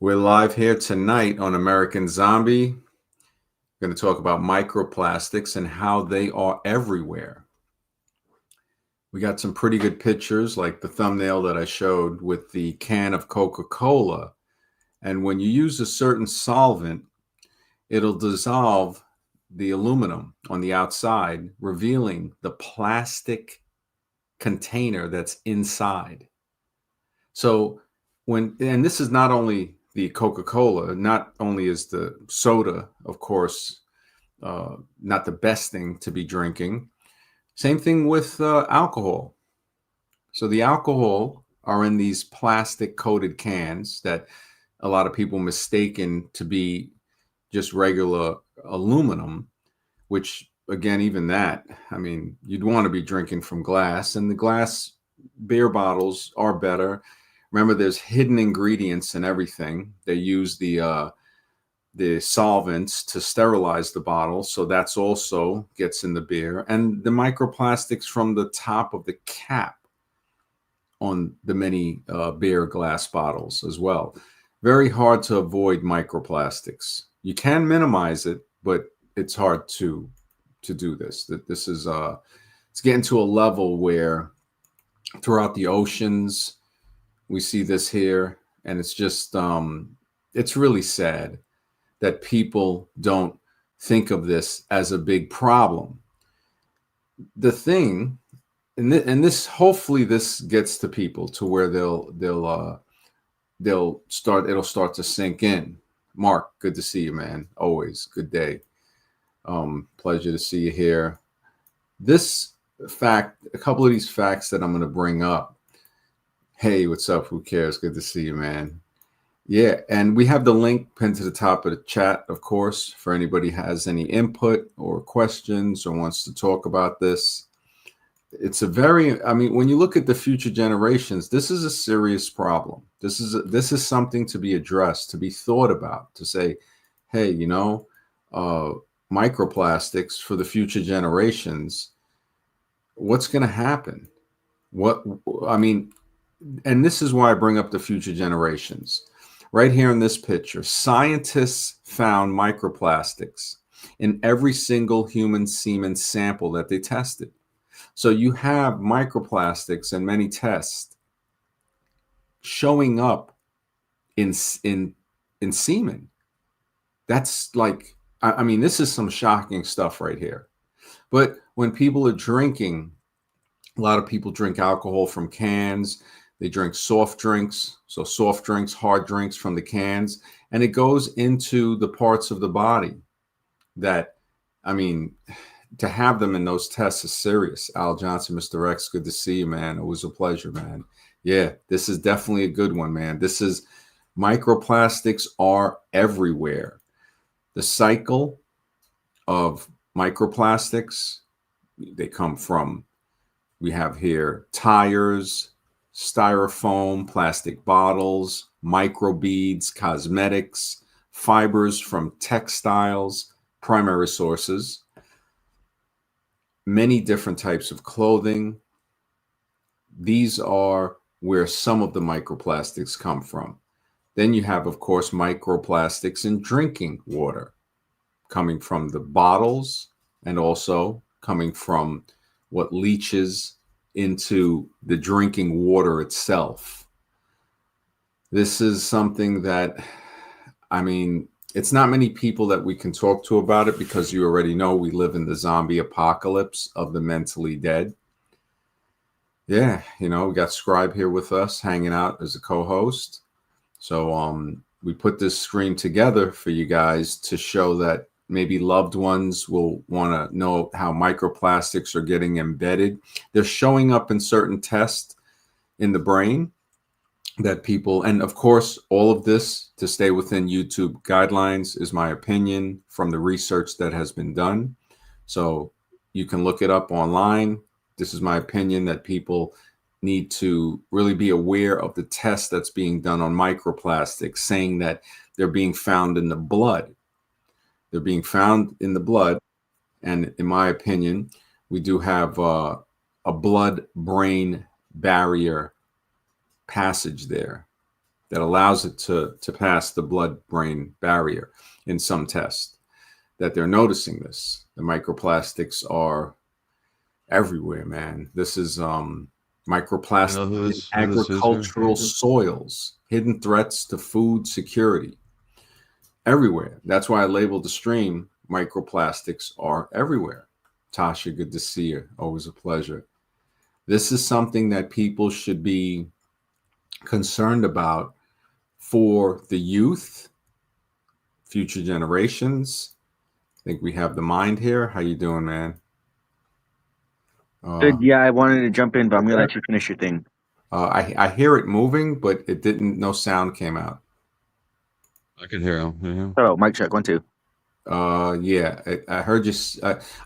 We're live here tonight on American Zombie. We're going to talk about microplastics and how they are everywhere. We got some pretty good pictures, like the thumbnail that I showed with the can of Coca-Cola. And when you use a certain solvent, it'll dissolve the aluminum on the outside, revealing the plastic container that's inside. So and this is not only the Coca-Cola, not only is the soda, of course, not the best thing to be drinking. Same thing with alcohol. So the alcohol are in these plastic coated cans that a lot of people mistaken to be just regular aluminum, which again, even that, I mean, you'd want to be drinking from glass, and the glass beer bottles are better. Remember, there's hidden ingredients in everything. They use the solvents to sterilize the bottle, so that's also gets in the beer, and the microplastics from the top of the cap on the many beer glass bottles as well. Very hard to avoid microplastics. You can minimize it, but it's hard to do this. That this is it's getting to a level where throughout the oceans we see this here, and it's just it's really sad that people don't think of this as a big problem. The thing, and this hopefully this gets to people to where they'll start, it'll start to sink in. Mark, good to see you, man. Always good day. Pleasure to see you here. This fact, a couple of these facts that I'm going to bring up. Hey, what's up? Who cares? Good to see you, man. Yeah, and we have the link pinned to the top of the chat, of course, for anybody has any input or questions or wants to talk about this. It's a very, I mean, when you look at the future generations, this is a serious problem. This is something to be addressed, to be thought about, to say, hey, microplastics for the future generations, what's going to happen? I mean, and this is why I bring up the future generations. Right here in this picture, scientists found microplastics in every single human semen sample that they tested. So you have microplastics in many tests showing up in semen. That's like, I mean, this is some shocking stuff right here. But when people are drinking, a lot of people drink alcohol from cans. They drink soft drinks. So soft drinks, hard drinks from the cans, and it goes into the parts of the body that, I mean, to have them in those tests is serious. Al Johnson, Mr. X, good to see you, man. It was a pleasure, man. Yeah, this is definitely a good one, man. This is microplastics are everywhere. The cycle of microplastics, they come from, we have here tires, styrofoam, plastic bottles, microbeads, cosmetics, fibers from textiles, primary sources, many different types of clothing. These are where some of the microplastics come from. Then you have, of course, microplastics in drinking water, coming from the bottles and also coming from what leaches into the drinking water itself. This is something that, I mean, it's not many people that we can talk to about it because you already know we live in the zombie apocalypse of the mentally dead. Yeah, we got Scribe here with us hanging out as a co-host. So we put this screen together for you guys to show that maybe loved ones will want to know how microplastics are getting embedded. They're showing up in certain tests in the brain that people, and of course, all of this to stay within YouTube guidelines is my opinion from the research that has been done. So you can look it up online. This is my opinion that people need to really be aware of the test that's being done on microplastics, saying that they're being found in the blood. They're being found in the blood. And in my opinion, we do have a blood-brain barrier passage there. that allows it to pass the blood-brain barrier in some tests, that they're noticing this. The microplastics are everywhere, man. This is microplastics in agricultural soils, hidden threats to food security, everywhere. That's why I labeled the stream Microplastics Are Everywhere. Tasha, good to see you. Always a pleasure. This is something that people should be concerned about for the youth, future generations. I think we have the mind here. How you doing, man? Good. Yeah, I wanted to jump in, but I'm gonna let you finish your thing. I hear it moving, but it didn't. No sound came out. I can hear him. Yeah. Oh, mic check 1 2. Yeah, I heard you.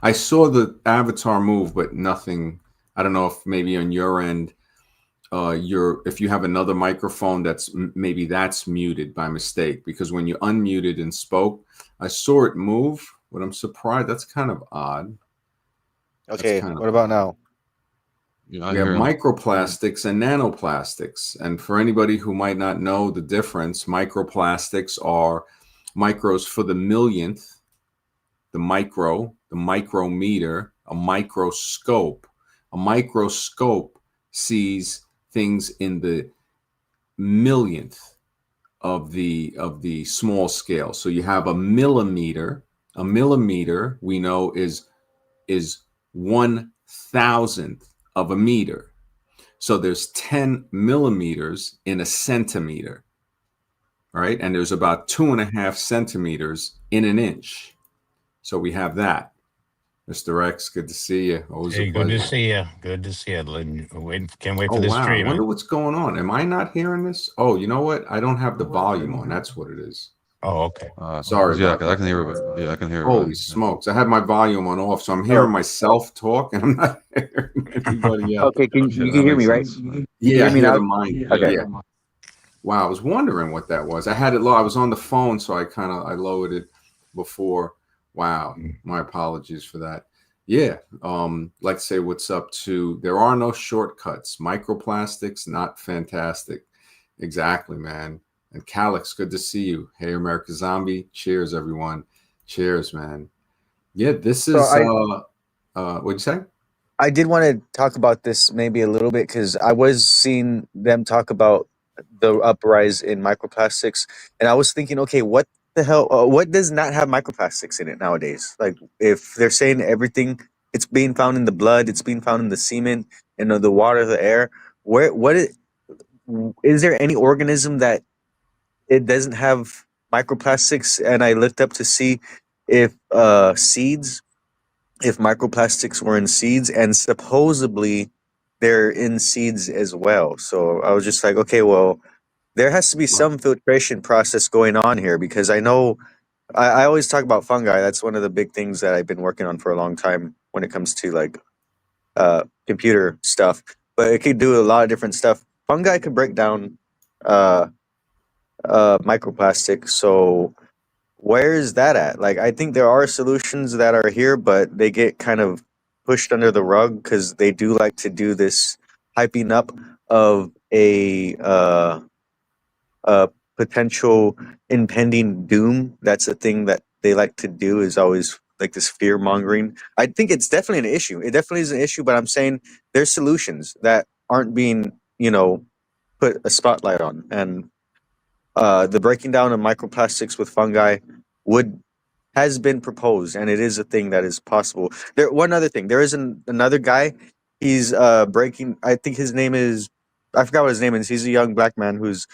I saw the avatar move, but nothing. I don't know if maybe on your end, if you have another microphone maybe that's muted by mistake, because when you unmuted and spoke, I saw it move, but I'm surprised. That's kind of odd. Okay, what about now? Yeah, we have microplastics and nanoplastics. And for anybody who might not know the difference, microplastics are micros for the millionth, the micrometer, a microscope. A microscope sees things in the millionth of the small scale. So you have a millimeter. A millimeter, we know, is 1,000th of a meter. So there's 10 millimeters in a centimeter, right? And there's about 2.5 centimeters in an inch. So we have that. Mr. X, good to see you. Always a pleasure. Good to see you. Good to see you. Can't wait for this stream. I wonder what's going on. Am I not hearing this? Oh, you know what? I don't have the volume on. That's what it is. Oh, okay. Sorry. Yeah, I can hear it. Yeah, I can hear it. Holy smokes. I had my volume on off, so I'm hearing myself talk, and I'm not hearing anybody else. Okay, you can hear me, right? Yeah, I hear me hear now? the mind. Okay. Yeah. Wow, I was wondering what that was. I had it low. I was on the phone, so I lowered it before. Wow, my apologies for that. Yeah, like to say what's up to, there are no shortcuts. Microplastics, not fantastic. Exactly, man. And Calix, good to see you. Hey, America Zombie. Cheers, everyone. Cheers, man. Yeah, this is, what'd you say? I did want to talk about this maybe a little bit because I was seeing them talk about the uprise in microplastics, and I was thinking, okay, what the hell? What does not have microplastics in it nowadays? Like, if they're saying everything, it's being found in the blood, it's being found in the semen, and the water, the air. Is there any organism that it doesn't have microplastics? And I looked up to see if seeds, if microplastics were in seeds, and supposedly they're in seeds as well. So I was just like, okay, well, there has to be some filtration process going on here, because I know I always talk about fungi. That's one of the big things that I've been working on for a long time when it comes to like computer stuff. But it could do a lot of different stuff. Fungi could break down microplastic. So where is that at? Like, I think there are solutions that are here, but they get kind of pushed under the rug because they do like to do this hyping up of a potential impending doom. That's a thing that they like to do, is always like this fear mongering. I think it's definitely an issue. It definitely is an issue, but I'm saying there's solutions that aren't being, put a spotlight on. And the breaking down of microplastics with fungi has been proposed, and it is a thing that is possible. One other thing, there is another guy. He's breaking. I think his name is. I forgot what his name is. He's a young black man who's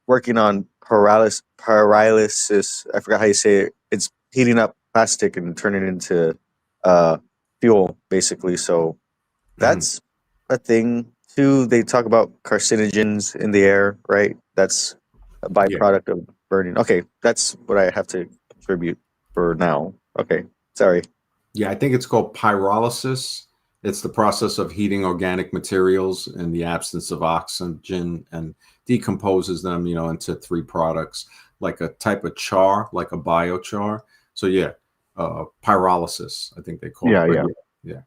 working on pyrolysis. I forgot how you say it. It's heating up plastic and turning it into fuel, basically. So that's a thing too. They talk about carcinogens in the air, right? That's a byproduct of burning. Okay, that's what I have to contribute for now. Okay, sorry. Yeah, I think it's called pyrolysis. It's the process of heating organic materials in the absence of oxygen and decomposes them, into 3 products, like a type of char, like a biochar. So pyrolysis, I think they call it. Yeah.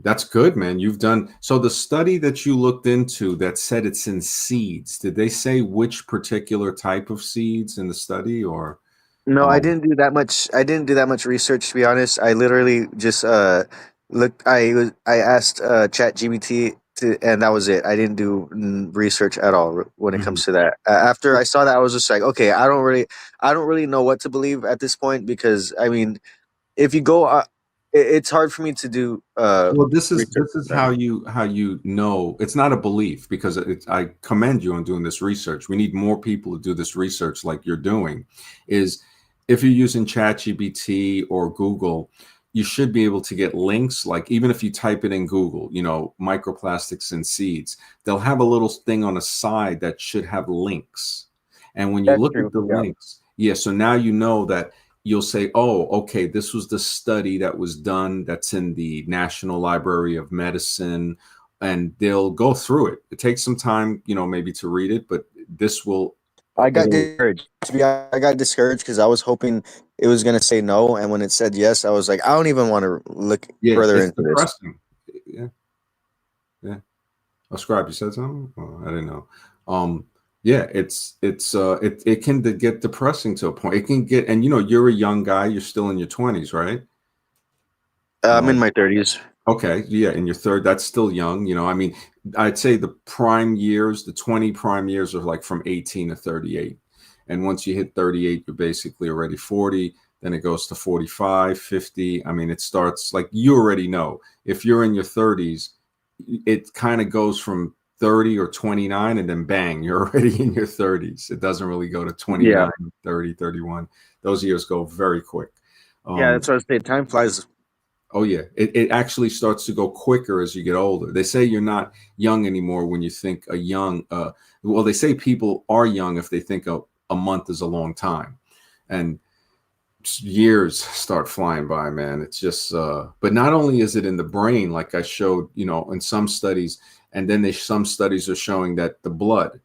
That's good, man. You've done so. The study that you looked into that said it's in seeds. Did they say which particular type of seeds in the study, or? No, I Um, didn't do that much. I didn't do that much research, to be honest. I literally just looked. I asked ChatGPT to, and that was it. I didn't do research at all when it mhm. comes to that. After I saw that, I was just like, okay, I don't really know what to believe at this point, because I mean, if you go, it's hard for me to do Well, this is research. this is how you know it's not a belief, because I commend you on doing this research. We need more people to do this research like you're doing. Is if you're using ChatGPT or Google, you should be able to get links. Like even if you type it in Google, microplastics and seeds, they'll have a little thing on the side that should have links. And when you That's look true. at the Yeah, links, yeah, so now you know that you'll say, oh, okay, this was the study that was done that's in the National Library of Medicine, and they'll go through it. It takes some time, maybe to read it, but this will, I got it'll, discouraged. To be honest, I got discouraged because I was hoping it was gonna say no, and when it said yes, I was like, I don't even want to look yeah, further it's into this. depressing. Yeah, yeah. Oh, Scribe, you said something? Oh, I didn't know. Um, yeah, it can get depressing to a point. It can get, and you're a young guy, you're still in your 20s, right? I'm in Um, my 30s. Okay, yeah, in your third, that's still young. I mean, I'd say the prime years, the 20 prime years are like from 18 to 38. And once you hit 38, you're basically already 40. Then it goes to 45, 50. I mean, it starts like you already know. If you're in your 30s, it kind of goes from 30 or 29, and then bang, you're already in your 30s. It doesn't really go to Yeah, 29, 30, 31. Those years go very quick. yeah, Um, that's what I say. Time flies. Oh yeah, it actually starts to go quicker as you get older. They say you're not young anymore when you think a young. Well, they say people are young if they think a month is a long time, and years start flying by, man. It's just. But not only is it in the brain, like I showed, in some studies, and then some studies are showing that the blood,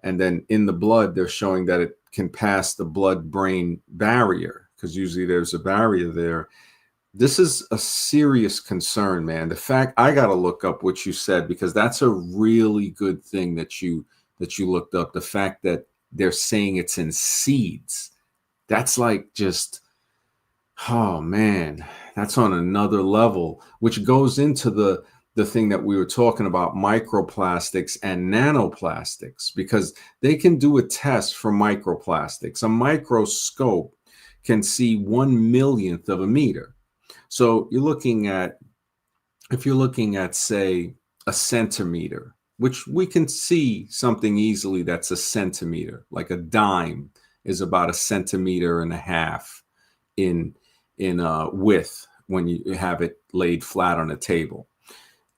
and then in the blood they're showing that it can pass the blood-brain barrier, because usually there's a barrier there. This is a serious concern, man. The fact I got to look up what you said, because that's a really good thing that you looked up. The fact that they're saying it's in seeds. That's like just, oh man, that's on another level, which goes into the thing that we were talking about, microplastics and nanoplastics, because they can do a test for microplastics. A microscope can see 1/1,000,000th of a meter. So if you're looking at, say, a centimeter, which we can see something easily that's a centimeter, like a dime is about a centimeter and a half in width when you have it laid flat on a table.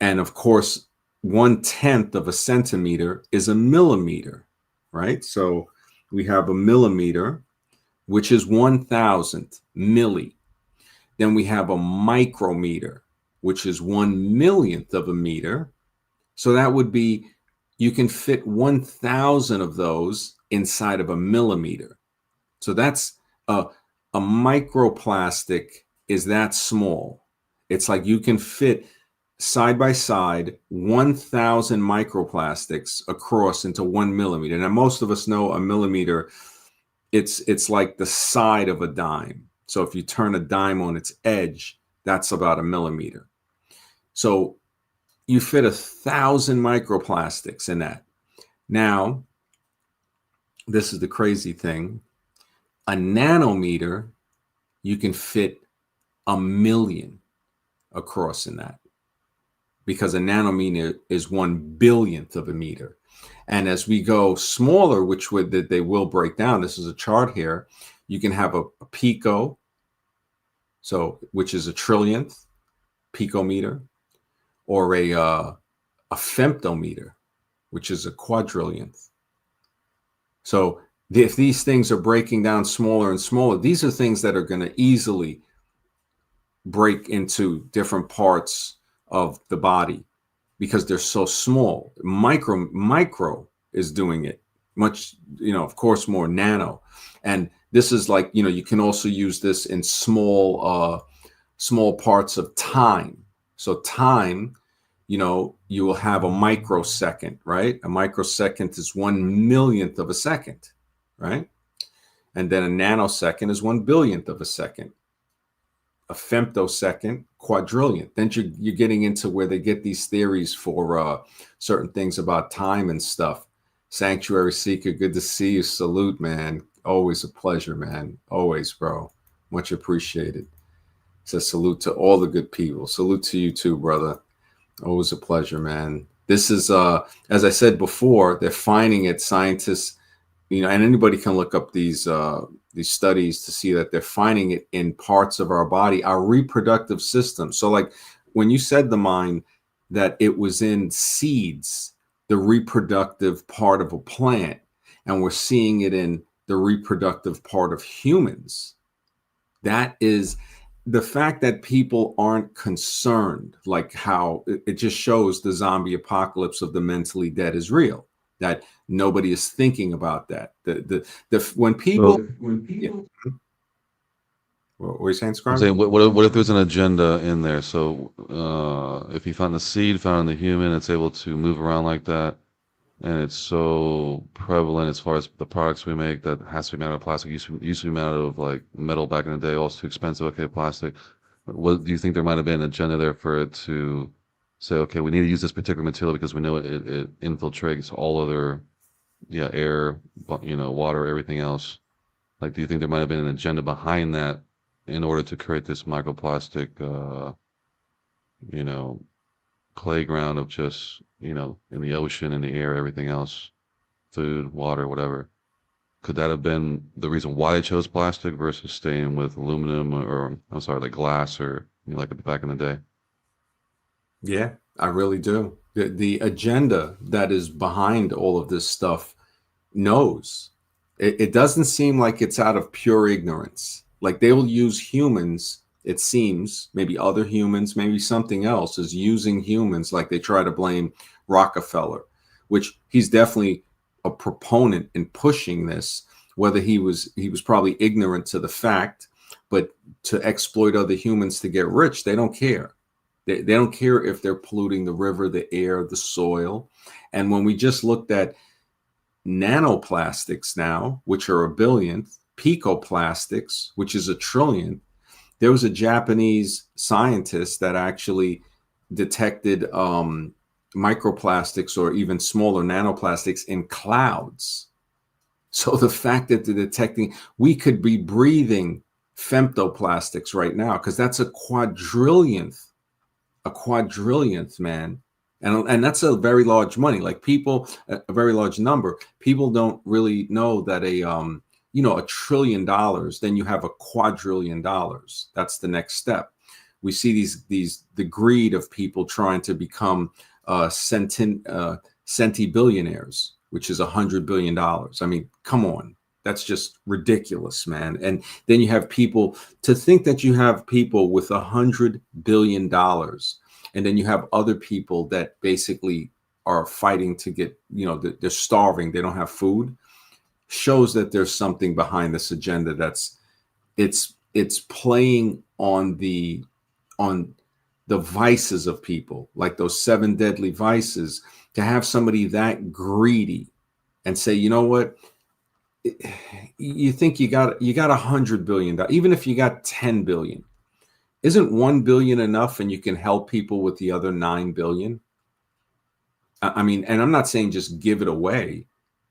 And of course, 1/10 of a centimeter is a millimeter, right? So we have a millimeter, which is 1,000th milli. Then we have a micrometer, which is 1/1,000,000th of a meter. So that would be, you can fit 1,000 of those inside of a millimeter. So that's a microplastic is that small. It's like you can fit side by side 1,000 microplastics across into 1 millimeter. Now, most of us know a millimeter, it's like the side of a dime. So if you turn a dime on its edge, that's about a millimeter. So you fit 1,000 microplastics in that. Now, this is the crazy thing. A nanometer, you can fit 1,000,000 across in that, because a nanometer is 1/100000th of a meter. And as we go smaller, which would that they will break down. This is a chart here. You can have a pico, so which is a trillionth picometer, or a femtometer, which is a quadrillionth. So if these things are breaking down smaller and smaller, these are things that are going to easily break into different parts of the body because they're so small. Micro is doing it much, of course, more nano. And this is like, you can also use this in small parts of time. So time, you will have a microsecond, right? A microsecond is 1/1,000,000th of a second, right? And then a nanosecond is 1/1,000,000th of a second. A femtosecond, quadrillionth. Then you're getting into where they get these theories for certain things about time and stuff. Sanctuary Seeker, good to see you. Salute, man. Always a pleasure, man. Always, bro. Much appreciated. Says salute to all the good people. Salute to you too, brother. Always a pleasure, man. This is, as I said before, they're finding it. Scientists, and anybody can look up these studies to see that they're finding it in parts of our body, our reproductive system. So, like when you said the mind that it was in seeds, the reproductive part of a plant, and we're seeing it in the reproductive part of humans. That is the fact that people aren't concerned, like how it just shows the zombie apocalypse of the mentally dead is real, that nobody is thinking about that. When people, yeah. What were you saying, I'm Scribe? saying, what if there's an agenda in there? So if you found the seed found in the human, it's able to move around like that, and it's so prevalent as far as the products we make that has to be made out of plastic. Used to be made out of like metal back in the day, also too expensive. Okay, plastic. What do you think there might have been an agenda there for it to say, okay, we need to use this particular material because we know it infiltrates all other, air, water, everything else. Like, do you think there might have been an agenda behind that in order to create this microplastic, playground of just, in the ocean, in the air, everything else, food, water, whatever? Could that have been the reason why they chose plastic versus staying with aluminum or I'm sorry, like glass or like back in the day? Yeah, I really do. The agenda that is behind all of this stuff knows. It doesn't seem like it's out of pure ignorance. Like they will use humans, it seems, maybe other humans, maybe something else is using humans, like they try to blame Rockefeller, which he's definitely a proponent in pushing this, whether he was probably ignorant to the fact, but to exploit other humans to get rich, they don't care. They don't care if they're polluting the river, the air, the soil. And when we just looked at nanoplastics now, which are 1/1000,000th, picoplastics, which is 1/1,000,000,000th, there was a Japanese scientist that actually detected microplastics or even smaller nanoplastics in clouds. So the fact that they're detecting, we could be breathing femtoplastics right now because that's a quadrillionth, man. And that's a very large money. Like people, a very large number. People don't really know that $1 trillion, then you have a quadrillion dollars. That's the next step. We see the greed of people trying to become centi-billionaires, which is $100 billion. I mean, come on. That's just ridiculous, man. And then you have people to think that you have people with $100 billion. And then you have other people that basically are fighting to get, they're starving. They don't have food. Shows that there's something behind this agenda it's playing on the vices of people, like those 7 deadly vices, to have somebody that greedy and say, you know what? You think you got $100 billion, even if you got 10 billion, isn't 1 billion enough and you can help people with the other 9 billion? I mean, and I'm not saying just give it away.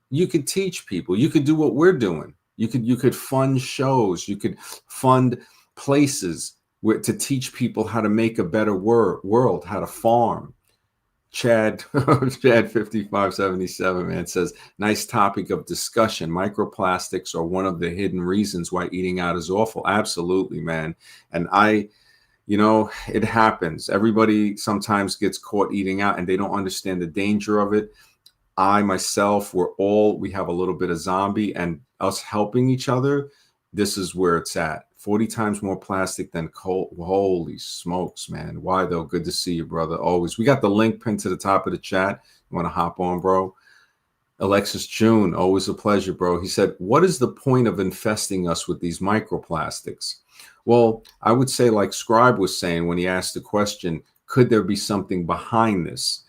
You could teach people. You could do what we're doing. You could fund shows. You could fund places to teach people how to make a better world, how to farm. Chad 5577, man, says, nice topic of discussion. Microplastics are one of the hidden reasons why eating out is awful. Absolutely, man. And it happens. Everybody sometimes gets caught eating out and they don't understand the danger of it. I myself, we have a little bit of zombie, and us helping each other, this is where it's at. 40 times more plastic than coal. Holy smokes, man. Why though? Good to see you, brother. Always. We got the link pinned to the top of the chat. You want to hop on, bro? Alexis June, always a pleasure, bro. He said, what is the point of infesting us with these microplastics? Well, I would say, like Scribe was saying when he asked the question, could there be something behind this?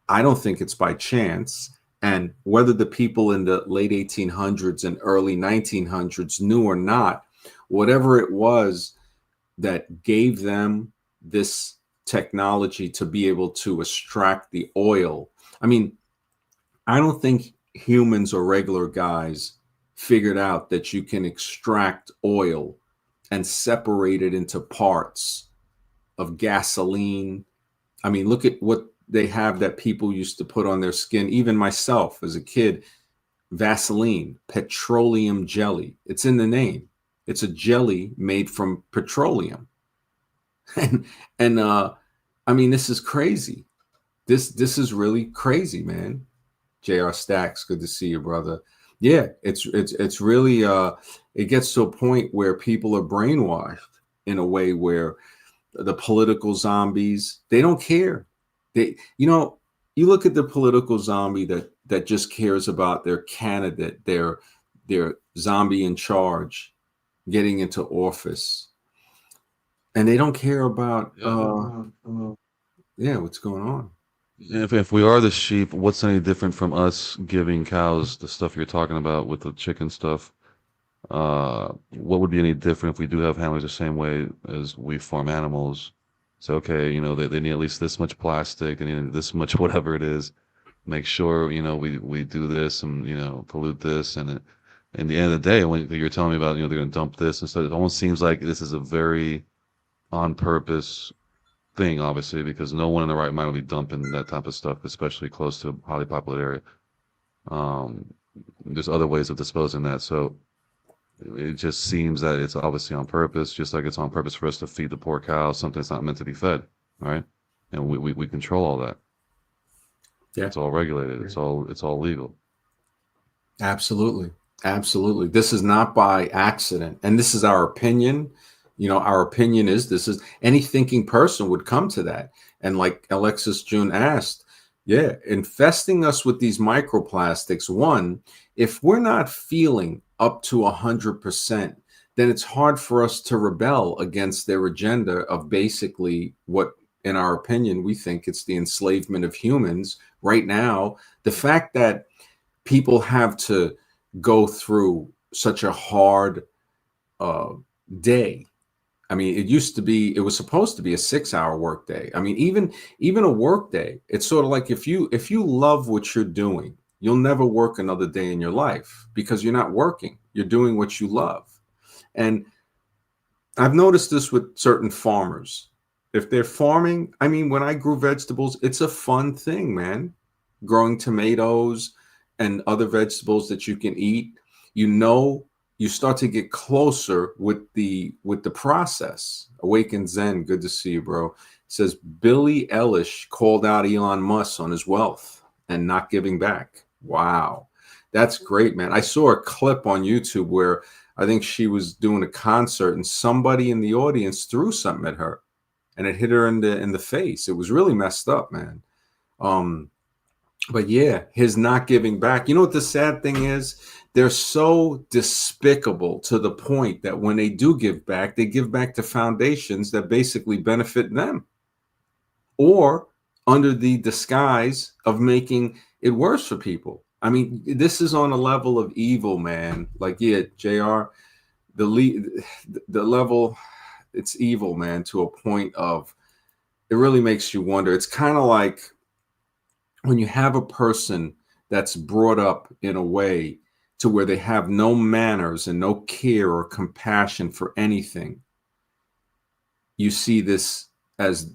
I don't think it's by chance. And whether the people in the late 1800s and early 1900s knew or not, whatever it was that gave them this technology to be able to extract the oil. I mean, I don't think humans or regular guys figured out that you can extract oil and separate it into parts of gasoline. I mean, look at what they have that people used to put on their skin. Even myself as a kid, Vaseline, petroleum jelly. It's in the name. It's a jelly made from petroleum. and I mean, this is crazy. This is really crazy, man. JR Stacks, good to see you, brother. Yeah, it's really it gets to a point where people are brainwashed in a way where the political zombies, they don't care. They, you look at the political zombie that just cares about their candidate, their zombie in charge getting into office, and they don't care about what's going on. If we are the sheep, what's any different from us giving cows the stuff you're talking about with the chicken stuff? What would be any different if we do have handlers the same way as we farm animals? So, okay, they need at least this much plastic, they need this much whatever it is. Make sure, we do this and, pollute this. And in the end of the day, when you're telling me about, they're going to dump this and stuff, it almost seems like this is a very on purpose thing, obviously, because no one in the right mind will be dumping that type of stuff, especially close to a highly populated area. There's other ways of disposing that. So it just seems that it's obviously on purpose, just like it's on purpose for us to feed the poor cow something that's not meant to be fed, right? And we control all that. Yeah. It's all regulated. It's all legal. Absolutely. This is not by accident. And this is our opinion. Our opinion is any thinking person would come to that. And like Alexis June asked, infesting us with these microplastics, one, if we're not feeling up to 100%, then it's hard for us to rebel against their agenda of basically what, in our opinion, we think it's the enslavement of humans right now. The fact that people have to go through such a hard day. I mean, it was supposed to be a 6-hour work day. I mean, even a work day, it's sort of like if you love what you're doing, you'll never work another day in your life because you're not working. You're doing what you love. And I've noticed this with certain farmers. If they're farming, I mean, when I grew vegetables, it's a fun thing, man. Growing tomatoes and other vegetables that you can eat, you start to get closer with the process. Awaken Zen, good to see you, bro. It says Billie Eilish called out Elon Musk on his wealth and not giving back. Wow, that's great, man. I saw a clip on YouTube where I think she was doing a concert and somebody in the audience threw something at her, and it hit her in the face. It was really messed up, man. But yeah, his not giving back. You know what the sad thing is? They're so despicable to the point that when they do give back, they give back to foundations that basically benefit them, or under the disguise of making it worse for people. I mean, this is on a level of evil, man. Like, yeah, JR, the level, it's evil, man, to a point of, it really makes you wonder. It's kind of like when you have a person that's brought up in a way to where they have no manners and no care or compassion for anything. You see this as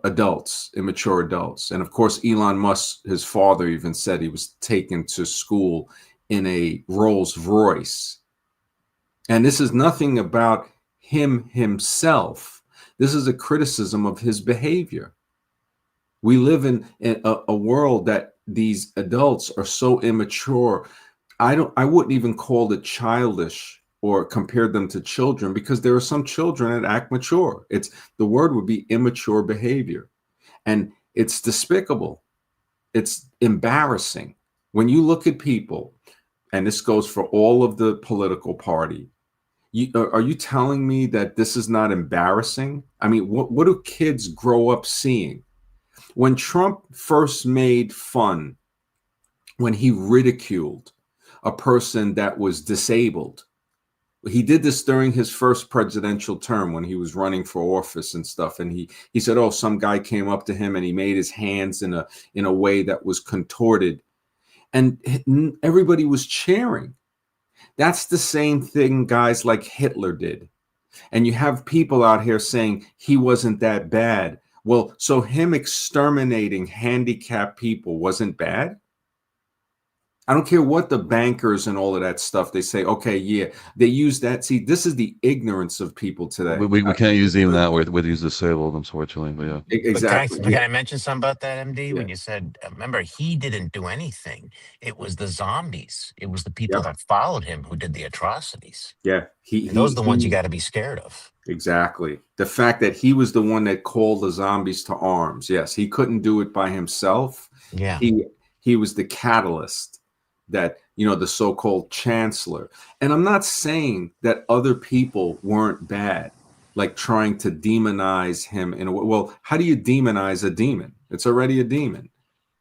adults, immature adults. And of course, Elon Musk, his father even said he was taken to school in a Rolls Royce. And this is nothing about him himself. This is a criticism of his behavior. We live in a world that these adults are so immature. I wouldn't even call it childish or compare them to children, because there are some children that act mature. The word would be immature behavior. And it's despicable. It's embarrassing. When you look at people, and this goes for all of the political party, Are you telling me that this is not embarrassing? I mean, what do kids grow up seeing? When Trump first made fun, when he ridiculed a person that was disabled, he did this during his first presidential term when he was running for office and stuff. And he said, oh, some guy came up to him and he made his hands in a way that was contorted. And everybody was cheering. That's the same thing guys like Hitler did. And you have people out here saying he wasn't that bad. Well, so him exterminating handicapped people wasn't bad? I don't care what the bankers and all of that stuff, they say, okay, yeah, they use that. See, this is the ignorance of people today. We can't use even that with use disabled, unfortunately. But yeah. Exactly. But can I mention something about that, MD? Yeah. When you said, remember, he didn't do anything. It was the zombies. It was the people Yeah. that followed him who did the atrocities. Yeah. And those are the ones you got to be scared of. Exactly. The fact that he was the one that called the zombies to arms. Yes, he couldn't do it by himself. Yeah. He was the catalyst, that, the so-called chancellor. And I'm not saying that other people weren't bad, like trying to demonize him in a way. Well, how do you demonize a demon? It's already a demon.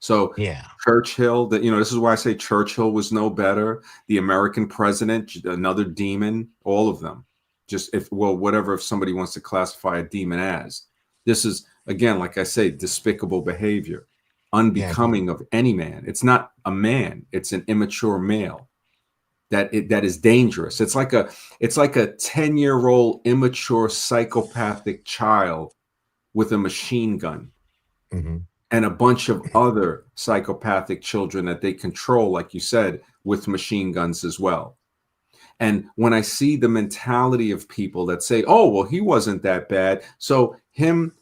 So Yeah. Churchill, this is why I say Churchill was no better. The American president, another demon, all of them. Just whatever, if somebody wants to classify a demon as. This is, again, like I say, despicable behavior, unbecoming of any man. It's not a man, it's an immature male that is dangerous. It's like a 10-year-old immature psychopathic child with a machine gun. Mm-hmm. And a bunch of other psychopathic children that they control, like you said, with machine guns as well. And when I see the mentality of people that say, oh, well, he wasn't that bad. So him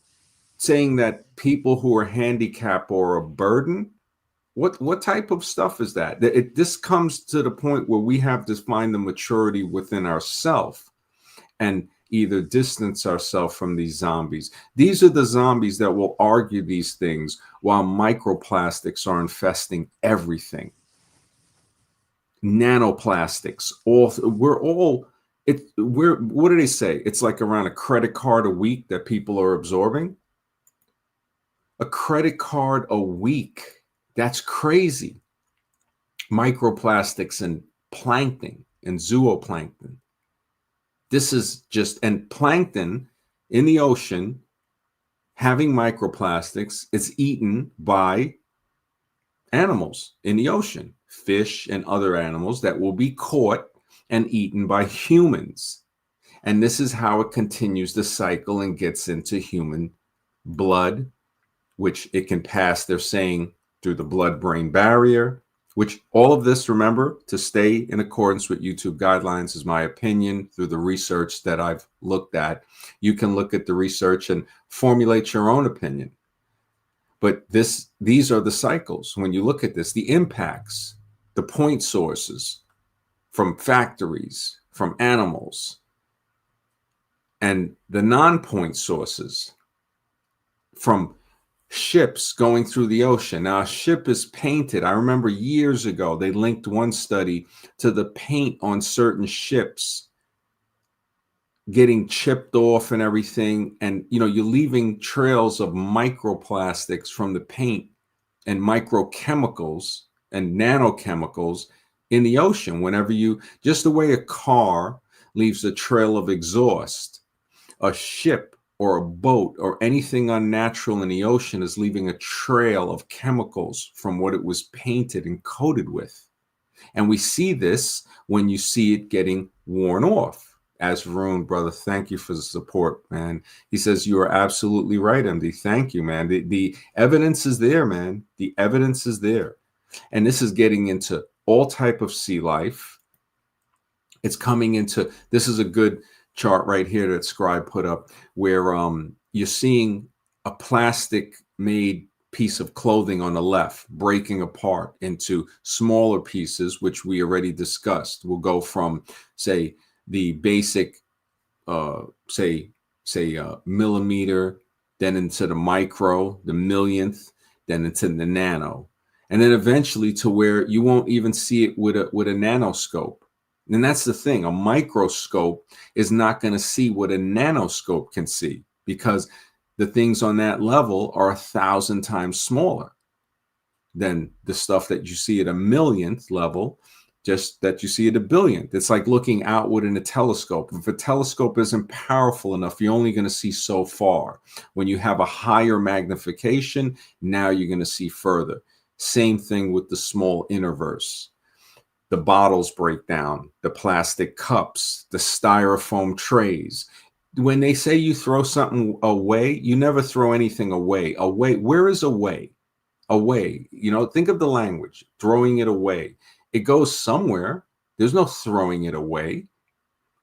saying that people who are handicapped are a burden, what type of stuff is that? This comes to the point where we have to find the maturity within ourselves and either distance ourselves from these zombies. These are the zombies that will argue these things while microplastics are infesting everything. Nanoplastics, what do they say? It's like around a credit card a week that people are absorbing. A credit card a week. That's crazy. Microplastics and plankton and zooplankton. This is just, and plankton in the ocean having microplastics, it's eaten by animals in the ocean, fish and other animals that will be caught and eaten by humans. And this is how it continues the cycle and gets into human blood, which it can pass, they're saying, through the blood-brain barrier, which all of this, remember, to stay in accordance with YouTube guidelines is my opinion through the research that I've looked at. You can look at the research and formulate your own opinion. But these are the cycles. When you look at this, the impacts, the point sources from factories, from animals, and the non-point sources from ships going through the ocean. Now, a ship is painted. I remember years ago, they linked one study to the paint on certain ships getting chipped off and everything. And, you're leaving trails of microplastics from the paint and microchemicals and nanochemicals in the ocean. Just the way a car leaves a trail of exhaust, a ship or a boat or anything unnatural in the ocean is leaving a trail of chemicals from what it was painted and coated with. And we see this when you see it getting worn off. As Varun, brother, thank you for the support, man. He says, you are absolutely right, MD. Thank you, man. The evidence is there, man. The evidence is there. And this is getting into all type of sea life. It's coming into, this is a good chart right here that Scribe put up, where you're seeing a plastic made piece of clothing on the left breaking apart into smaller pieces, which we already discussed. Will go from, say, the basic, millimeter, then into the micro, the millionth, then into the nano, and then eventually to where you won't even see it with a nanoscope. And that's the thing. A microscope is not going to see what a nanoscope can see, because the things on that level are 1,000 times smaller than the stuff that you see at a millionth level, just that you see at a billionth. It's like looking outward in a telescope. If a telescope isn't powerful enough, you're only going to see so far. When you have a higher magnification, now you're going to see further. Same thing with the small universe. The bottles break down, the plastic cups, the styrofoam trays. When they say you throw something away, you never throw anything away. Away, where is away? Away, think of the language, throwing it away. It goes somewhere. There's no throwing it away.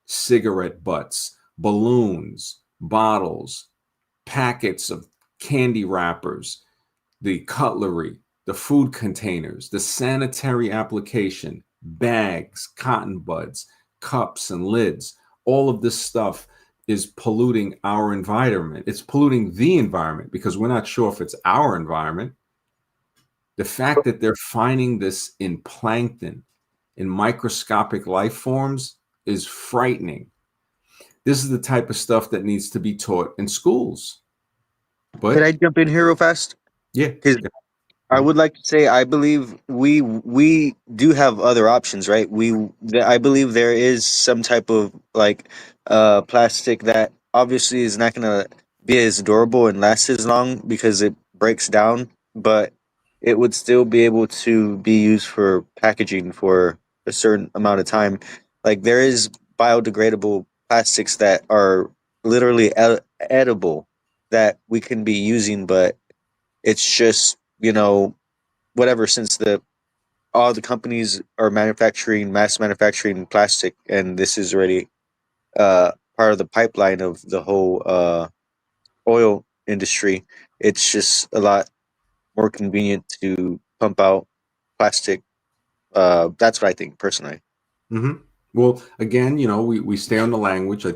Cigarette butts, balloons, bottles, packets of candy wrappers, the cutlery, the food containers, the sanitary application, bags, cotton buds, cups and lids. All of this stuff is polluting our environment. It's polluting the environment because we're not sure if it's our environment. The fact that they're finding this in plankton, in microscopic life forms, is frightening. This is the type of stuff that needs to be taught in schools. But Can I jump in here real fast? yeah, Because I would like to say I believe we do have other options, right? I believe there is some type of like plastic that obviously is not going to be as durable and last as long because it breaks down, but it would still be able to be used for packaging for a certain amount of time. Like there is biodegradable plastics that are literally edible that we can be using, but it's just, whatever, since all the companies are mass manufacturing plastic, and this is already part of the pipeline of the whole oil industry. It's just a lot more convenient to pump out plastic. That's what I think personally. Mm-hmm. Well, again, we stay on the language. I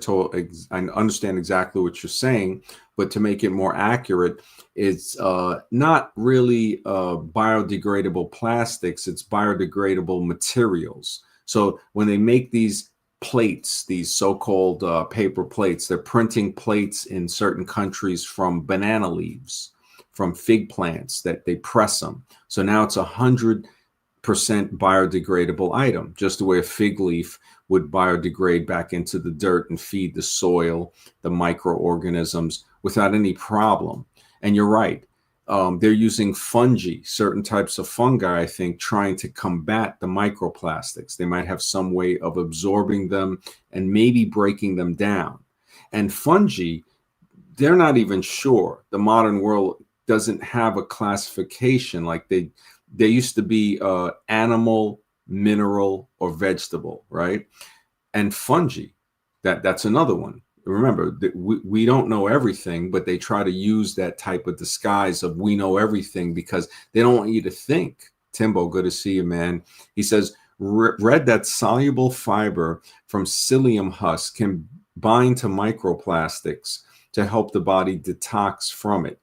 understand exactly what you're saying, but to make it more accurate, it's not really biodegradable plastics. It's biodegradable materials. So when they make these plates, these so-called paper plates, they're printing plates in certain countries from banana leaves, from fig plants that they press them. So now it's 100% biodegradable item, just the way a fig leaf would biodegrade back into the dirt and feed the soil, the microorganisms without any problem. And you're right. They're using fungi, certain types of fungi, I think, trying to combat the microplastics. They might have some way of absorbing them and maybe breaking them down. And fungi, they're not even sure. The modern world doesn't have a classification like they used to be animal, mineral, or vegetable, right? And fungi, that's another one. Remember, we don't know everything, but they try to use that type of disguise of we know everything because they don't want you to think. Timbo, good to see you, man. He says, read that soluble fiber from psyllium husk can bind to microplastics to help the body detox from it.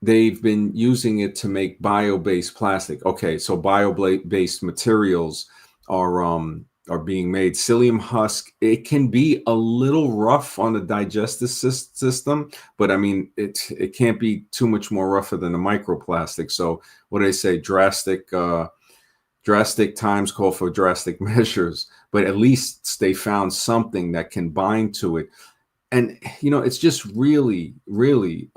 They've been using it to make bio-based plastic. Okay, so bio-based materials are being made. Psyllium husk, it can be a little rough on the digestive system, but I mean, it can't be too much more rougher than the microplastic. So what do they say? Drastic times call for drastic measures, but at least they found something that can bind to it. And, it's just really, really,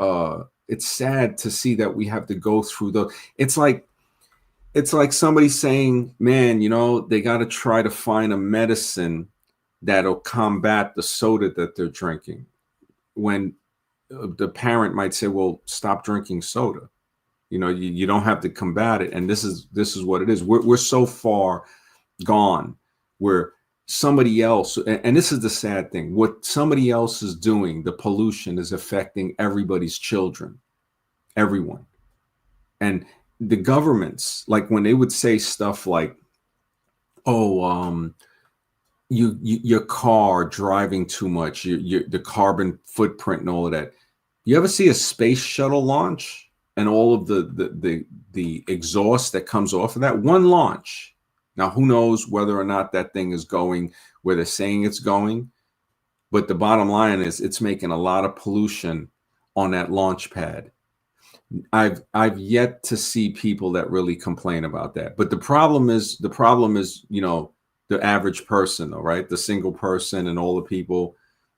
it's sad to see that we have to go through those. It's like somebody saying, man, they got to try to find a medicine that'll combat the soda that they're drinking. When the parent might say, well, stop drinking soda. You don't have to combat it. And this is what it is. We're so far gone where somebody else, and this is the sad thing, what somebody else is doing, the pollution is affecting everybody's children, everyone. And the governments, like when they would say stuff like, oh, your car driving too much, the carbon footprint and all of that. You ever see a space shuttle launch and all of the exhaust that comes off of that? One launch, Now, who knows whether or not that thing is going where they're saying it's going, but the bottom line is it's making a lot of pollution on that launch pad. I've yet to see people that really complain about that. But the problem is, the average person though, right? The single person and all the people,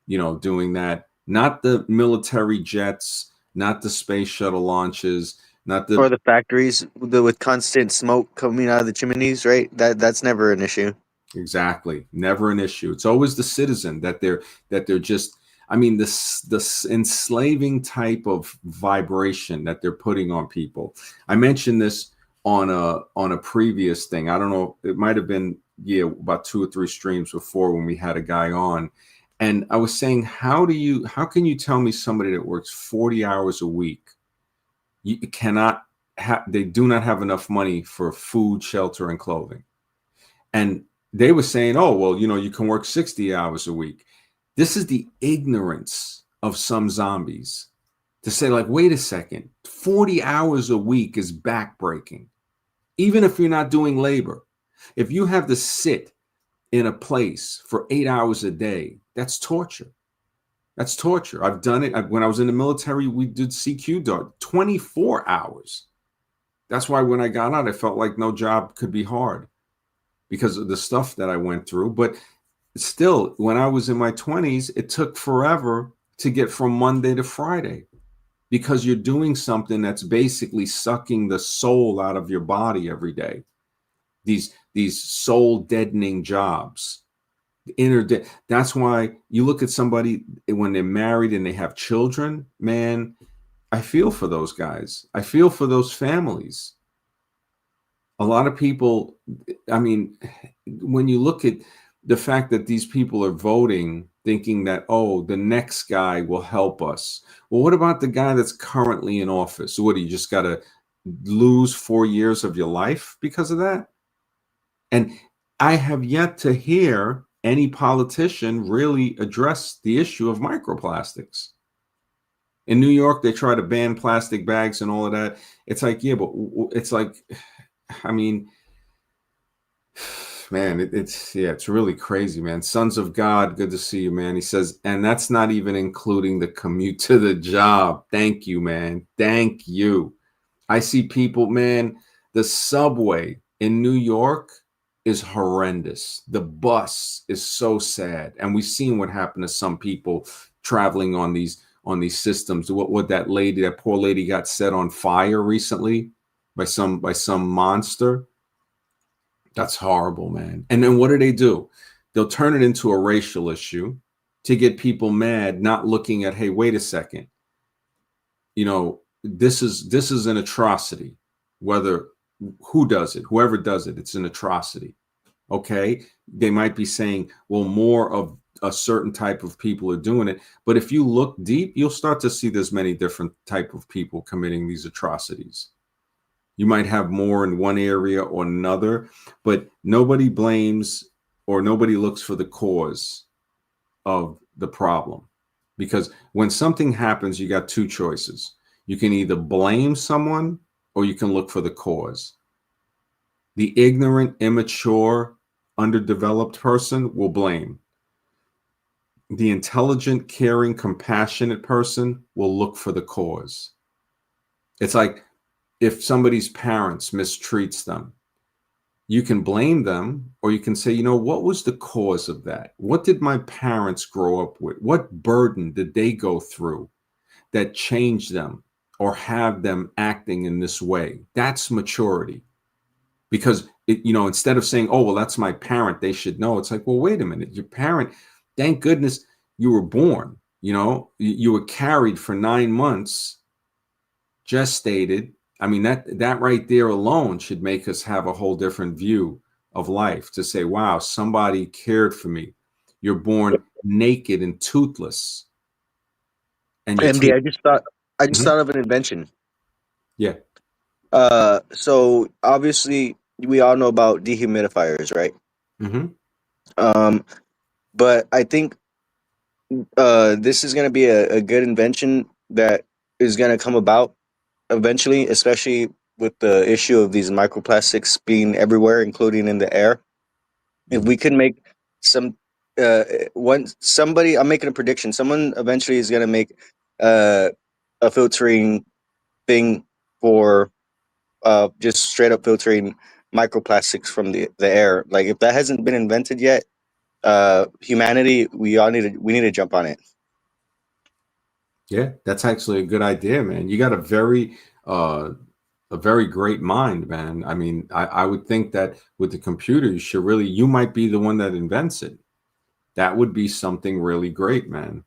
doing that. Not the military jets, not the space shuttle launches, not Or the the factories with constant smoke coming out of the chimneys, right? That's never an issue. exactly. Never an issue. It's always the citizen that they're just. I mean, this enslaving type of vibration that they're putting on people. I mentioned this on a previous thing. I don't know. It might have been about 2 or 3 streams before when we had a guy on, and I was saying, how can you tell me somebody that works 40 hours a week you cannot they do not have enough money for food, shelter, and clothing? And they were saying, oh, well, you can work 60 hours a week. This is the ignorance of some zombies to say, like, wait a second, 40 hours a week is backbreaking. Even if you're not doing labor, if you have to sit in a place for 8 hours a day, that's torture. That's torture. I've done it. When I was in the military, we did CQ dog 24 hours. That's why when I got out, I felt like no job could be hard because of the stuff that I went through. But still, when I was in my 20s, it took forever to get from Monday to Friday because you're doing something that's basically sucking the soul out of your body every day. These soul deadening jobs. That's why you look at somebody when they're married and they have children, man, I feel for those guys. I feel for those families. A lot of people, I mean, when you look at the fact that these people are voting thinking that, oh, the next guy will help us. Well, what about the guy that's currently in office? What, you just got to lose 4 years of your life because of that? And I have yet to hear any politician really address the issue of microplastics. In New York, they try to ban plastic bags and all of that. It's like, yeah, but it's like, I mean, man, it's really crazy, man. Sons of God, good to see you, man. He says, and that's not even including the commute to the job. Thank you, man. Thank you. I see people, man, the subway in New York is horrendous. The bus is so sad. And we've seen what happened to some people traveling on these systems. What that poor lady got set on fire recently by some monster. That's horrible, man. And then what do? They'll turn it into a racial issue to get people mad, not looking at, hey, wait a second. This is an atrocity. Who does it, whoever does it, it's an atrocity. Okay. They might be saying, well, more of a certain type of people are doing it. But if you look deep, you'll start to see there's many different type of people committing these atrocities. You might have more in one area or another, but nobody blames or nobody looks for the cause of the problem. Because when something happens, you got two choices. You can either blame someone or you can look for the cause. The ignorant, immature, underdeveloped person will blame. The intelligent, caring, compassionate person will look for the cause. It's like if somebody's parents mistreats them, you can blame them or you can say, what was the cause of that? What did my parents grow up with? What burden did they go through that changed them or have them acting in this way? That's maturity. Because, instead of saying, oh, well, that's my parent, they should know. It's like, well, wait a minute. Your parent, thank goodness you were born. You were carried for 9 months, gestated. I mean, that right there alone should make us have a whole different view of life to say, wow, somebody cared for me. You're born naked and toothless. And MD, I just thought of an invention. Yeah. So obviously we all know about dehumidifiers, right? Mm-hmm. But I think this is going to be a good invention that is going to come about eventually, especially with the issue of these microplastics being everywhere, including in the air. If we could make some somebody, I'm making a prediction, someone eventually is going to make uh, a filtering thing for just straight up filtering microplastics from the air. Like if that hasn't been invented yet, humanity, we need to jump on it. Yeah, that's actually a good idea, man. You got a very great mind, man. I mean, I would think that with the computer, you might be the one that invents it. That would be something really great, man.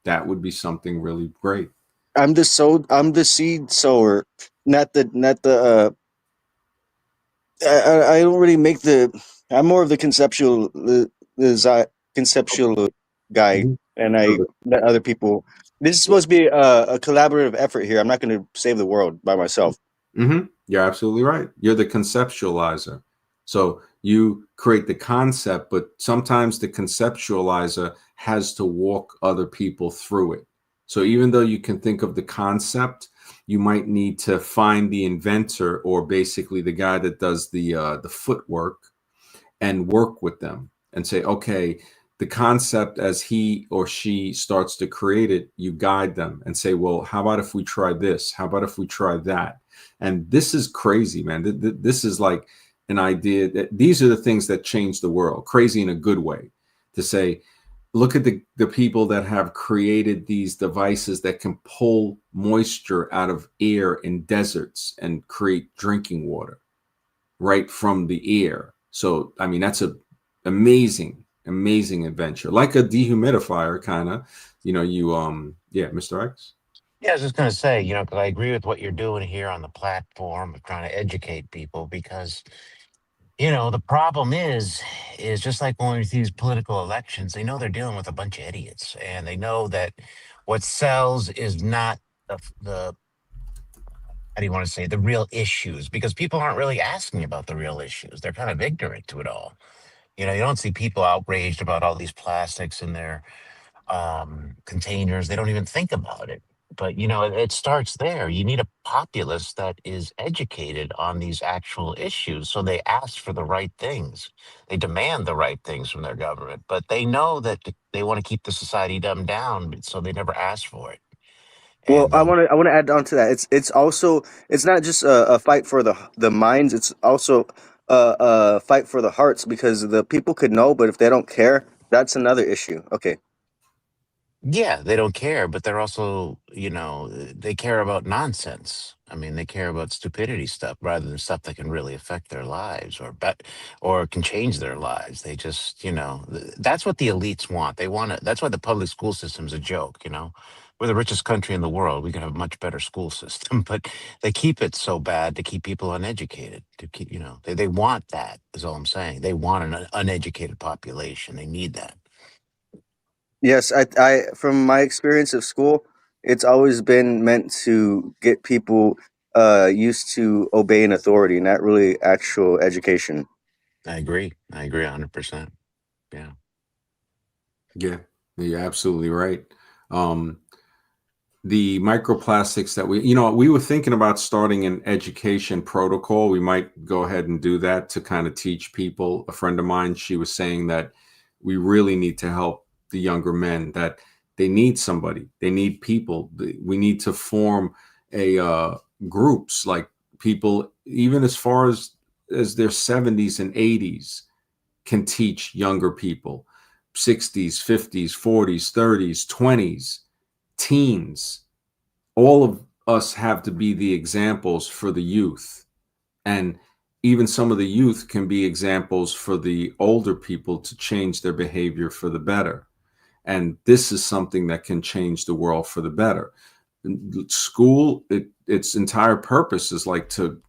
That would be something really great. I'm the seed sower, not the I don't really make the. I'm more of the conceptual guy, Mhm. and I let other people. This is supposed to be a collaborative effort here. I'm not going to save the world by myself. You're absolutely right. You're the conceptualizer. So you create the concept, but sometimes the conceptualizer has to walk other people through it. So even though you can think of the concept, you might need to find the inventor or basically the guy that does the footwork and work with them and say, okay, the concept as he or she starts to create it, you guide them and say, well, how about if we try this? How about if we try that? And this is crazy, man. This is like an idea that these are the things that change the world, crazy in a good way, to say, look at the people that have created these devices that can pull moisture out of air in deserts and create drinking water right from the air. So, I mean, that's a amazing adventure, like a dehumidifier kind of, yeah, Mr. X. Yeah, I was just going to say, because I agree with what you're doing here on the platform of trying to educate people because, the problem is just like when we see these political elections, they know they're dealing with a bunch of idiots and they know that what sells is not the how do you want to say, the real issues because people aren't really asking about the real issues. They're kind of ignorant to it all. You don't see people outraged about all these plastics in their containers. They don't even think about it. But it starts there. You need a populace that is educated on these actual issues, so they ask for the right things. They demand the right things from their government, but they know that they want to keep the society dumbed down, so they never ask for it. Well, And I want to add on to that. It's also it's not just a fight for the minds. It's also a fight for the hearts because the people could know, but if they don't care, that's another issue. Okay. yeah, they don't care, but they're also, they care about nonsense. I mean, they care about stupidity stuff rather than stuff that can really affect their lives or can change their lives. They just, that's what the elites want. They want to, that's why the public school system's a joke. We're the richest country in the world. We could have a much better school system, but they keep it so bad to keep people uneducated, to keep, they want that, is all I'm saying. They want an uneducated population. They need that. Yes, I from my experience of school, it's always been meant to get people used to obeying authority, not really actual education. I agree. I agree 100%. Yeah. Yeah, you're absolutely right. Um, the microplastics that we were thinking about starting an education protocol. We might go ahead and do that to kind of teach people. A friend of mine, she was saying that we really need to help the younger men, that they need somebody, they need people. We need to form a groups like people, even as far as their 70s and 80s, can teach younger people, 60s, 50s, 40s, 30s, 20s, teens. All of us have to be the examples for the youth. And even some of the youth can be examples for the older people to change their behavior for the better. And this is something that can change the world for the better. School, its entire purpose is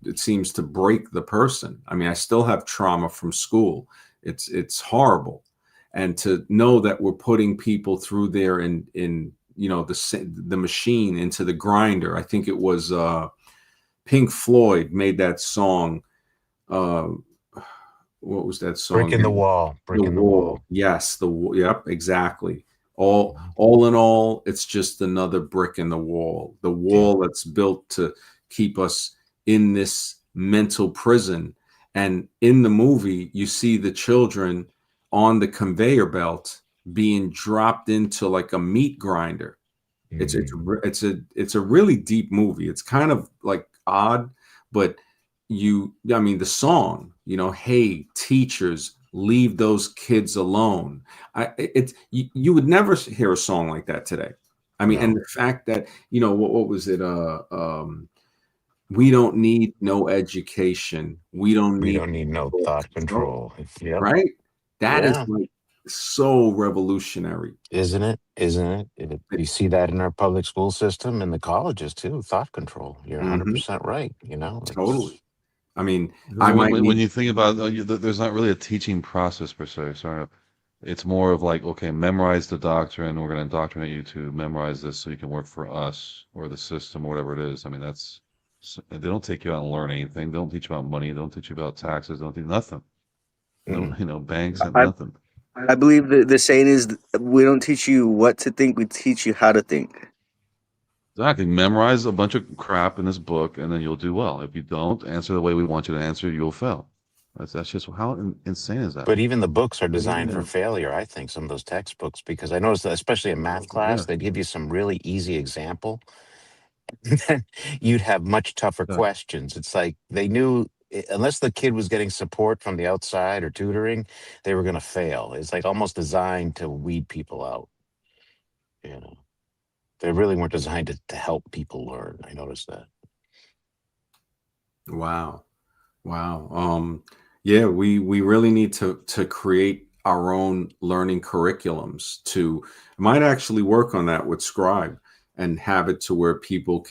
it seems to break the person. I mean, I still have trauma from school. It's horrible. And to know that we're putting people through there in the machine, into the grinder. I think it was Pink Floyd made that song. Uh, what was that Brick song? in the wall. The Brick in the Wall. wall. Yes, yep, exactly. All in all, it's just another brick in the wall. The Yeah. wall that's built to keep us in this mental prison. And in the movie, you see the children on the conveyor belt being dropped into like a meat grinder. It's a really deep movie. It's kind of like odd, but I mean, the song, hey, teachers, leave those kids alone. You would never hear a song like that today. I mean, and No, the fact that, what was it? We don't need no education. We don't we need don't need no no thought control, control. Yep. right? That is Yeah. like so revolutionary. Isn't it? Isn't it? It- You see that in our public school system and the colleges too. Thought control. You're mhm, 100% right. totally. I mean, Because I when, might when when need. you think about there's not really a teaching process per se. Sorry, it's more of like, okay, memorize the doctrine. We're going to indoctrinate you to memorize this so you can work for us or the system or whatever it is. I mean, they don't take you out and learn anything. They don't teach you about money. They don't teach you about taxes. They don't teach nothing. No, Mm. banks and I nothing. I believe the saying is we don't teach you what to think, we teach you how to think. Exactly. Memorize a bunch of crap in this book, and then you'll do well. If you don't answer the way we want you to answer, you'll fail. That's just how insane is that? But even the books are designed for Yeah. failure, I think, some of those textbooks, because I noticed that, especially in math class, Yeah. they give you some really easy example. Then you'd have much tougher Yeah. questions. It's like they knew unless the kid was getting support from the outside or tutoring, they were going to fail. It's like almost designed to weed people out. You know, they really weren't designed to help people learn. I noticed that. Wow. Wow. Yeah, we really need to create our own learning curriculums. To might actually work on that with Scribe and have it to where people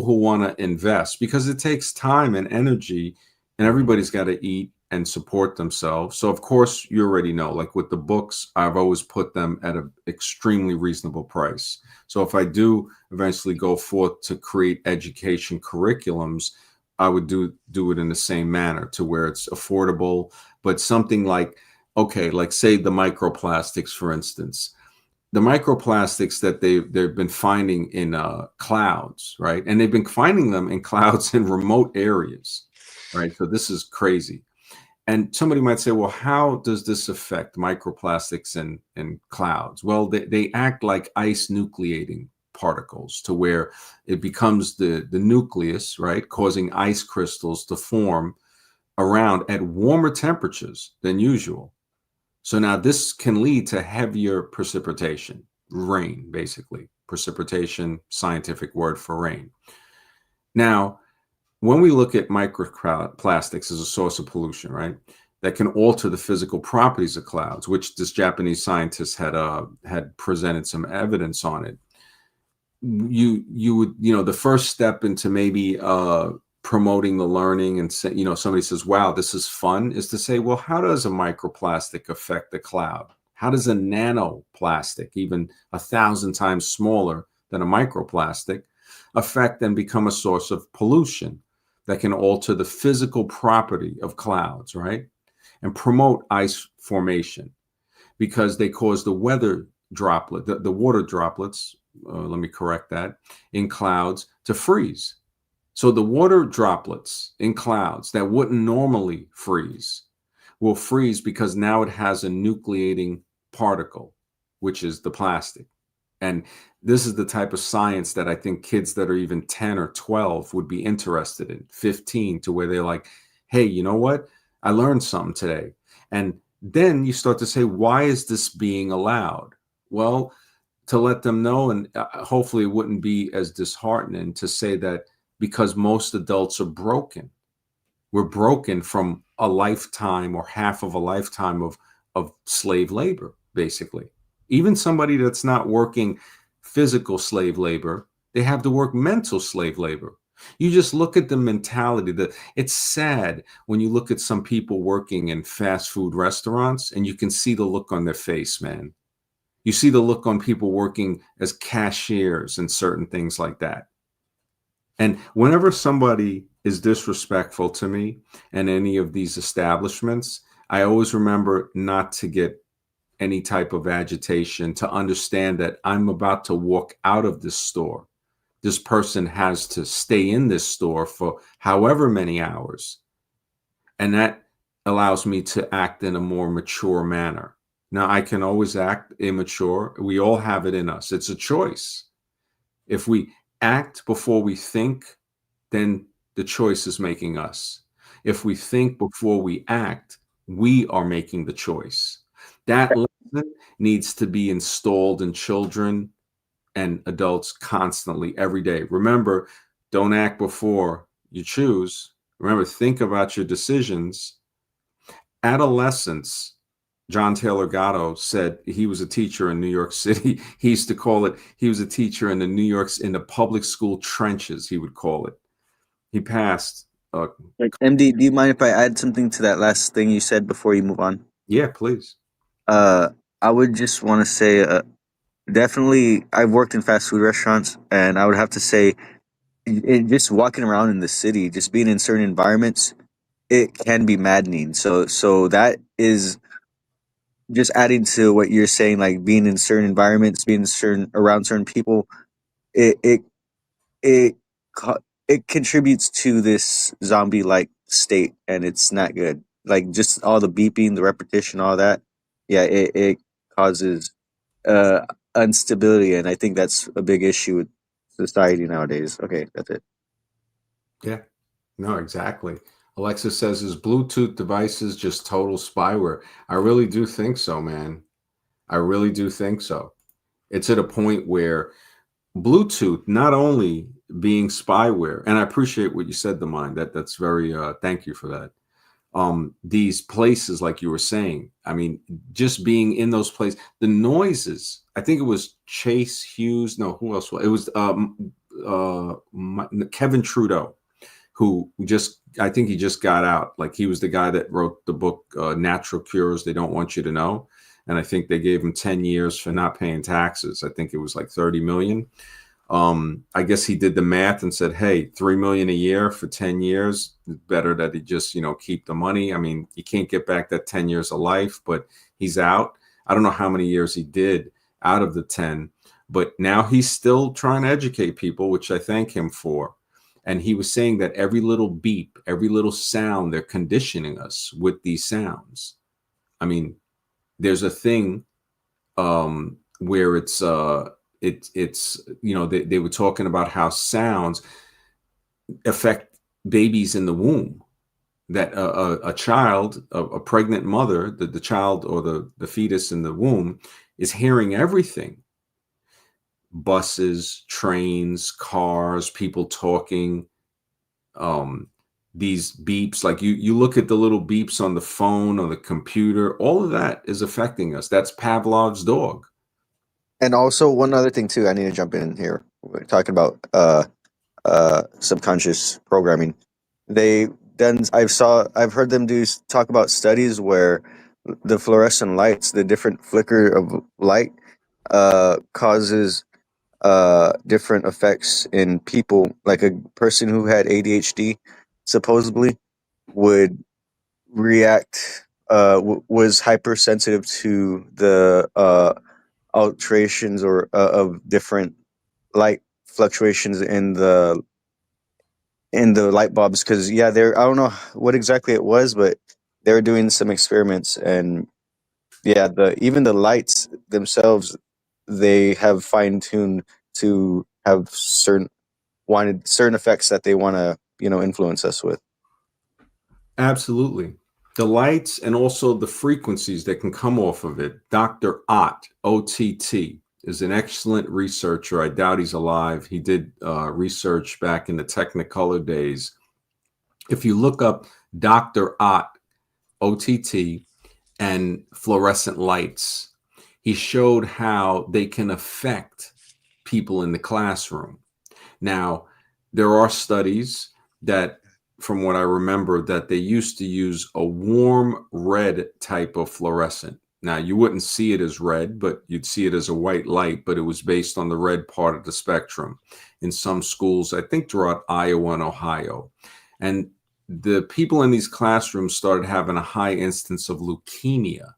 who want to invest, because it takes time and energy, and everybody's got to eat and support themselves. So of course you already know, like with the books, I've always put them at an extremely reasonable price. So if I do eventually go forth to create education curriculums, I would do it in the same manner to where it's affordable, but something like, okay, like say the microplastics, for instance, the microplastics that they've been finding in clouds, right? And they've been finding them in clouds in remote areas, right? So this is crazy. And somebody might say, well, how does this affect microplastics and clouds? Well, they act like ice nucleating particles to where it becomes the nucleus, right, causing ice crystals to form around at warmer temperatures than usual. So now this can lead to heavier precipitation, rain, basically. Precipitation, scientific word for rain. Now, when we look at microplastics as a source of pollution, right, that can alter the physical properties of clouds, which this Japanese scientist had presented some evidence on it. You would, the first step into maybe promoting the learning and say, somebody says, wow, this is fun, is to say, well, how does a microplastic affect the cloud? How does a nanoplastic, even 1,000 times smaller than a microplastic, affect and become a source of pollution that can alter the physical property of clouds, right? And promote ice formation because they cause the weather droplet, the water droplets, let me correct that, in clouds to freeze. So the water droplets in clouds that wouldn't normally freeze will freeze because now it has a nucleating particle, which is the plastic. And this is the type of science that I think kids that are even 10 or 12 would be interested in, 15, to where they're like, hey, you know what? I learned something today. And then you start to say, why is this being allowed? Well, to let them know, and hopefully it wouldn't be as disheartening to say that because most adults are broken. We're broken from a lifetime or half of a lifetime of slave labor, basically. Even somebody that's not working physical slave labor, they have to work mental slave labor. You just look at the mentality that it's sad when you look at some people working in fast food restaurants and you can see the look on their face, man. You see the look on people working as cashiers and certain things like that. And whenever somebody is disrespectful to me and any of these establishments, I always remember not to get any type of agitation, to understand that I'm about to walk out of this store This person has to stay in this store for however many hours. And that allows me to act in a more mature manner. Now, I can always act immature. We all have it in us. It's a choice. If we act before we think, then the choice is making us. If we think before we act, we are making the choice. That lesson needs to be installed in children and adults constantly, every day. Remember, don't act before you choose. Remember, think about your decisions. Adolescence, John Taylor Gatto said he was a teacher in New York City. He used to call it, he was a teacher in the public school trenches, he would call it. He passed. MD, do you mind if I add something to that last thing you said before you move on? Yeah, please. I would just want to say, definitely, I've worked in fast food restaurants, and I would have to say, just walking around in the city, just being in certain environments, it can be maddening. So that is just adding to what you're saying, like being in certain environments, being certain around certain people. It it it co- it contributes to this zombie like state, and it's not good. Like just all the beeping, the repetition, all that. Yeah, it causes uh instability, and I think that's a big issue with society nowadays. Okay, that's it. Yeah, no, exactly. Alexa says, is Bluetooth devices just total spyware? I really do think so, man. I really do think so. It's at a point where Bluetooth not only being spyware, and I appreciate what you said, the mind. That's very thank you for that. These places, like you were saying, I mean, just being in those places, the noises. I think it was Chase Hughes. No, who else? It was Kevin Trudeau, who just, I think he just got out. Like he was the guy that wrote the book Natural Cures They Don't Want You to Know. And I think they gave him 10 years for not paying taxes. I think it was like 30 million. I guess he did the math and said, hey, 3 million a year for 10 years. It's better that he just, keep the money. I mean, you can't get back that 10 years of life, but he's out. I don't know how many years he did out of the 10, but now he's still trying to educate people, which I thank him for. And he was saying that every little beep, every little sound, they're conditioning us with these sounds. I mean, there's a thing where it's they were talking about how sounds affect babies in the womb. That a child, a pregnant mother, the child or the fetus in the womb is hearing everything. Buses, trains, cars, people talking, these beeps, like you look at the little beeps on the phone or the computer, all of that is affecting us. That's Pavlov's dog. And also one other thing too, I need to jump in here. We're talking about subconscious programming. They done. I've heard them talk about studies where the fluorescent lights, the different flicker of light, causes different effects in people. Like a person who had ADHD, supposedly would react. Was hypersensitive to the alterations or of different light fluctuations in the light bulbs, because yeah, I don't know what exactly it was, but they were doing some experiments, and yeah, the even the lights themselves, they have fine-tuned to have certain effects that they want to influence us with. Absolutely. The lights and also the frequencies that can come off of it. Dr. Ott, OTT, is an excellent researcher. I doubt he's alive. He did research back in the Technicolor days. If you look up Dr. Ott, OTT, and fluorescent lights, he showed how they can affect people in the classroom. Now, there are studies that, from what I remember, that they used to use a warm red type of fluorescent. Now, you wouldn't see it as red, but you'd see it as a white light, but it was based on the red part of the spectrum in some schools, I think throughout Iowa and Ohio. And the people in these classrooms started having a high instance of leukemia.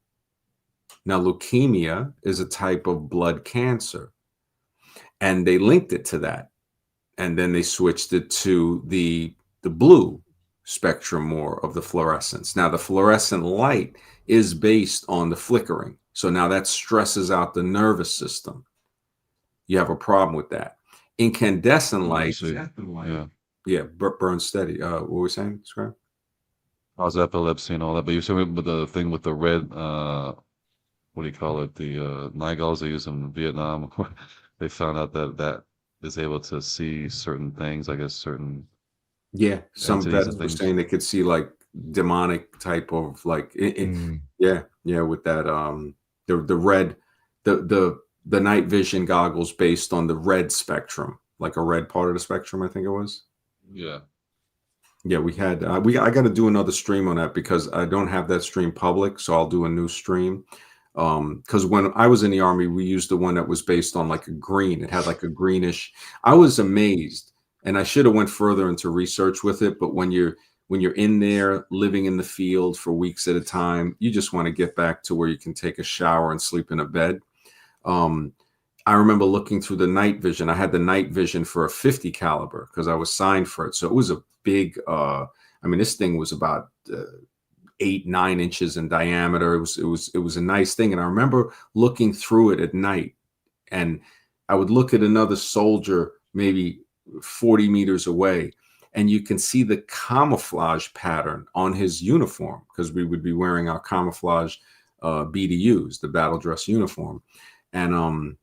Now, leukemia is a type of blood cancer, and they linked it to that. and then they switched it to the blue spectrum more of the fluorescence. Now the fluorescent light is based on the flickering, so now that stresses out the nervous system. You have a problem with that. Incandescent light, Yeah. burn steady. What were we saying, Scrap? Cause epilepsy and all that. But you're saying with the thing with the red, what do you call it? The night gauze they use in Vietnam. They found out that that is able to see certain things, I guess, certain Yeah, some entities vets and were things. saying they could see like demonic type of like yeah, with that the red the night vision goggles based on the red spectrum, like a red part of the spectrum, I think it was. Yeah. Yeah, we had I got to do another stream on that because I don't have that stream public, so I'll do a new stream. Because when I was in the Army, we used the one that was based on like a green. It had like a greenish. I was amazed, and I should have went further into research with it. But when you're in there living in the field for weeks at a time, you just want to get back to where you can take a shower and sleep in a bed. I remember looking through the night vision. I had the night vision for a 50 caliber because I was signed for it. So it was a big, I mean, this thing was about 8-9 inches in diameter. It was a nice thing. And I remember looking through it at night, and I would look at another soldier maybe 40 meters away, and you can see the camouflage pattern on his uniform because we would be wearing our camouflage BDUs, the battle dress uniform. And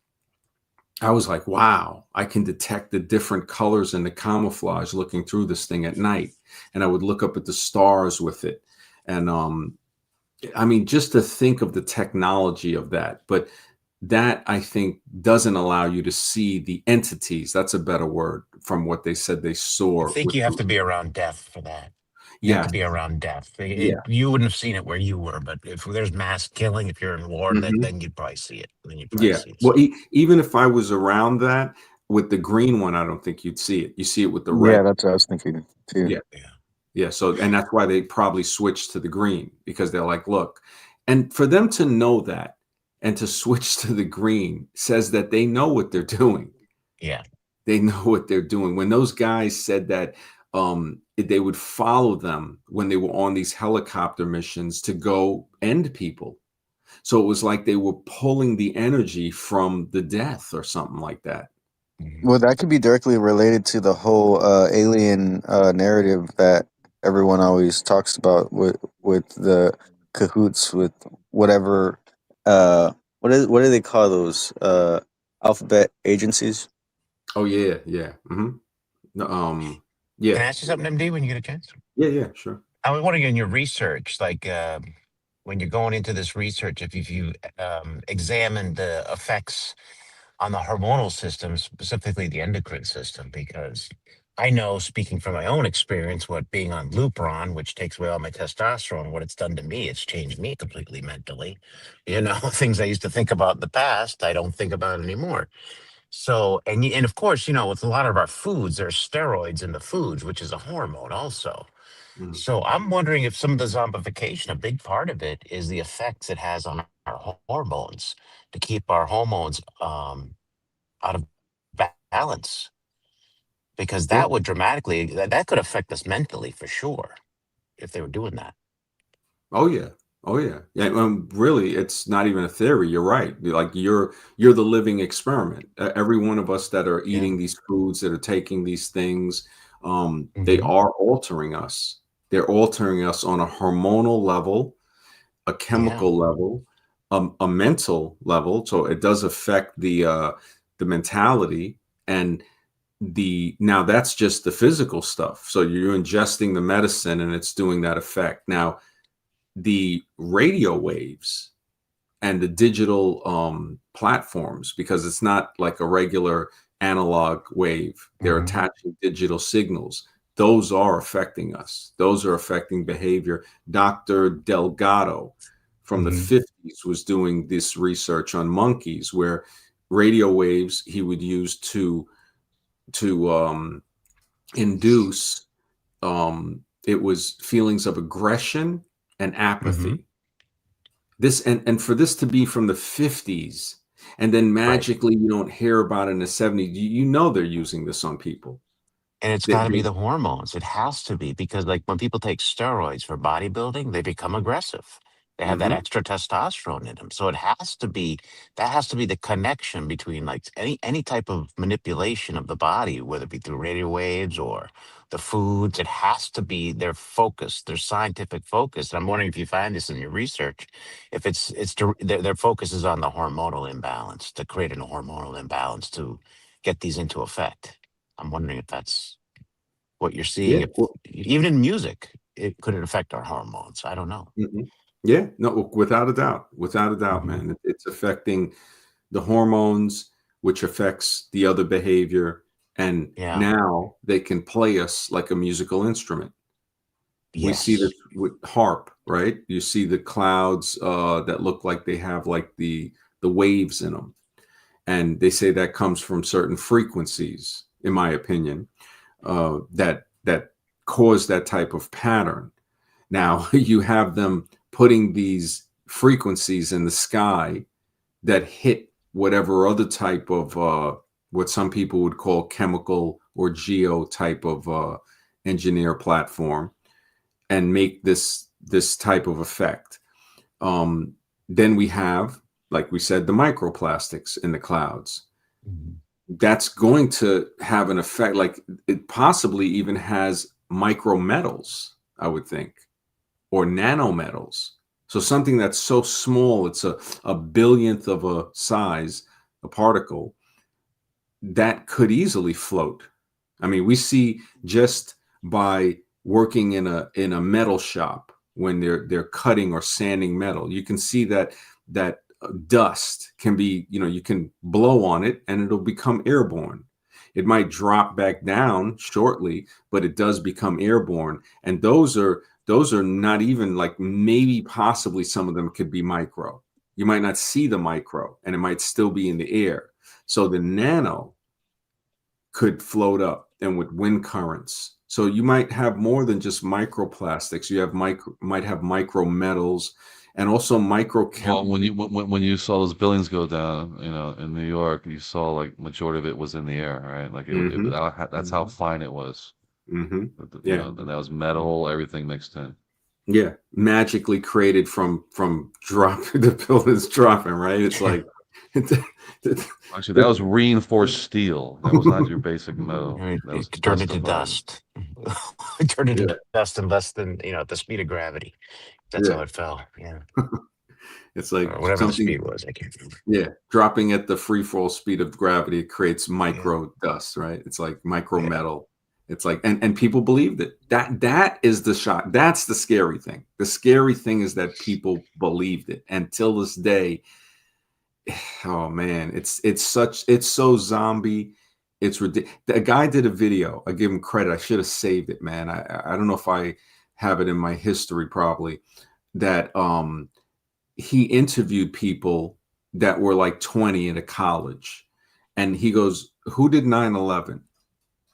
I was like, wow, I can detect the different colors in the camouflage looking through this thing at night. And I would look up at the stars with it. And I mean, just to think of the technology of that, but that I think doesn't allow you to see the entities. That's a better word from what they said they I saw. think you have to be around death for that. You have Yeah. to be around death. Yeah. You wouldn't have seen it where you were, but if there's mass killing, if you're in war, Mhm. then you'd probably see it. Then you'd probably Yeah. see it. Well, even if I was around that with the green one, I don't think you'd see it. You see it with the red. Yeah, that's what I was thinking too. Yeah. Yeah. Yeah. So, and that's why they probably switched to the green because they're like, look, and for them to know that and to switch to the green says that they know what they're doing. Yeah. They know what they're doing. When those guys said that they would follow them when they were on these helicopter missions to go end people. So it was like they were pulling the energy from the death or something like that. Well, that could be directly related to the whole alien narrative that everyone always talks about with the cahoots with whatever. What do they call those alphabet agencies? Oh yeah, yeah. No, Can I yeah, ask you something, MD, when you get a chance? yeah, sure. I was wondering in your research, like when you're going into this research, if you examined the effects on the hormonal system, specifically the endocrine system, because I know, speaking from my own experience, what being on Lupron, which takes away all my testosterone, what it's done to me, it's changed me completely mentally. You know, things I used to think about in the past, I don't think about anymore. So, and of course, you know, with a lot of our foods, there's steroids in the foods, which is a hormone also. Mhm. So I'm wondering if some of the zombification, a big part of it is the effects it has on our hormones to keep our hormones out of balance, because Yeah. that would dramatically that could affect us mentally for sure if they were doing that. Oh yeah. Oh yeah. Yeah. Really, it's not even a theory. You're right. Like you're the living experiment. Every one of us that are Yeah. eating these foods, that are taking these things, they Hmm. are altering us. They're altering us on a hormonal level, a Yeah. chemical level, a mental level. So it does affect the mentality and now that's just the physical stuff. So you're ingesting the medicine and it's doing that effect. Now the radio waves and the digital platforms, because it's not like a regular analog wave, they're Hmm. attaching digital signals. Those are affecting us. Those are affecting behavior. Dr. Delgado from the Hmm. 50s was doing this research on monkeys where radio waves he would use to induce it was feelings of aggression and Hmm. apathy. This and for this to be from the 50s and then Right. magically you don't hear about it in the 70s, you know they're using this on people. And it's They, got to be they, the hormones. It has to be because, like, when people take steroids for bodybuilding, they become aggressive. They have that mhm. extra testosterone in them. So it has to be that has to be the connection between like any type of manipulation of the body, whether it be through radio waves or the foods. It has to be their focus, their scientific focus. And I'm wondering if you find this in your research, if their focus is on the hormonal imbalance to create a hormonal imbalance to get these into effect. I'm wondering if that's what you're seeing. Yeah. If even in music, it could it affect our hormones? I don't know. Mhm. Yeah, no, without a doubt, Hmm. man. It's affecting the hormones, which affects the other behavior. And Yeah. now they can play us like a musical instrument. We see this Yes. with harp, right? You see the clouds that look like they have like the waves in them. And they say that comes from certain frequencies, in my opinion, that cause that type of pattern. Now you have them putting these frequencies in the sky that hit whatever other type of what some people would call chemical or geo type of engineer platform and make this type of effect. Then we have, like we said, the microplastics in the clouds. Mhm. That's going to have an effect, like it possibly even has micro metals, I would think, or nanometals. So something that's so small, it's a billionth of a size, a particle, that could easily float. I mean, we see just by working in a metal shop when they're cutting or sanding metal, you can see that dust can be, you can blow on it and it'll become airborne. It might drop back down shortly, but it does become airborne. And those are not even like, maybe possibly some of them could be micro. You might not see the micro and it might still be in the air. So the nano could float up and with wind currents. So you might have more than just microplastics. You have might have micro metals and also micro Well, when you saw those buildings go down, in New York, you saw like majority of it was in the air, right? Like hmm that's how fine it was. hmm You Yeah. know, and that was metal, everything mixed in. Yeah. Magically created from drop the buildings dropping, right? It's like Actually, that was reinforced steel. That was not your basic metal. That It was could turn into justified. dust. It turned into yeah, dust in less than at the speed of gravity. That's how yeah. it fell. Yeah, It's like or whatever the something. speed was. I can't remember. Yeah, dropping at the free fall speed of gravity creates Yeah, micro dust, right? It's like micro yeah, metal. It's like, and people believed it. That is the shock. That's the scary thing. The scary thing is that people believed it. And till this day, oh man, it's so zombie. It's ridiculous. A guy did a video. I give him credit. I should have saved it, man. I don't know if I have it in my history probably, that he interviewed people that were like 20 in a college, and he goes, who did 9/11?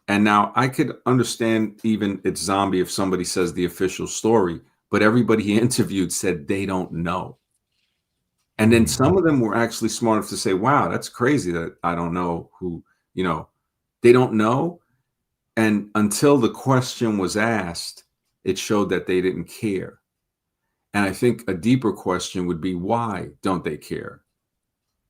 And now I could understand even it's zombie if somebody says the official story, but everybody he interviewed said they don't know. And then mm, some of them were actually smart enough to say, wow, that's crazy that I don't know who, they don't know. And until the question was asked, it showed that they didn't care. And I think a deeper question would be, why don't they care?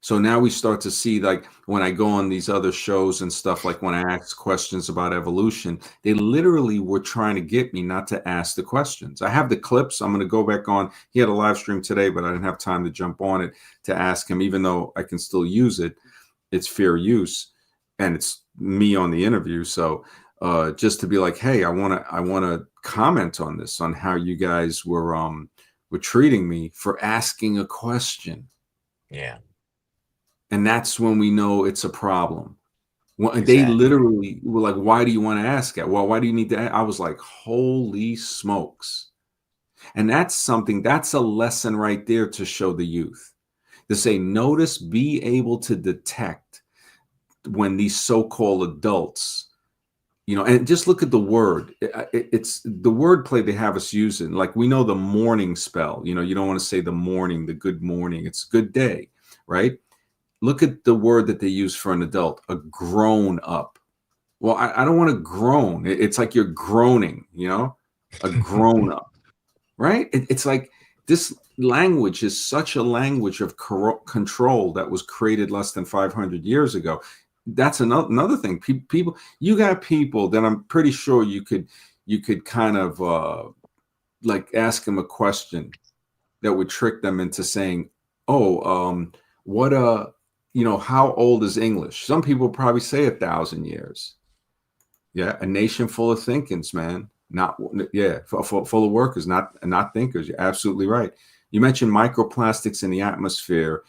So now we start to see, like when I go on these other shows and stuff, like when I ask questions about evolution, they literally were trying to get me not to ask the questions. I have the clips. I'm going to go back on. He had a live stream today, but I didn't have time to jump on it to ask him, even though I can still use it. It's fair use and it's me on the interview. So just to be like, hey, I want to comment on this, on how you guys were treating me for asking a question. yeah, And that's when we know it's a problem. They exactly. literally were like, why do you want to ask that? Well, why do you need to? I was like, holy smokes. And that's a lesson right there to show the youth, to say, notice, be able to detect when these so-called adults, and just look at the word. It's the word play they have us using. Like, we know the morning spell, you don't want to say the morning, the good morning. It's good day, right? Look at the word that they use for an adult, a grown up. Well, I don't want to groan. It's like you're groaning, a grown up, right? It's like this language is such a language of control that was created less than 500 years ago. That's another thing. People, you got people that I'm pretty sure you could kind of like ask them a question that would trick them into saying, "Oh, what how old is English?" Some people probably say 1,000 years. Yeah, a nation full of thinkings, man. Not yeah, full of workers, not thinkers. You're absolutely right. You mentioned microplastics in the atmosphere.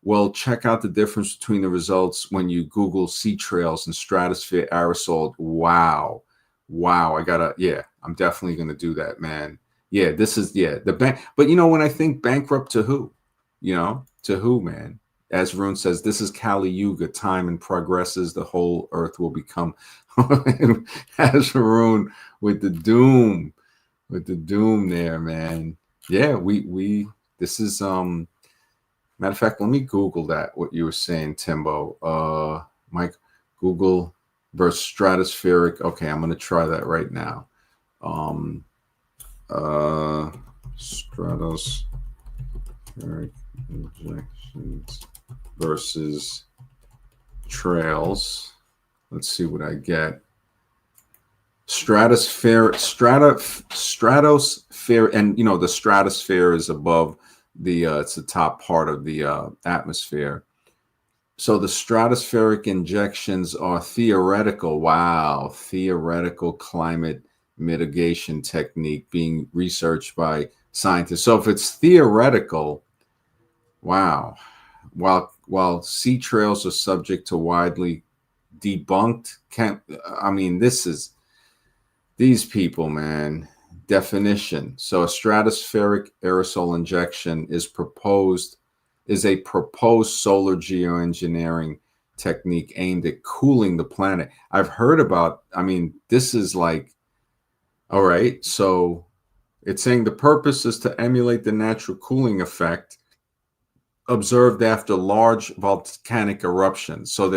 Well, check out the difference between the results when you Google sea trails and stratosphere aerosol. Wow, wow. I'm definitely gonna do that, man. Yeah, this is the bank. But when I think bankrupt to who? To who, man? As Rune says, this is Kali Yuga. Time and progresses, the whole earth will become as Haroon with the doom there, man. Yeah, we this is matter of fact, let me Google that what you were saying, Timbo. Mike, Google versus stratospheric. Okay, I'm gonna try that right now. Stratospheric injections versus trails. Let's see what I get. Stratosphere, and the stratosphere is above it's the top part of the atmosphere. So the stratospheric injections are theoretical. Wow, theoretical climate mitigation technique being researched by scientists. So if it's theoretical, wow. While sea trails are subject to widely debunked, these people, man. Definition. So a stratospheric aerosol injection is a proposed solar geoengineering technique aimed at cooling the planet. I've heard about, this is like, all right, so it's saying the purpose is to emulate the natural cooling effect observed after large volcanic eruptions. So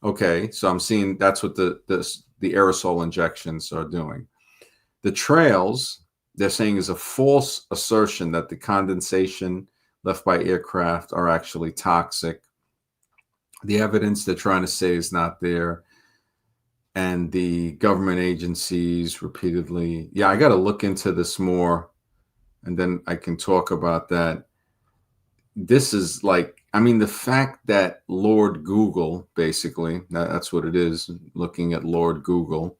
so I'm seeing that's what the aerosol injections are doing. The trails, they're saying, is a false assertion that the condensation left by aircraft are actually toxic. The evidence they're trying to say is not there. And the government agencies repeatedly, I got to look into this more, and then I can talk about that. This is like, the fact that Lord Google, basically, that's what it is, looking at Lord Google,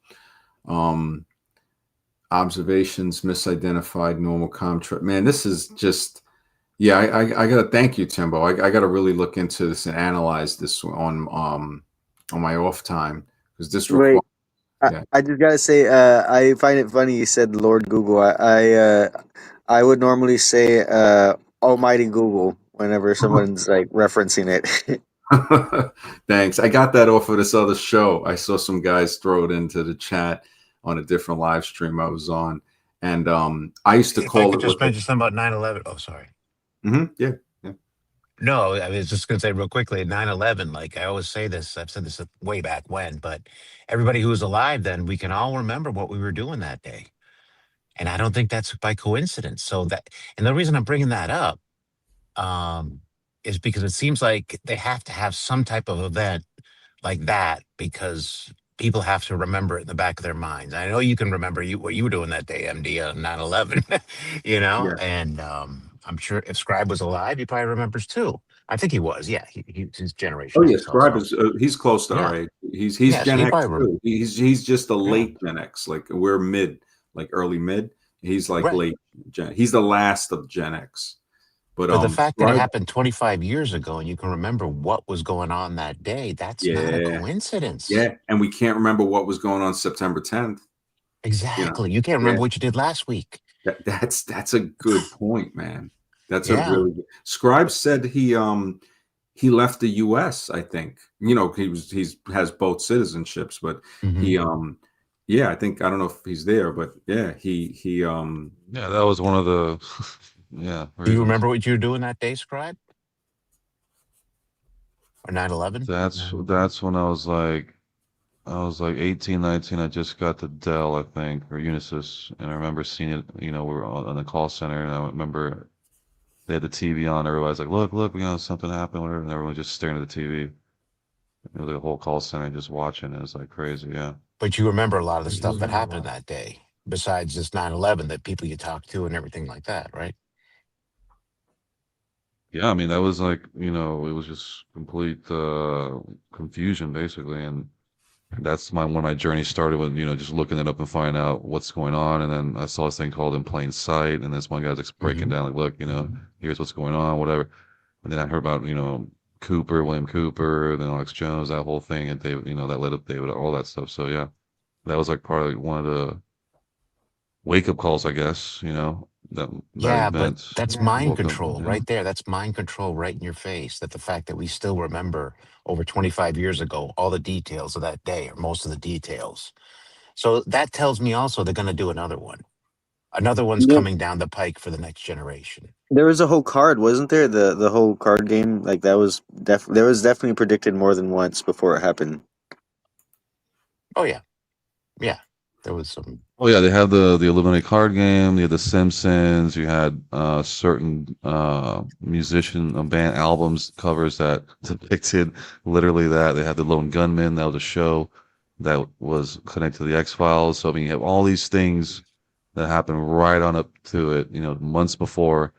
observations, misidentified normal contrast. Man, this is just, I got to thank you, Timbo. I got to really look into this and analyze this on my off time, because this requires. I just gotta say, I find it funny you said Lord Google. I would normally say Almighty Google whenever someone's like referencing it. Thanks. I got that off of this other show. I saw some guys throw it into the chat on a different live stream I was on, and I used to If call I it. could just mention something about 9/11. Oh, sorry. Yeah. No, I was just going to say real quickly, 9/11, like I always say this, I've said this way back when, but everybody who was alive then, we can all remember what we were doing that day. And I don't think that's by coincidence. And the reason I'm bringing that up is because it seems like they have to have some type of event like that because people have to remember it in the back of their minds. I know you can remember what you were doing that day, MD, on 9/11, Yeah. and I'm sure if Scribe was alive, he probably remembers too. I think he was. Yeah, his generation Oh yeah, X Scribe also. is he's close to our Yeah, age. He's yeah. So Gen he X probably too. He's just a yeah, late Gen X. Like we're mid, like early mid. He's like right. late Gen. He's the last of Gen X. But But the fact that it Scribe, happened 25 years ago and you can remember what was going on that day, that's not a yeah, coincidence. yeah, and we can't remember what was going on September 10th. Exactly. You can't Yeah, remember what you did last week. that's a good point, man. That's a Yeah. really good. Scribe said he left the U.S. I think has both citizenships, but Hmm. he yeah, I don't know if he's there, but yeah, he Yeah, that was one of the Do you reasons. remember what you were doing that day, Scribe? Or 9/11? That's when I was like I was like 18, 19. I just got the Dell, I think, or Unisys, and I remember seeing it. You know, we were on the call center, and I remember they had the TV on. Everybody's like, "Look, something happened," whatever, and everyone just staring at the TV. It was like a whole call center just watching. It was like crazy, yeah. But you remember a lot of the stuff that happened that day, besides this 9/11, that people you talked to and everything like that, right? Yeah, I mean, that was like, it was just complete confusion basically, and that's when my journey started with, just looking it up and finding out what's going on. And then I saw this thing called In Plain Sight, and this one guy's like breaking Hmm. down, like, look, here's what's going on, whatever. And then I heard about, William Cooper, then Alex Jones, that whole thing, and David, that led up David, all that stuff. So yeah, that was like part of like, one of the wake up calls, I guess, that Yeah, but event that's mind woke up. control Yeah. right there. That's mind control right in your face. That the fact that we still remember over 25 years ago all the details of that day, or most of the details. So that tells me also they're going to do another one. Another one's Yep. coming down the pike for the next generation. There was a whole card, wasn't there? The whole card game, like that was there was definitely predicted more than once before it happened. Oh yeah, yeah. There was some. Oh yeah, they had the Eliminate card game. They had the Simpsons. You had certain musician band albums covers that depicted literally that. They had the Lone Gunman. That was a show that was connected to the X Files. So I mean, you have all these things that happened right on up to it. Months before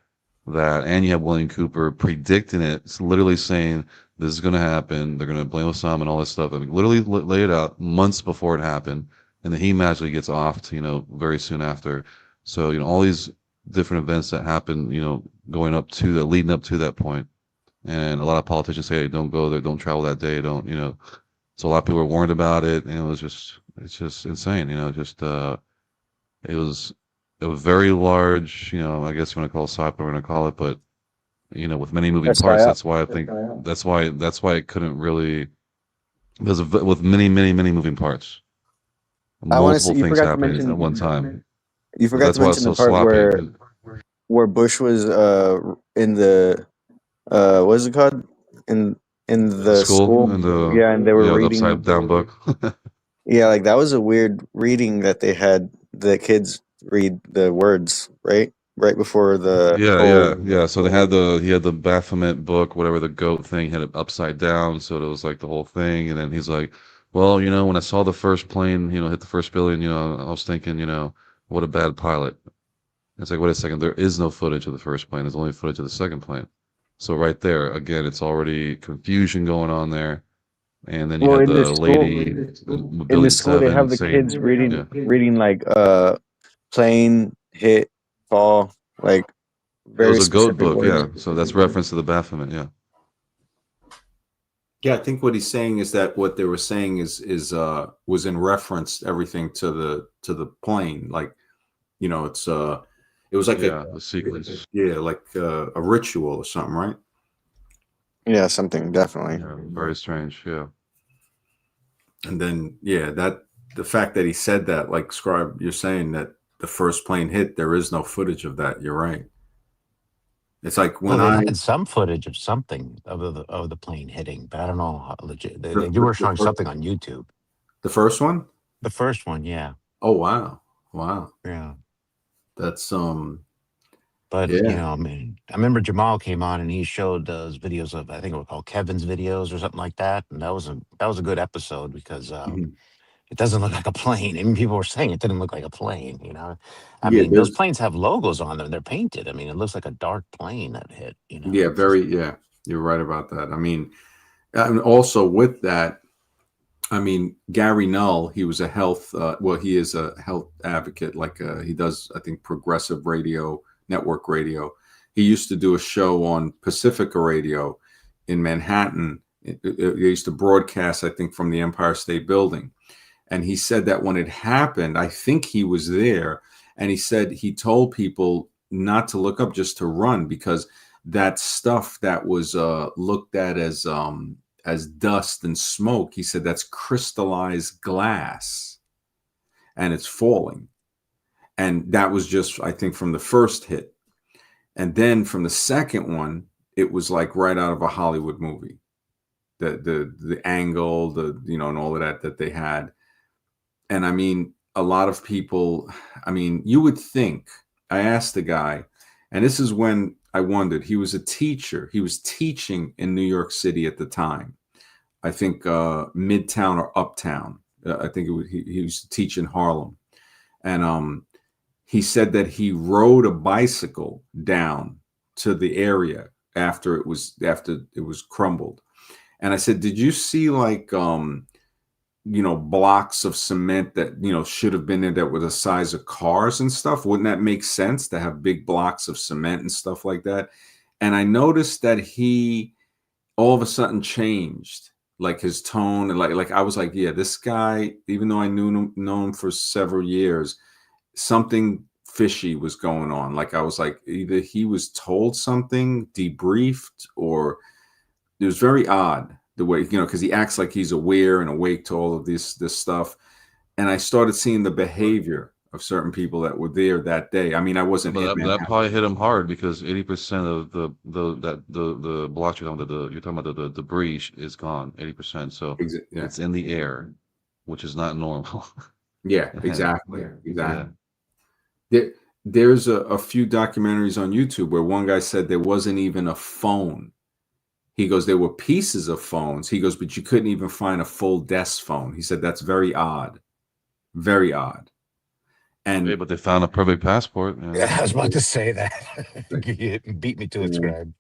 that, and you have William Cooper predicting it. It's literally saying this is going to happen. They're going to blame Osama and all this stuff. I mean, literally lay it out months before it happened, and then he magically gets offed, very soon after. So, all these different events that happen, going up to that, leading up to that point. And a lot of politicians say, hey, don't go there, don't travel that day, don't. So a lot of people were warned about it, and it's just insane, just, it was, it was very large, I guess you want to call it sci-fi, we're going to call it, but, with many moving That's parts, psyop. that's why I think, that's why it couldn't really, because with many, many, many moving parts. I want to Multiple say you things forgot to happening at mention one time. you But forgot that's to why it's mention the so part sloppy. where Bush was in the what is it called in The the school school, and yeah, and they were the reading, upside down book. yeah, like that was a weird reading that they had the kids read the words right before the Yeah, whole. yeah, yeah. So he had the Baphomet book, whatever, the goat thing, had it upside down, so it was like the whole thing. And then he's like, well, when I saw the first plane, hit the first building, I was thinking, what a bad pilot. It's like, wait a second, there is no footage of the first plane. There's only footage of the second plane. So right there, again, it's already confusion going on there. And then you Well, had in the the school, lady, in the Building school, they have 7 the saying, kids yeah. reading like plane hit fall, like It was very a goat specific book, words. yeah. So that's reference to the Baphomet, yeah. Yeah, I think what he's saying is that what they were saying is was in reference everything to the plane. Like, it's it was like Yeah, the sequence. a ritual or something, right? Yeah, something definitely. Yeah, very strange, yeah. And then that the fact that he said that, like Scribe, you're saying that the first plane hit, there is no footage of that. You're right. It's like Well, when they I had some footage of something of the plane hitting, but I don't know how legit. They the, were the, showing something on YouTube. the first one. The first one, yeah, Oh wow, yeah. that's But yeah. I mean, I remember Jamal came on and he showed those videos of, I think it was called Kevin's videos or something like that, and that was a good episode because Mhm. it doesn't look like a plane. Even people were saying it didn't look like a plane. I Yeah, mean, those there's planes have logos on them. They're painted. I mean, it looks like a dark plane that hit. yeah, It's just you're right about that. I mean, and also with that, I mean, Gary Null, he was a he is a health advocate. Like he does, I think, progressive radio, network radio. He used to do a show on Pacifica Radio in Manhattan. They used to broadcast, I think, from the Empire State Building. And he said that when it happened, I think he was there, and he said he told people not to look up, just to run, because that stuff that was looked at as dust and smoke, he said that's crystallized glass and it's falling. And that was just, I think, from the first hit. And then from the second one, it was like right out of a Hollywood movie. the angle, and all of that they had. And I mean, a lot of people, I mean, you would think, I asked the guy, and this is when I wondered, he was a teacher. He was teaching in New York City at the time. I think Midtown or Uptown. I think he was teaching Harlem. And he said that he rode a bicycle down to the area after it was crumbled. And I said, did you see like blocks of cement that should have been there that were the size of cars and stuff? Wouldn't that make sense to have big blocks of cement and stuff like that? And I noticed that he all of a sudden changed, like his tone, and like I was like, yeah, this guy, even though I know him for several years, something fishy was going on. Like I was like, either he was told something, debriefed, or it was very odd the way, because he acts like he's aware and awake to all of this stuff. And I started seeing the behavior of certain people that were there that day. I mean, I wasn't But in that probably hit him hard because 80% of the blocks you're talking about the debris is gone. 80%. So yeah. it's in the air, which is not normal. Yeah, exactly. Yeah. There's a few documentaries on YouTube where one guy said there wasn't even a phone. He goes, there were pieces of phones. He goes, but you couldn't even find a full desk phone. He said that's very odd. Very odd. And Hey, but they found a perfect passport. Yeah, I was about to say that. You beat me to it, Scribe.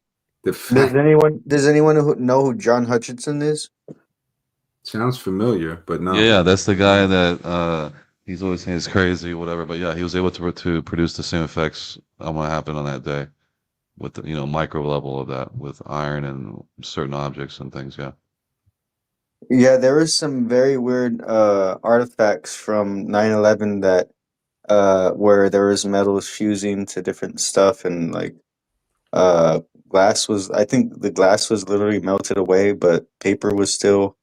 the Does fact anyone know who John Hutchinson is? sounds familiar, but no. Yeah, that's the guy that he's always saying is crazy, whatever. But yeah, he was able to produce the same effects on what happened on that day with the micro level of that with iron and certain objects and things. Yeah. Yeah, there was some very weird artifacts from 9/11 that where there was metals fusing to different stuff, and like glass was, I think the glass was literally melted away, but paper was still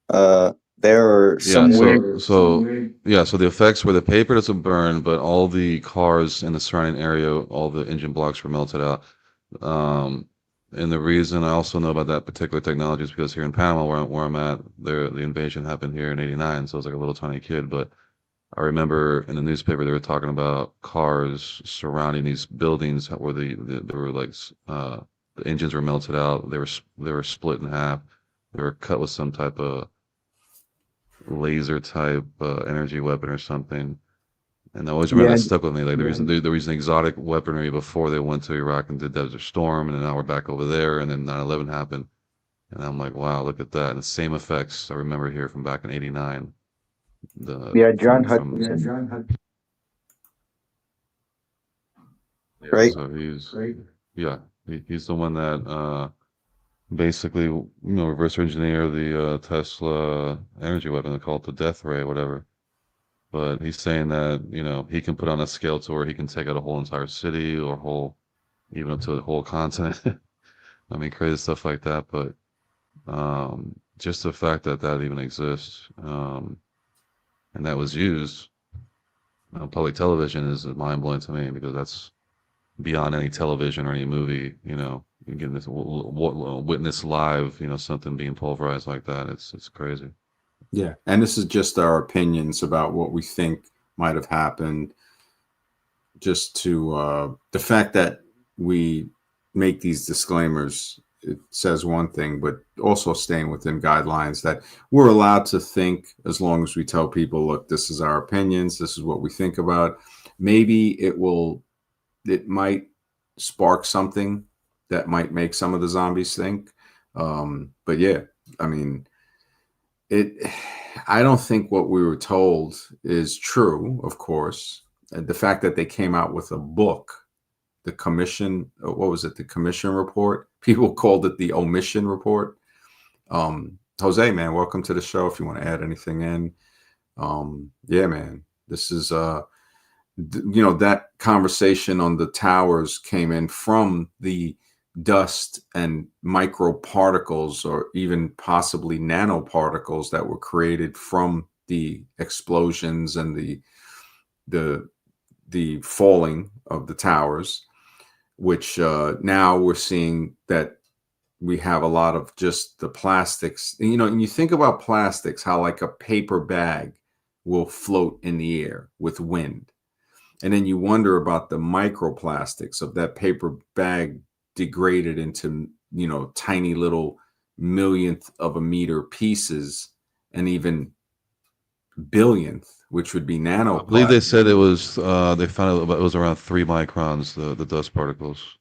there, or Yeah, some weird. so the effects were the paper doesn't burn, but all the cars in the surrounding area, all the engine blocks were melted out. Um, and the reason I also know about that particular technology is because here in Panama, where I'm at, the invasion happened here in '89, so I was like a little tiny kid. But I remember in the newspaper they were talking about cars surrounding these buildings where they were like the engines were melted out, they were split in half, they were cut with some type of laser type energy weapon or something. And I always remember Yeah, that stuck with me. Like the reason exotic weaponry before they went to Iraq and did Desert Storm, and then now we're back over there, and then 9/11 happened, and I'm like, wow, look at that. And the same effects I remember here from back in '89. John From Hutchinson, yeah, right? so he's the one that basically reverse engineer the Tesla energy weapon. They call it the death ray, whatever. But he's saying that, he can put on a scale to where he can take out a whole entire city or even up to a whole continent. I mean, crazy stuff like that. But just the fact that that even exists and that was used on public television is mind blowing to me because that's beyond any television or any movie. You get this witness live, something being pulverized like that. It's crazy. Yeah. And this is just our opinions about what we think might have happened. Just to the fact that we make these disclaimers, it says one thing, but also staying within guidelines that we're allowed to think as long as we tell people, look, this is our opinions. This is what we think about. Maybe it might spark something that might make some of the zombies think. But yeah, I mean, I don't think what we were told is true, of course. The fact that they came out with a book, the commission, what was it? The commission report. People called it the omission report. Jose, man, welcome to the show. If you want to add anything in, yeah, man, this is, that conversation on the towers came in from the dust and microparticles or even possibly nanoparticles that were created from the explosions and the falling of the towers, which now we're seeing that we have a lot of just the plastics. And, and you think about plastics, how like a paper bag will float in the air with wind. And then you wonder about the microplastics of that paper bag degraded into, tiny little millionth of a meter pieces, and even billionth, which would be I believe they nanoplastic. said it was they found it was around 3 microns, the dust particles.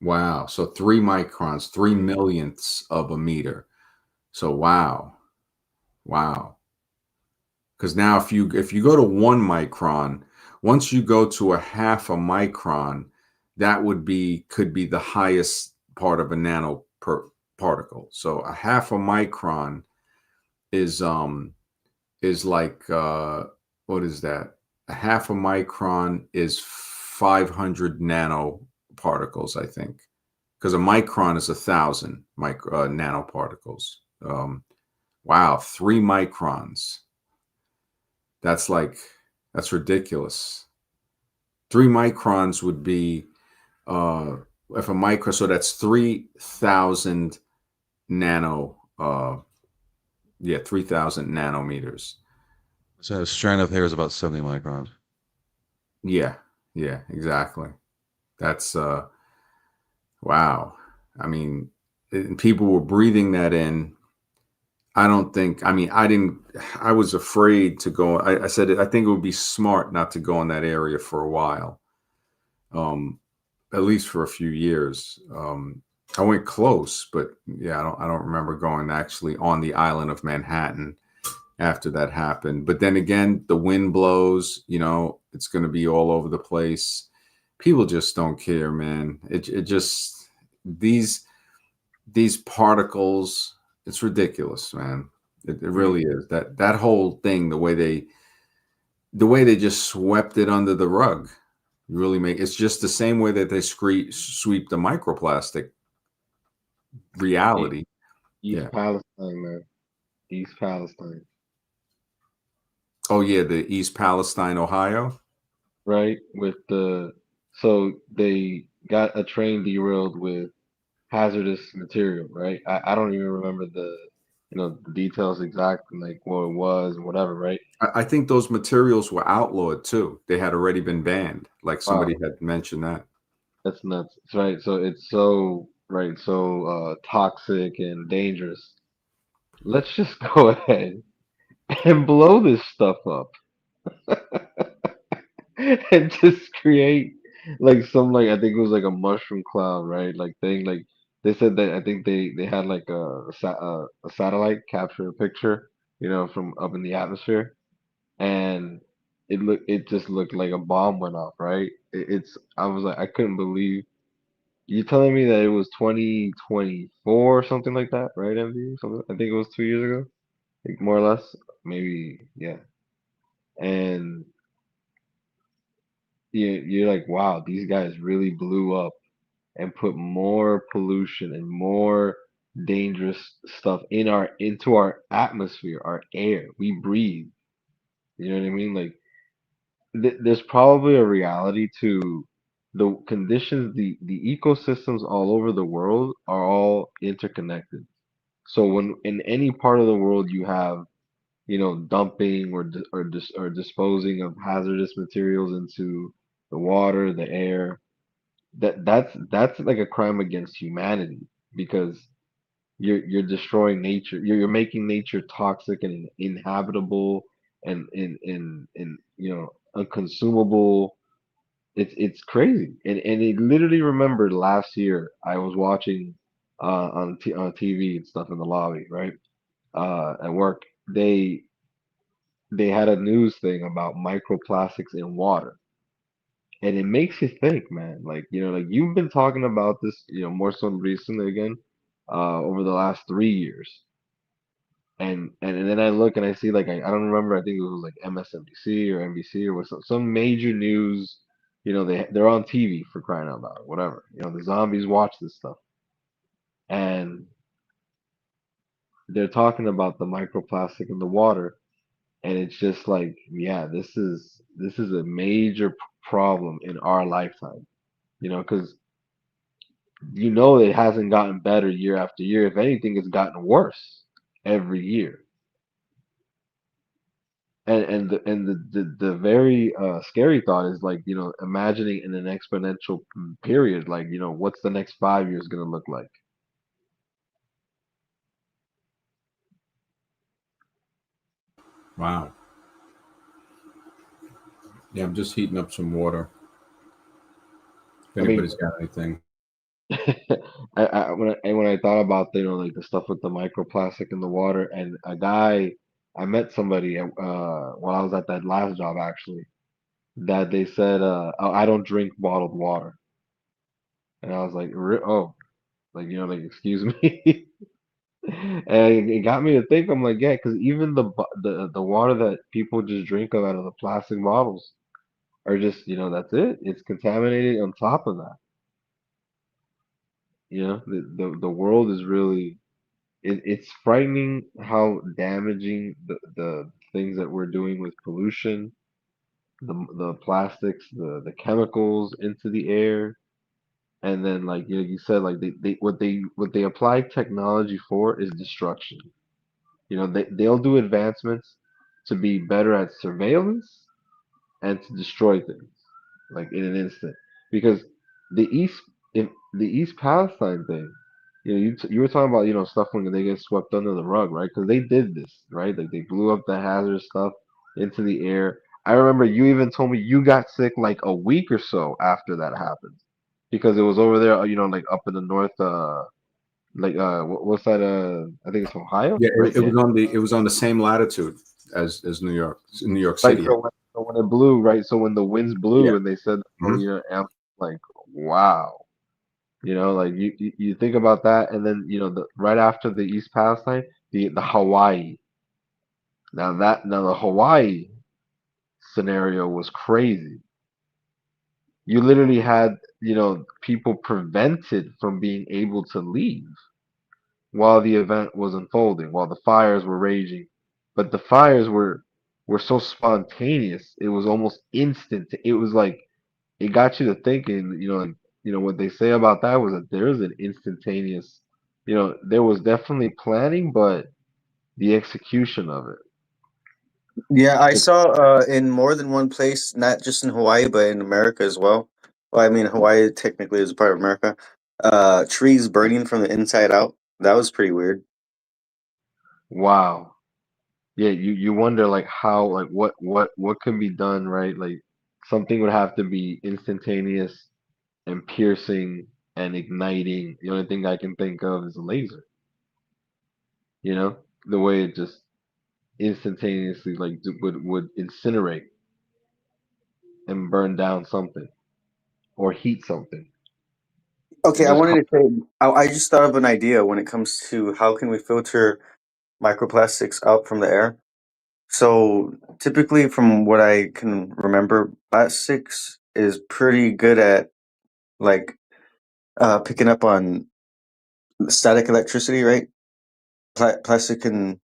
Wow. So 3 microns, 3 millionths of a meter. So wow. Wow. Because now if you go to 1 micron, once you go to a half a micron, that could be the highest part of a nano particle. So a half a micron is like what is that? A half a micron is 500 nanoparticles, I think, because a micron is 1,000 nanoparticles. Wow, 3 microns. That's ridiculous. 3 microns would be if a micro, so that's 3,000 nano. 3,000 nanometers. So a strand of hair is about 70 microns. Yeah, exactly. That's wow. I mean, people were breathing that in. I don't think, I mean, I was afraid to go. I said, I think it would be smart not to go in that area for a while, at least for a few years. I went close, but yeah, I don't remember going actually on the island of Manhattan after that happened. But then again, the wind blows, it's going to be all over the place. People just don't care, man. It just, these particles, it's ridiculous, man. It really is. That whole thing, the way they just swept it under the rug, really it's just the same way that they sweep the microplastic reality. East Yeah. Palestine, man. East Palestine. Oh yeah, the East Palestine, Ohio. Right? So they got a train derailed with hazardous material, right? I don't even remember the details exactly, like what it was and whatever, right? I think those materials were outlawed too. They had already been banned. Like somebody Wow, had mentioned that. that's nuts. Right. So it's so right, so toxic and dangerous. Let's just go ahead and blow this stuff up and just create like some like I think it was like a mushroom cloud, right? Like thing like they said that I think they had like a satellite capture a picture, from up in the atmosphere, and it just looked like a bomb went off, right? It's I was like I couldn't believe you telling me that it was 2024 or something like that, right, MV? Something I think it was 2 years ago, like more or less, maybe, yeah. And you're like, wow, these guys really blew up and put more pollution and more dangerous stuff into our atmosphere, our air we breathe. You know what I mean? Like there's probably a reality to the conditions, the ecosystems all over the world are all interconnected. So when in any part of the world you have, dumping or disposing of hazardous materials into the water, the air, that's like a crime against humanity because you're destroying nature. You're making nature toxic and inhabitable and unconsumable. It's crazy. And it literally remembered last year I was watching on TV and stuff in the lobby, right? At work. They had a news thing about microplastics in water. And it makes you think, man. Like, like you've been talking about this, more so recently again, over the last 3 years. And then I look and I see like I don't remember, I think it was like MSNBC or NBC or some major news, they're on TV for crying out loud, whatever. The zombies watch this stuff. And they're talking about the microplastic in the water, and it's just like, yeah, this is a major problem in our lifetime. Because You know it hasn't gotten better year after year. If anything, it's gotten worse every year. And the very scary thought is like, imagining in an exponential period, like, what's the next 5 years gonna look like? Wow. Yeah, I'm just heating up some water. If I mean, anybody's got anything. when I thought about, like the stuff with the microplastic in the water, and I met somebody while I was at that last job actually, that they said, "Oh, I don't drink bottled water," and I was like, "Oh, like, like, excuse me." And it got me to think. I'm like, yeah, because even the water that people just drink out of the plastic bottles are just, that's it. It's contaminated on top of that. The world is really, it's frightening how damaging the things that we're doing with pollution, the plastics, the chemicals into the air, and then, like, you said, like, what they apply technology for is destruction. They'll do advancements to be better at surveillance and to destroy things like in an instant. Because the East, in the East Palestine thing, you were talking about, stuff when they get swept under the rug, right? Because they did this, right? Like, they blew up the hazardous stuff into the air. I remember you even told me you got sick like a week or so after that happened because it was over there, like up in the north, like, what's that? I think it's Ohio, Yeah, right? Yeah. it was on the same latitude as New York Right. City. So when it blew, right? So when the winds Yeah. blew and they said, oh, Mhm. like, wow. Like, you think about that, and then, right after the East Palestine, the Hawaii. Now the Hawaii scenario was crazy. You literally had, people prevented from being able to leave while the event was unfolding, while the fires were raging. But the fires were so spontaneous, it was almost instant. It was like it got you to thinking, like, what they say about that was that there is an instantaneous, there was definitely planning, but the execution of it. Yeah, I It, saw in more than one place, not just in Hawaii, but in America as well. Well, I mean, Hawaii technically is a part of America. Trees burning from the inside out. That was pretty weird. wow. Yeah, you wonder, like, how, like, what can be done, right? Like, something would have to be instantaneous and piercing and igniting. The only thing I can think of is a laser, the way it just instantaneously, like, would incinerate and burn down something or heat something Okay, and I just wanted to say, I just thought of an idea when it comes to how can we filter microplastics out from the air. So typically, from what I can remember, plastics is pretty good at like picking up on static electricity, right? Plastic can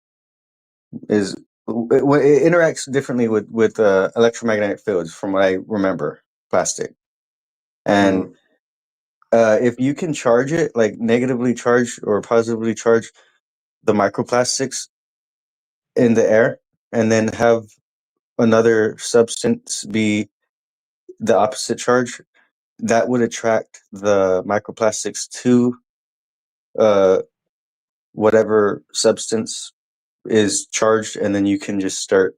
is it interacts differently with electromagnetic fields, from what I remember. Plastic, hmm. and if you can charge it, like negatively charge or positively charge the microplastics in the air, and then have another substance be the opposite charge, that would attract the microplastics to uh, whatever substance is charged, and then you can just start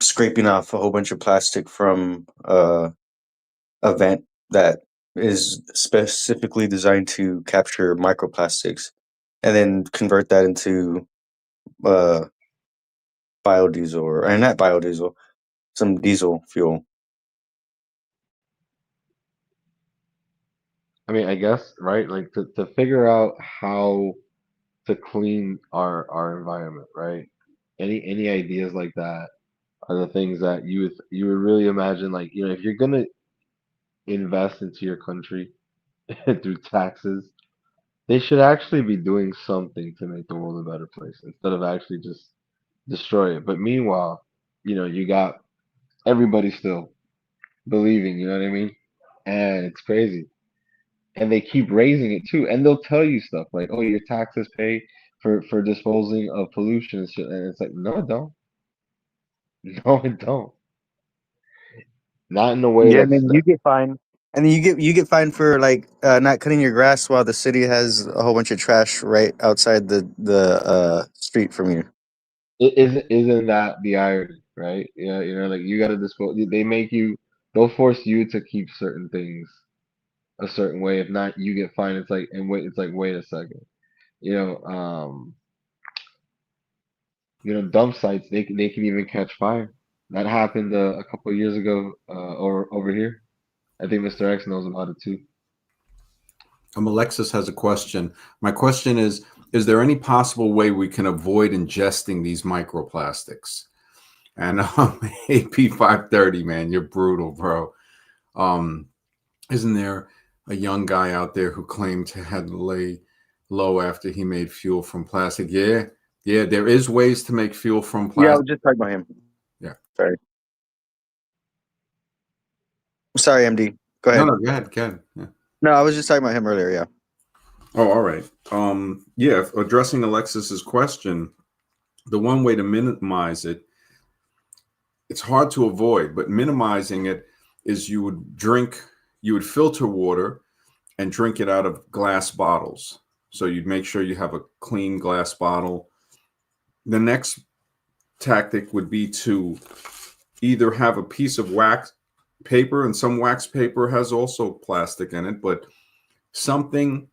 scraping off a whole bunch of plastic from a vent that is specifically designed to capture microplastics, and then convert that into uh, biodiesel, or not biodiesel, some diesel fuel. I mean, I guess, right? Like, to figure out how to clean our environment, right? Any ideas like that are the things that you would really imagine, like, if you're gonna invest into your country through taxes, they should actually be doing something to make the world a better place instead of actually just destroy it. But meanwhile, you got everybody still believing, you know what I mean? And it's crazy. and they keep raising it too. And they'll tell you stuff like, "Oh, your taxes pay for disposing of pollution and shit." And it's like, no, it don't. No, it don't. Not in the way Yeah, and that's then you that. get fined. And then you get fined for like not cutting your grass while the city has a whole bunch of trash right outside the street from you. Isn't that the irony, right? Yeah, like you got to dispose. They make you. They'll force you to keep certain things a certain way. If not, you get fined. It's like, and wait, it's like, wait a second. You know, um, dump sites, they can even catch fire. That happened a couple of years ago over here. I think Mr. X knows about it too. Alexis has a question. My question is there any possible way we can avoid ingesting these microplastics? And AP 530, man, you're brutal, bro. Isn't there a young guy out there who claimed to had to lay low after he made fuel from plastic? Yeah, there is ways to make fuel from Yeah, I was plastic. just talking about him. Yeah. Sorry, MD. Go No, ahead. go ahead, Ken. Yeah. No, I was just talking about him earlier. Yeah. Oh, all right. Yeah, addressing Alexis's question, the one way to minimize it, it's hard to avoid, but minimizing it is you would filter water and drink it out of glass bottles. So you'd make sure you have a clean glass bottle. The next tactic would be to either have a piece of wax paper, and some wax paper has also plastic in it, but something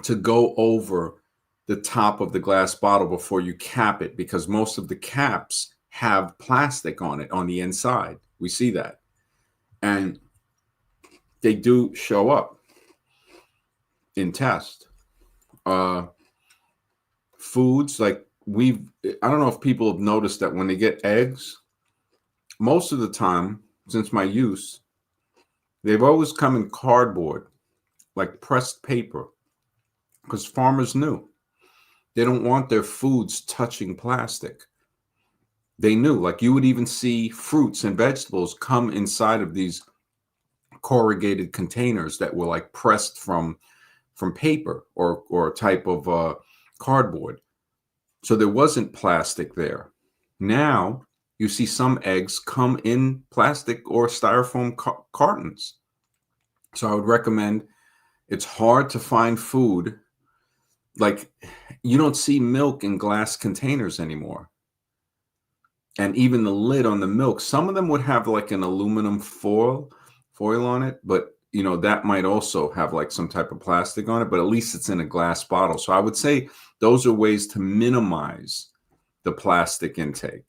to go over the top of the glass bottle before you cap it, because most of the caps have plastic on it on the inside. We see that. And they do show up in test. Foods like I don't know if people have noticed that when they get eggs, most of the time, since my use, they've always come in cardboard, like pressed paper, because farmers knew they don't want their foods touching plastic. They knew, like you would even see fruits and vegetables come inside of these corrugated containers that were like pressed from paper or a type of cardboard. So there wasn't plastic there. Now you see some eggs come in plastic or styrofoam cartons. So I would recommend, it's hard to find food. Like you don't see milk in glass containers anymore. And even the lid on the milk, some of them would have like an aluminum foil on it, but that might also have like some type of plastic on it, but at least it's in a glass bottle. So I would say those are ways to minimize the plastic intake.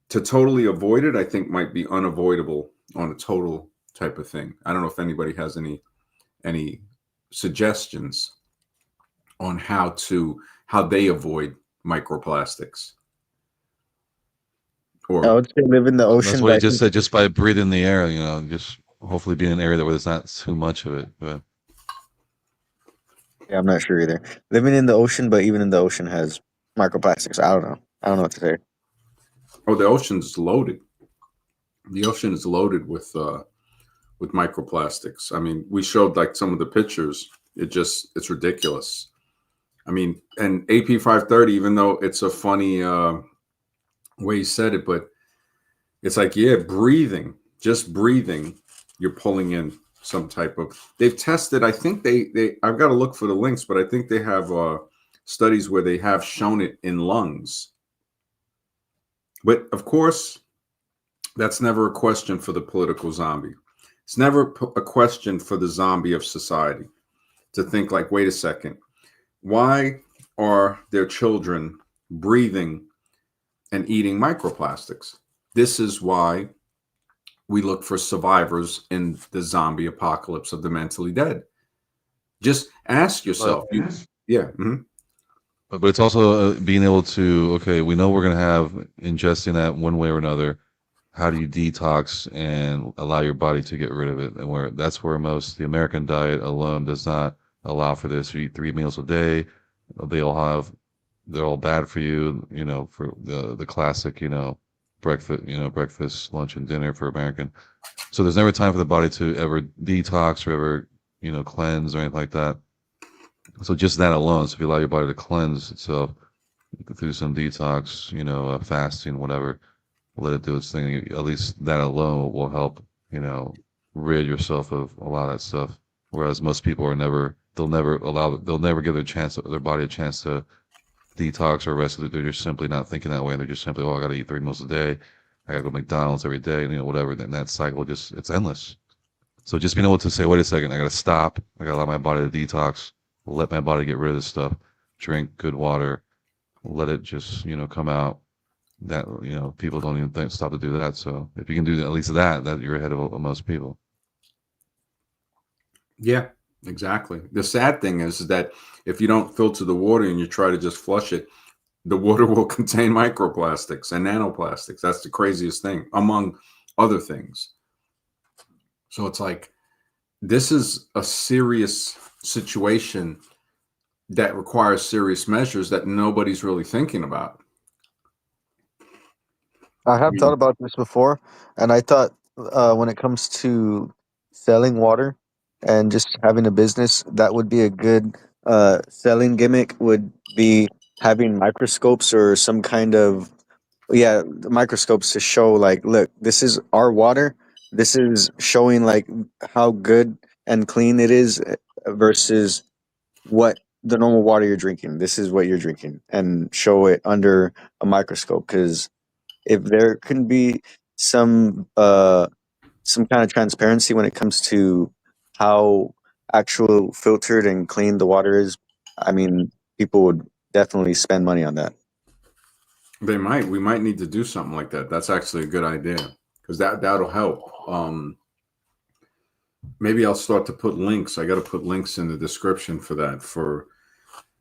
To totally avoid it, I think might be unavoidable on a total type of thing. I don't know if anybody has any suggestions on how they avoid microplastics. I would say live in the That's ocean, what but he I just think said, just by breathing the air, just hopefully be in an area where there's not too much of it. But yeah, I'm not sure either. Living in the ocean, but even in the ocean has microplastics. I don't know. I don't know what to say. Oh, the ocean's loaded. The ocean is loaded with microplastics. I mean, we showed like some of the pictures. It's ridiculous. I mean, and AP 530, even though it's a funny way he said it, but it's like, yeah, just breathing, you're pulling in some type of. They've tested. I think they. I've got to look for the links, but I think they have studies where they have shown it in lungs. But of course, that's never a question for the political zombie. It's never a question for the zombie of society to think like, wait a second, why are their children breathing and eating microplastics? This is why we look for survivors in the zombie apocalypse of the mentally dead. Just ask yourself. Yeah. Mm-hmm. But it's also being able to, okay, we know we're going to have ingesting that one way or another. How do you detox and allow your body to get rid of it? And that's where the American diet alone does not allow for this. You eat 3 meals a day. They're all bad for you, for the classic, breakfast, lunch, and dinner for American. So there's never time for the body to ever detox or ever cleanse or anything like that. So just that alone, so if you allow your body to cleanse itself through some detox, fasting, whatever, let it do its thing. At least that alone will help, rid yourself of a lot of that stuff. Whereas most people they'll never give their body a chance to detox or rest. They're just simply not thinking that way. They're just simply, oh, I got to eat 3 meals a day. I got to go to McDonald's every day, whatever. Then that cycle it's endless. So just being able to say, wait a second, I got to stop. I got to allow my body to detox, let my body get rid of this stuff, drink good water, let it just, come out. That, people don't even stop to do that. So if you can do at least that you're ahead of most people. Yeah, exactly. The sad thing is that if you don't filter the water and you try to just flush it, the water will contain microplastics and nanoplastics. That's the craziest thing, among other things. So it's like, this is a serious situation that requires serious measures that nobody's really thinking about. I have thought about this before, and I thought when it comes to selling water and just having a business, that would be a good selling gimmick. Would be having microscopes or some kind of the microscopes to show like, look, this is our water. This is showing like how good and clean it is versus what the normal water you're drinking. This is what you're drinking, and show it under a microscope because if there can be some some kind of transparency when it comes to how actual filtered and clean the water is, I mean, people would definitely spend money on that. We might need to do something like that. That's actually a good idea, because that'll help. Maybe I'll start to put links. I got to put links in the description for that, for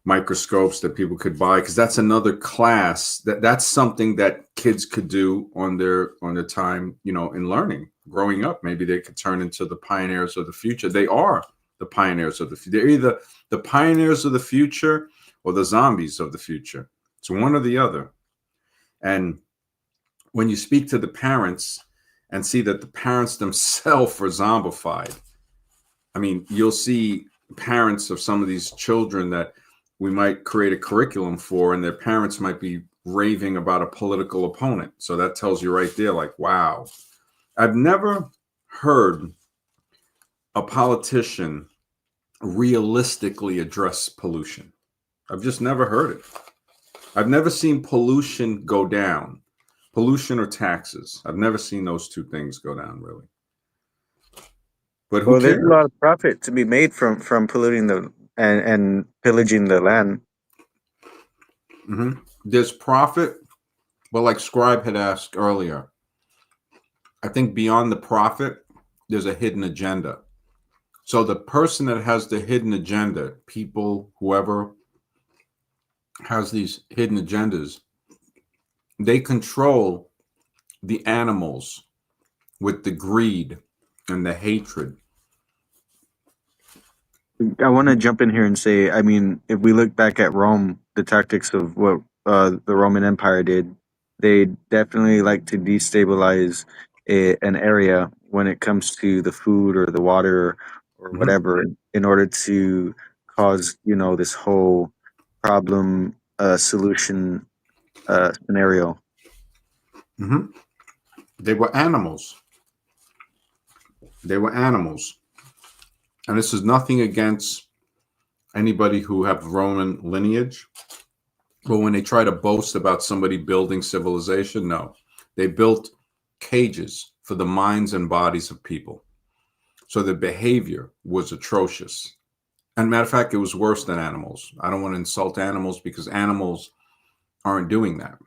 microscopes that people could buy, because that's another class that's something that kids could do on their time, in learning, growing up. Maybe they could turn into the pioneers of the future. They are the pioneers of the future. They're either the pioneers of the future or the zombies of the future. It's one or the other. And when you speak to the parents and see that the parents themselves are zombified, I mean, you'll see parents of some of these children that we might create a curriculum for, and their parents might be raving about a political opponent. So that tells you right there, like, wow. I've never heard a politician realistically address pollution. I've just never heard it. I've never seen pollution go down. Pollution or taxes. I've never seen those two things go down, really. But who cares? There's a lot of profit to be made from polluting and pillaging the land. Mm-hmm. There's profit, but like Scribe had asked earlier, I think beyond the profit, there's a hidden agenda. So the person that has the hidden agenda, people, whoever has these hidden agendas, they control the animals with the greed and the hatred. I want to jump in here and say, I mean, if we look back at Rome, the tactics of what the Roman Empire did, they definitely like to destabilize an area when it comes to the food or the water or whatever, in order to cause, this whole problem solution scenario. Mm-hmm. They were animals. They were animals. And this is nothing against anybody who have Roman lineage. But when they try to boast about somebody building civilization, no. They built cages for the minds and bodies of people. So the behavior was atrocious. And matter of fact, it was worse than animals. I don't want to insult animals because animals aren't doing that.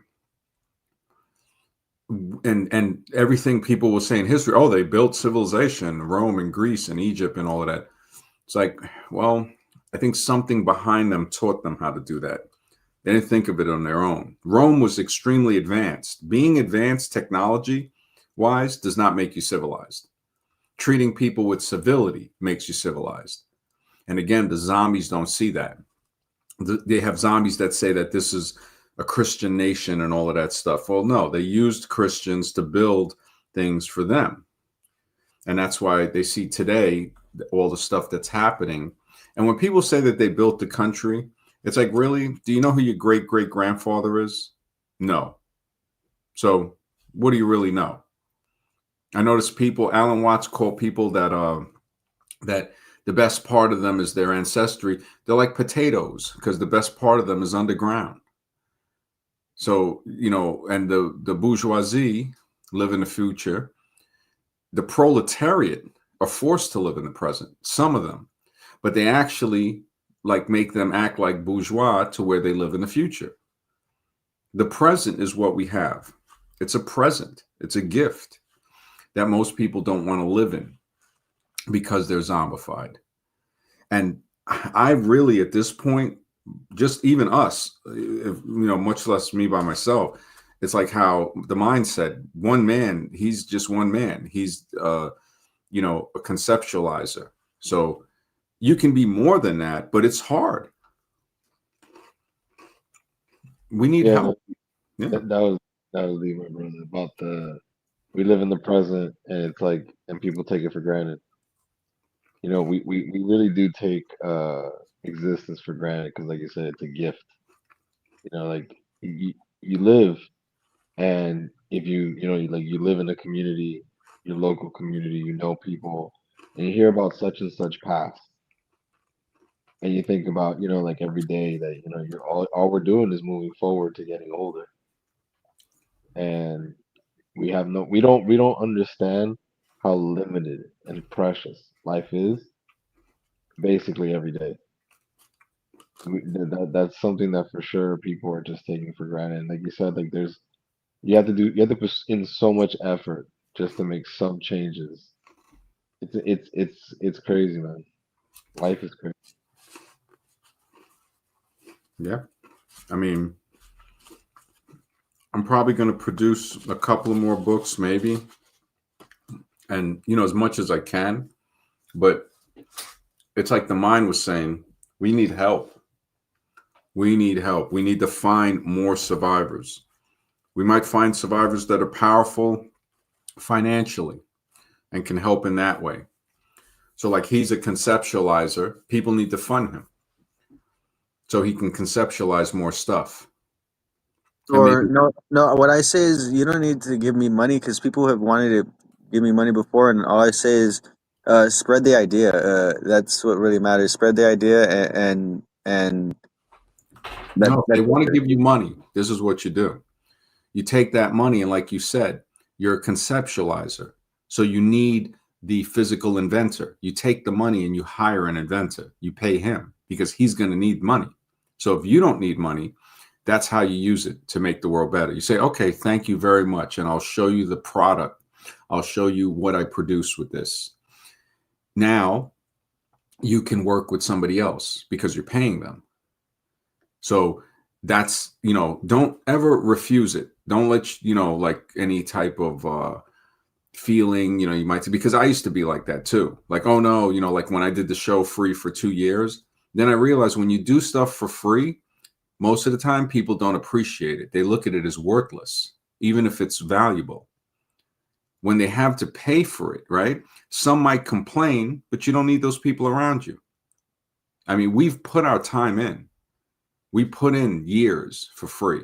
And everything people will say in history, oh, they built civilization, Rome and Greece and Egypt and all of that. It's like, well, I think something behind them taught them how to do that. They didn't think of it on their own. Rome was extremely advanced. Being advanced technology-wise does not make you civilized. Treating people with civility makes you civilized. And again, the zombies don't see that. They have zombies that say that this is a Christian nation and all of that stuff. Well, no, they used Christians to build things for them. And that's why they see today all the stuff that's happening. And when people say that they built the country, it's like, really? Do you know who your great great grandfather is? No. So what do you really know? I notice people, Alan Watts called people that the best part of them is their ancestry. They're like potatoes because the best part of them is underground. So, and the bourgeoisie live in the future. The proletariat are forced to live in the present, some of them, but they actually like make them act like bourgeois to where they live in the future. The present is what we have. It's a present. It's a gift that most people don't want to live in because they're zombified. And I really, at this point, just even us, much less me by myself, it's like how the mindset, one man, he's just one man. He's, a conceptualizer. So you can be more than that, but it's hard. We need help. Yeah. That was my brother, about we live in the present, and it's like, and people take it for granted. We really do take existence for granted because, like you said, it's a gift. Like you live, and if you live in a community, your local community, people, and you hear about such and such past, and you think about, like every day that, you're all we're doing is moving forward to getting older, and we don't understand how limited and precious life is basically every day. That's something that for sure people are just taking for granted. And like you said, like you have to put in so much effort just to make some changes. It's crazy, man. Life is crazy. Yeah. I mean, I'm probably going to produce a couple of more books, maybe, and as much as I can. But it's like the mind was saying, we need help. We need help. We need to find more survivors. We might find survivors that are powerful financially and can help in that way. So, like, he's a conceptualizer. People need to fund him so he can conceptualize more stuff. Or no. What I say is, you don't need to give me money because people have wanted to give me money before, and all I say is, spread the idea. That's what really matters. Spread the idea, and No, they that's want to it. give you money. This is what you do. You take that money, and like you said, you're a conceptualizer. So you need the physical inventor. You take the money and you hire an inventor. You pay him because he's going to need money. So if you don't need money, that's how you use it to make the world better. You say, okay, thank you very much. And I'll show you the product. I'll show you what I produce with this. Now you can work with somebody else because you're paying them. So that's, don't ever refuse it. Don't let, like any type of feeling, you might, because I used to be like that too. Like, oh no, like when I did the show free for 2 years, then I realized when you do stuff for free, most of the time people don't appreciate it. They look at it as worthless, even if it's valuable. When they have to pay for it, right? Some might complain, but you don't need those people around you. I mean, we've put our time in. We put in years for free.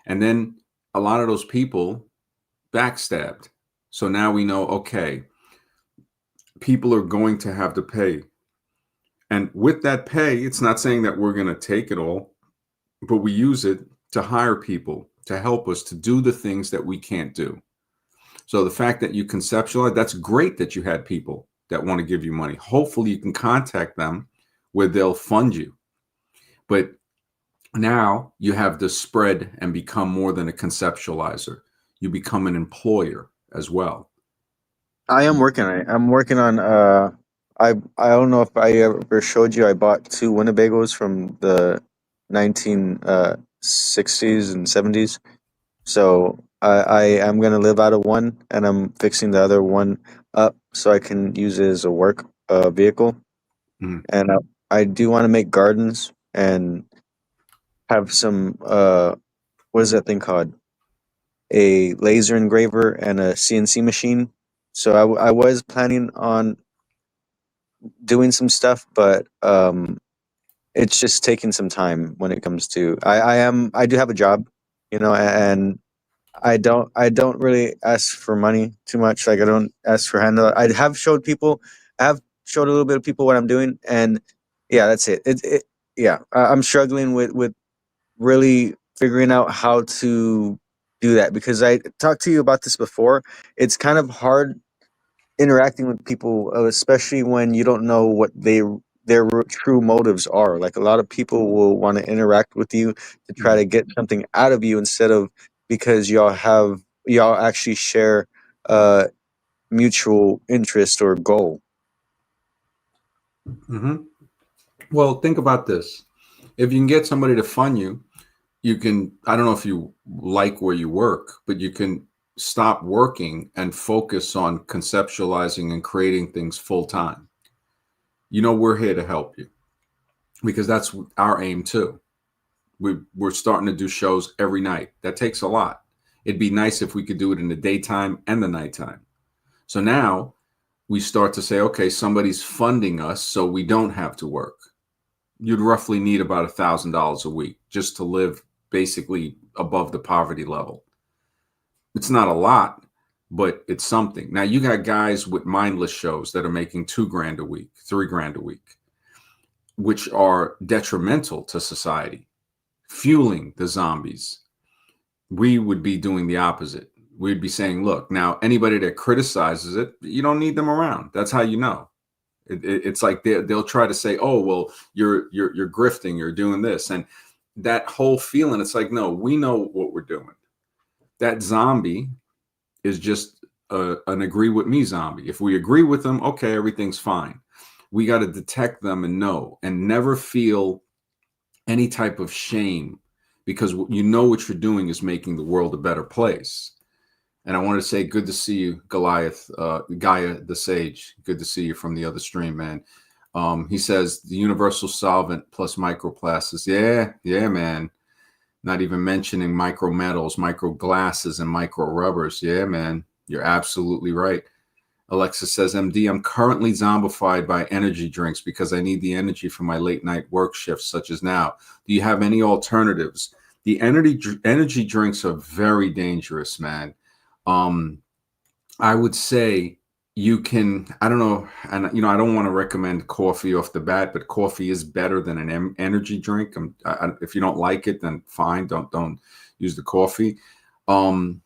And then a lot of those people backstabbed. So now we know, okay, people are going to have to pay. And with that pay, it's not saying that we're going to take it all, but we use it to hire people to help us to do the things that we can't do. So the fact that you conceptualize, that's great that you had people that want to give you money. Hopefully you can contact them where they'll fund you. But now you have to spread and become more than a conceptualizer. You become an employer as well. I am working on it. I'm working on. I don't know if I ever showed you. I bought two Winnebagos from the 1960s and 70s. So I am gonna live out of one, and I'm fixing the other one up so I can use it as a work vehicle. Mhm. And I do want to make gardens and have some what is that thing called? A laser engraver and a CNC machine. So I was planning on doing some stuff, but it's just taking some time when it comes to. I do have a job, you know, and I don't really ask for money too much. Like I don't ask for handle. I have showed people. I have showed a little bit of people what I'm doing, and yeah, that's it. Yeah, I'm struggling with really figuring out how to do that because I talked to you about this before. It's kind of hard interacting with people, especially when you don't know what their true motives are. Like a lot of people will want to interact with you to try to get something out of you instead of because y'all actually share uh mutual interest or goal. Hmm. Well, think about this. If you can get somebody to fund you, you can, I don't know if you like where you work, but you can stop working and focus on conceptualizing and creating things full time. You know, we're here to help you because that's our aim too. We're starting to do shows every night. That takes a lot. It'd be nice if we could do it in the daytime and the nighttime. So now we start to say, okay, somebody's funding us so we don't have to work. You'd roughly need about $1,000 a week just to live basically above the poverty level. It's not a lot, but it's something. Now you got guys with mindless shows that are making $2,000 a week, $3,000 a week, which are detrimental to society, fueling the zombies. We would be doing the opposite. We'd be saying, look, now anybody that criticizes it, you don't need them around. That's how you know. It's like they'll try to say, oh, well, you're grifting, you're doing this. And that whole feeling, it's like, no, we know what we're doing. That zombie is just an agree with me zombie. If we agree with them, okay, everything's fine. We got to detect them and know and never feel any type of shame because you know what you're doing is making the world a better place. And I want to say, good to see you, Goliath, Gaia the Sage. Good to see you from the other stream, man. He says the universal solvent plus microplastics. Yeah, man. Not even mentioning micro metals, micro glasses, and micro rubbers. Yeah, man. You're absolutely right. Alexa says, MD, I'm currently zombified by energy drinks because I need the energy for my late night work shifts, such as now. Do you have any alternatives? The energy drinks are very dangerous, man. I would say you can, I don't know, and I don't want to recommend coffee off the bat, but coffee is better than an energy drink. If you don't like it, then fine, don't use the coffee. Um,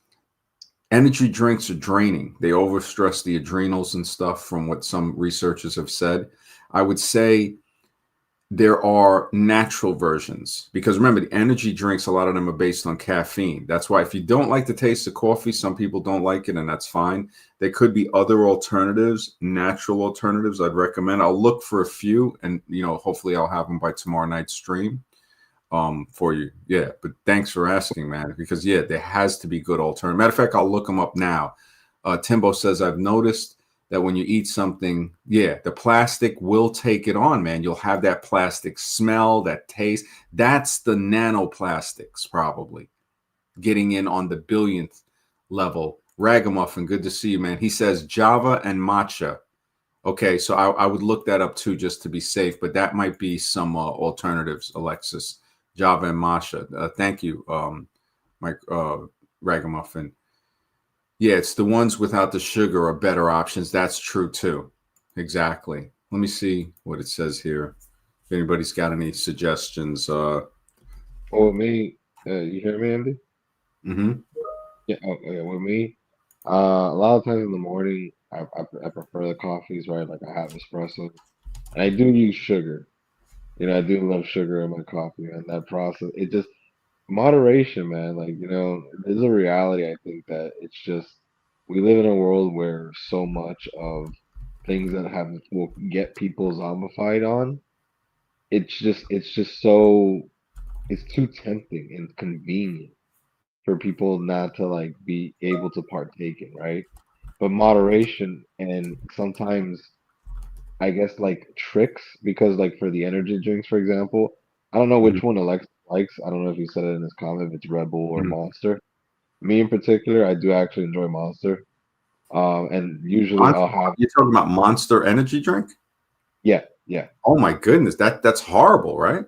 Energy drinks are draining. They overstress the adrenals and stuff from what some researchers have said. I would say there are natural versions because remember the energy drinks, a lot of them are based on caffeine. That's why if you don't like the taste of coffee, some people don't like it and that's fine. There could be other alternatives, natural alternatives I'd recommend. I'll look for a few and hopefully I'll have them by tomorrow night's stream for you. Yeah, but thanks for asking, man, because yeah, there has to be good alternative. Matter of fact, I'll look them up now. Timbo says I've noticed that when you eat something, yeah, the plastic will take it on, man. You'll have that plastic smell, that taste. That's the nanoplastics probably getting in on the billionth level. Ragamuffin, good to see you, man. He says Java and matcha. Okay, so I would look that up too, just to be safe, but that might be some alternatives, Alexis. Java and matcha. Thank you, Mike Ragamuffin. Yeah, it's the ones without the sugar are better options. That's true too. Exactly. Let me see what it says here. If anybody's got any suggestions. Well, with me, you hear me, Andy? Mm-hmm. Yeah, yeah, with me, a lot of times in the morning, I prefer the coffees, right? Like I have espresso, and I do use sugar. I do love sugar in my coffee, and that process, it just moderation, man. Like, there's a reality. I think that it's just we live in a world where so much of things that have will get people zombified on. It's just so it's too tempting and convenient for people not to like be able to partake in, right? But moderation and sometimes I guess like tricks because like for the energy drinks, for example, I don't know which one Alexa likes. I don't know if he said it in his comment if it's Red Bull or Mm-hmm. Monster. Me in particular, I do actually enjoy Monster. And usually I'll have You're talking about Monster energy drink? Yeah, yeah. Oh my goodness, that's horrible, right?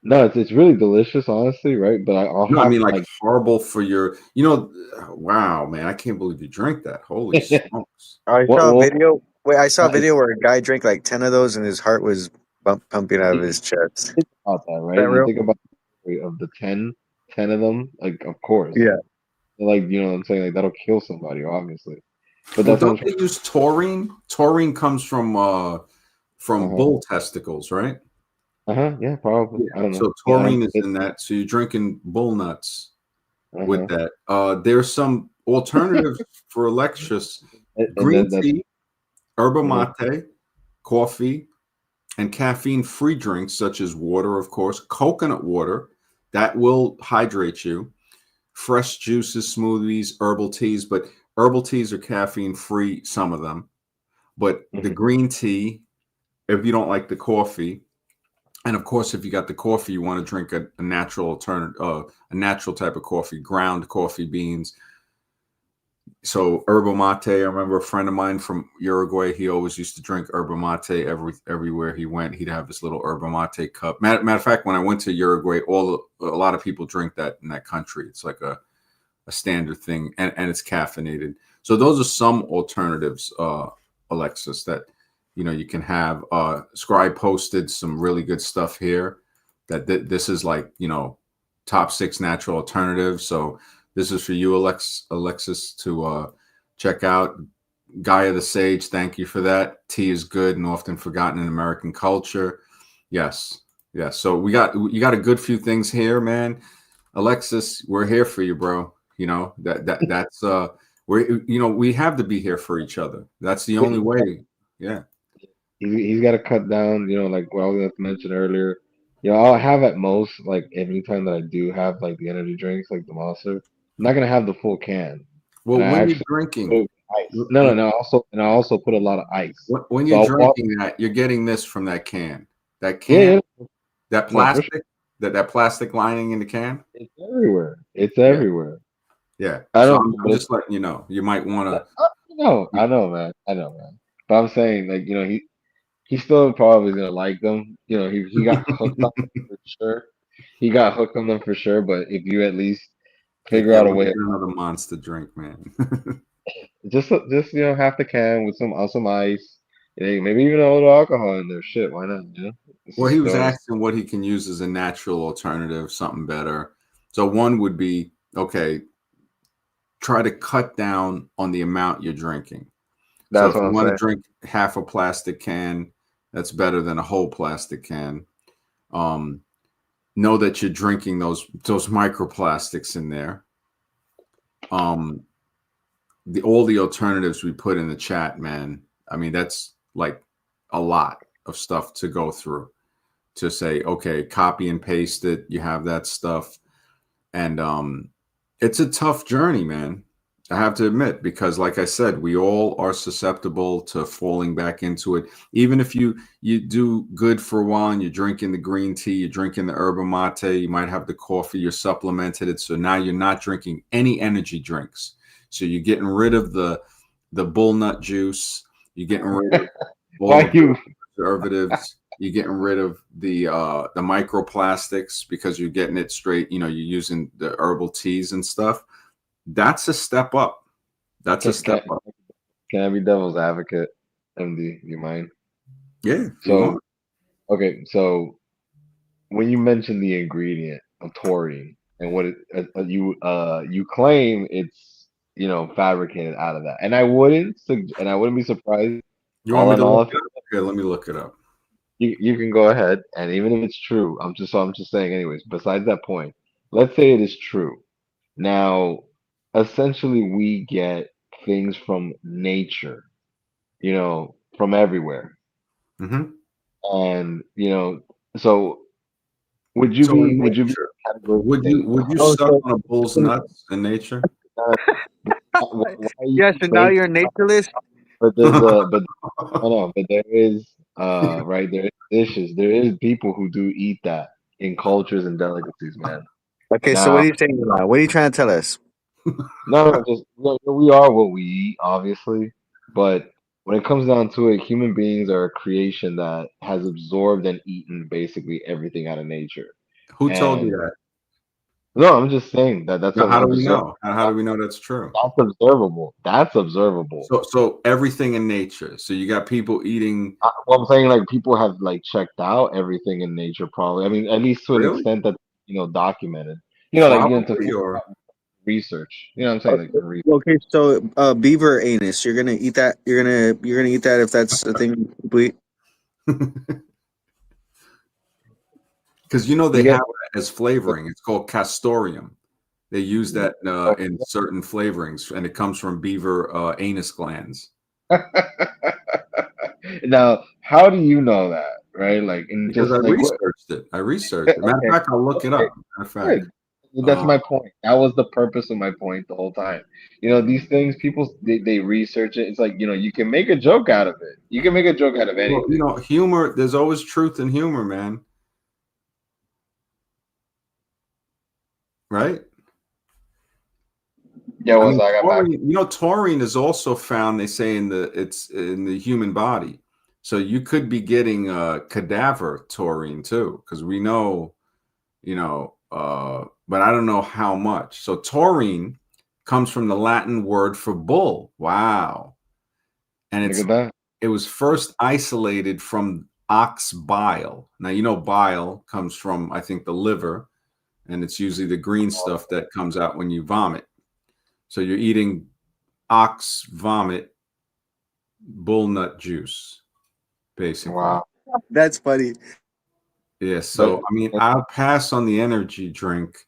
No, it's really delicious, honestly, right? But I'll No, I have mean like like horrible for your, wow, man, I can't believe you drank that. Holy smokes. I what saw a well video. Wait, I saw a it's video where a guy drank like 10 of those and his heart was pumping out of his chest. Is think about that, that right? You real? think about the rate of the 10 of them, like of course. Yeah. Like, you know what I'm saying? Like that'll kill somebody, obviously. But Well, that's what I'm don't they use taurine? Taurine comes from trying. bull testicles, right? Yeah, probably. Yeah. I don't know. So But taurine is in that. So you're drinking bull nuts with uh-huh. that. There's some alternatives for Alexis: And green then that's tea, yerba yeah. mate, coffee, and caffeine-free drinks such as water, of course, coconut water that will hydrate you, fresh juices, smoothies, herbal teas, but herbal teas are caffeine-free, some of them. But the Mhm. green tea, if you don't like the coffee, and of course, if you got the coffee, you want to drink a natural alternative, a natural type of coffee, ground coffee beans. So yerba mate, I remember a friend of mine from Uruguay. He always used to drink yerba mate everywhere he went. He'd have his little yerba mate cup. Matter of fact, when I went to Uruguay, a lot of people drink that in that country. It's like a standard thing, and it's caffeinated. So those are some alternatives, Alexis, that you can have. Scribe posted some really good stuff here. This is like top 6 natural alternatives. So this is for you, Alexis, to check out. Gaia the Sage, thank you for that. Tea is good and often forgotten in American culture. Yes, yes. So you got a good few things here, man. Alexis, we're here for you, bro. That's we have to be here for each other. That's the only way. Yeah. He's got to cut down, like what I was going to mention earlier. I'll have at most, like, every time that I do have, like, the energy drinks, like the Monster, I'm not going to have the full can. Well, And I when you're actually put drinking, it with ice. No, no, no. And I also put a lot of ice. when So you're drinking that, you're getting this from that can. That can, yeah, yeah. that No, for sure. plastic, that plastic lining in the can. It's everywhere. It's Yeah, everywhere. yeah. I So know, I'm but it's, just letting you know. You might want to. I know, man. I know, man. But I'm saying, like, he still probably is gonna like them. He got hooked on them for sure. He got hooked on them for sure. But if you at least figure Yeah, out a we'll way, get another monster drink, man. just half the can with some ice, maybe even a little alcohol in there. Shit, why not? It's Well, he just was asking what he can use as a natural alternative, something better. So one would be, okay, try to cut down on the amount you're drinking. So that's if what you I'm want to saying. drink half a plastic can, that's better than a whole plastic can. Um, know that you're drinking those microplastics in there. Um, all the alternatives we put in the chat, man. I mean, that's like a lot of stuff to go through to say, okay, copy and paste it. You have that stuff, and it's a tough journey, man. I have to admit, because like I said, we all are susceptible to falling back into it. Even if you do good for a while and you're drinking the green tea, you're drinking the yerba mate, you might have the coffee, you're supplemented it. So now you're not drinking any energy drinks. So you're getting rid of the bull nut juice. You're getting rid of all Why of you? the preservatives. You're getting rid of the microplastics because you're getting it straight. You're using the herbal teas and stuff. That's a step up. That's a Can, step can, up. can I be devil's advocate, MD? You mind? Yeah, if you So want. okay, so when you mention the ingredient of taurine and what you claim it's fabricated out of that, and I wouldn't be surprised. You want All me in to all, look if it up? Okay, let me look it up. you can go ahead, and even if it's true, I'm just saying anyways. Besides that point, let's say it is true. Now, essentially, we get things from nature, from everywhere, Hmm. and so So in would you be nature, categorizing? would you Oh, suck so on a bull's nuts in nature? Why are you yeah. So now saying? you're a naturalist. But there's a but I know, but there is right there is dishes. There is people who do eat that in cultures and delicacies, man. Okay, so what Now, are you saying now? What are you trying to tell us? no, just we are what we eat, obviously. But when it comes down to it, human beings are a creation that has absorbed and eaten basically everything out of nature. Who told you And that? no, I'm just saying that that's Now, how do we observable. know? How do we know that's true? That's observable. That's observable. So everything in nature. So you got people eating. Well, I'm saying like people have like checked out everything in nature, probably. I mean, at least to an Really? extent that documented. Like get into Probably, or research. You know what I'm saying? Like for research. Okay, so beaver anus, you're gonna eat that. You're gonna eat that if that's the thing we eat. because they You get have it as flavoring. It's called castoreum. They use that in certain flavorings, and it comes from beaver anus glands. now, how do you know that, right? Like, and Because just I like what? researched it. I researched it. Matter of Okay, fact, I'll look it okay, up. Matter of fact, good. That's my point. That was the purpose of my point the whole time. These things, people they research it. It's like, you can make a joke out of it. You can make a joke out of well, anything. humor. There's always truth in humor, man. Right? Yeah, I once mean, I got back. taurine is also found. They say it's in the human body, so you could be getting cadaver taurine too, because we know, but I don't know how much. So taurine comes from the Latin word for bull. Wow, and Look at that. it was first isolated from ox bile. Now bile comes from, I think, the liver, and it's usually the green stuff that comes out when you vomit. So you're eating ox vomit, bull nut juice, basically. Wow. That's funny. Yeah. But So I mean, I'll pass on the energy drink.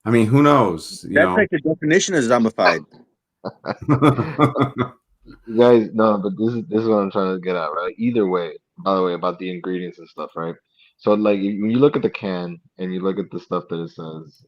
I mean, who knows? That's like the definition of zombified. you guys, no, but this is what I'm trying to get at, right? Either way, by the way, about the ingredients and stuff, right? So like when you look at the can and you look at the stuff that it says,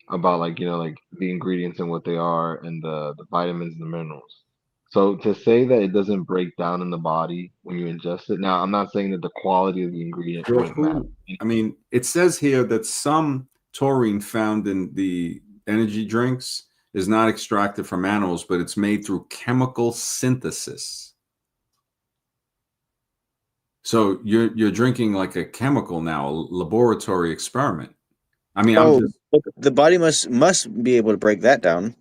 about like like the ingredients and what they are and the vitamins and the minerals. So to say that it doesn't break down in the body when you ingest it. Now, I'm not saying that the quality of the ingredient Well, wouldn't matter. I mean, it says here that some taurine found in the energy drinks is not extracted from animals, but it's made through chemical synthesis. So you're drinking like a chemical now, a laboratory experiment. I mean, I'm just the body must be able to break that down.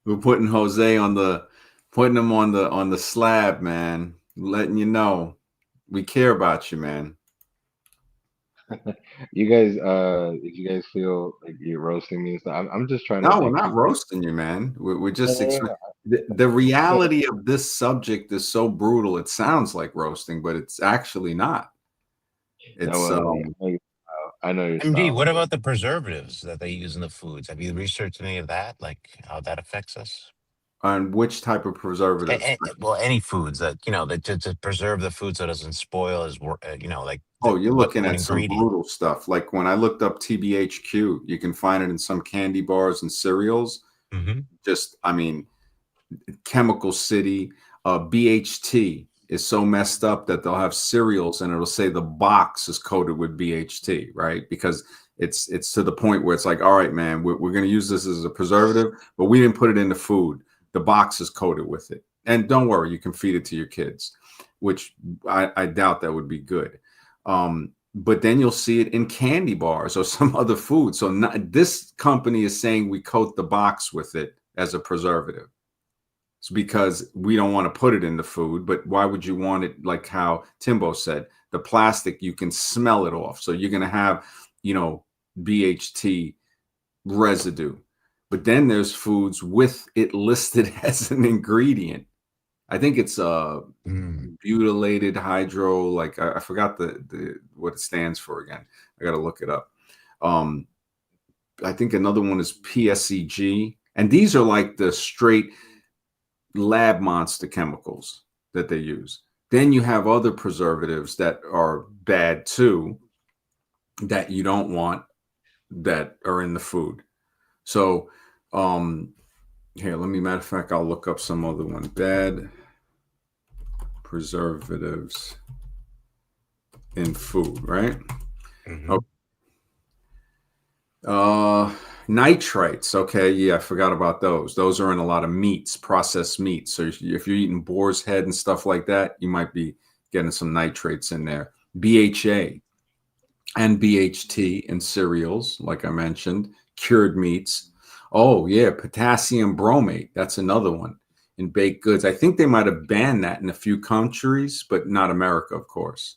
We're putting putting him on the slab, man. Letting you know we care about you, man. You guys, if you guys feel like you're roasting me and stuff, I'm just trying to No, we're like not keep. roasting you, man. We're just Yeah, yeah, the reality of this subject is so brutal. It sounds like roasting, but it's actually not. yeah. It's Well, I know your MD, style. what about the preservatives that they use in the foods? Have you researched any of that? Like how that affects us? on which type of preservatives. Well, any foods that that to preserve the food so it doesn't spoil is like Oh, you're looking what at some ingredient? brutal stuff. Like when I looked up TBHQ, you can find it in some candy bars and cereals. Mm-hmm. Just, I mean, Chemical City, BHT is so messed up that they'll have cereals and it'll say the box is coated with BHT, right? Because it's to the point where it's like, all right, man, we're going to use this as a preservative, but we didn't put it in the food. The box is coated with it. And don't worry, you can feed it to your kids, which I doubt that would be good. But then you'll see it in candy bars or some other food. So this company is saying we coat the box with it as a preservative. It's because we don't want to put it in the food, but why would you want it? Like how Timbo said, the plastic, you can smell it off. So you're going to have, BHT residue. But then there's foods with it listed as an ingredient. I think it's butylated hydro. Like I forgot the what it stands for again. I got to look it up. I think another one is PSEG, and these are like the straight lab monster chemicals that they use. Then you have other preservatives that are bad too, that you don't want, that are in the food. So here, matter of fact, I'll look up some other one. Bad preservatives in food, right? Mm-hmm. Okay. Nitrites. Okay, yeah, I forgot about those. Those are in a lot of meats, processed meats. So if you're eating boar's head and stuff like that, you might be getting some nitrates in there. BHA and BHT in cereals, like I mentioned, cured meats. Oh, yeah, potassium bromate. That's another one in baked goods. I think they might have banned that in a few countries, but not America, of course.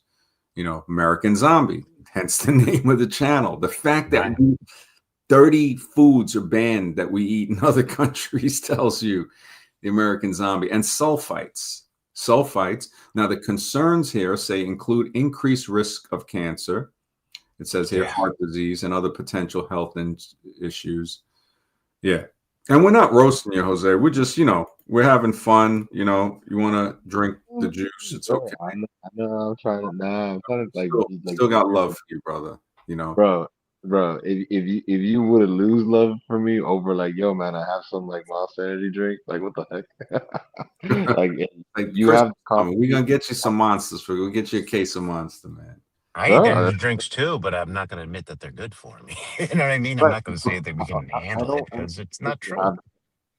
American Zombie, hence the name of the channel. The fact that Right. 30 foods are banned that we eat in other countries tells you the American Zombie. And sulfites. Sulfites. Now, the concerns here say include increased risk of cancer. It says here Yeah. heart disease and other potential health issues. Yeah. And we're not roasting you, Jose. We're just, we're having fun. You want to drink the juice. It's Bro, okay. I know I'm trying to I'm trying to Still got love for you, brother. bro, if you would have lose love for me over like, yo, man, I have some like Monster Energy drink, like what the heck? Like Like you Christmas have coffee, coming. We're gonna get you some monsters. We'll get you a case of Monster, man. I eat bro. energy drinks too, but I'm not going to admit that they're good for me. You know what I mean? I'm But not going to say that we can I handle it don't because it's not listen, true.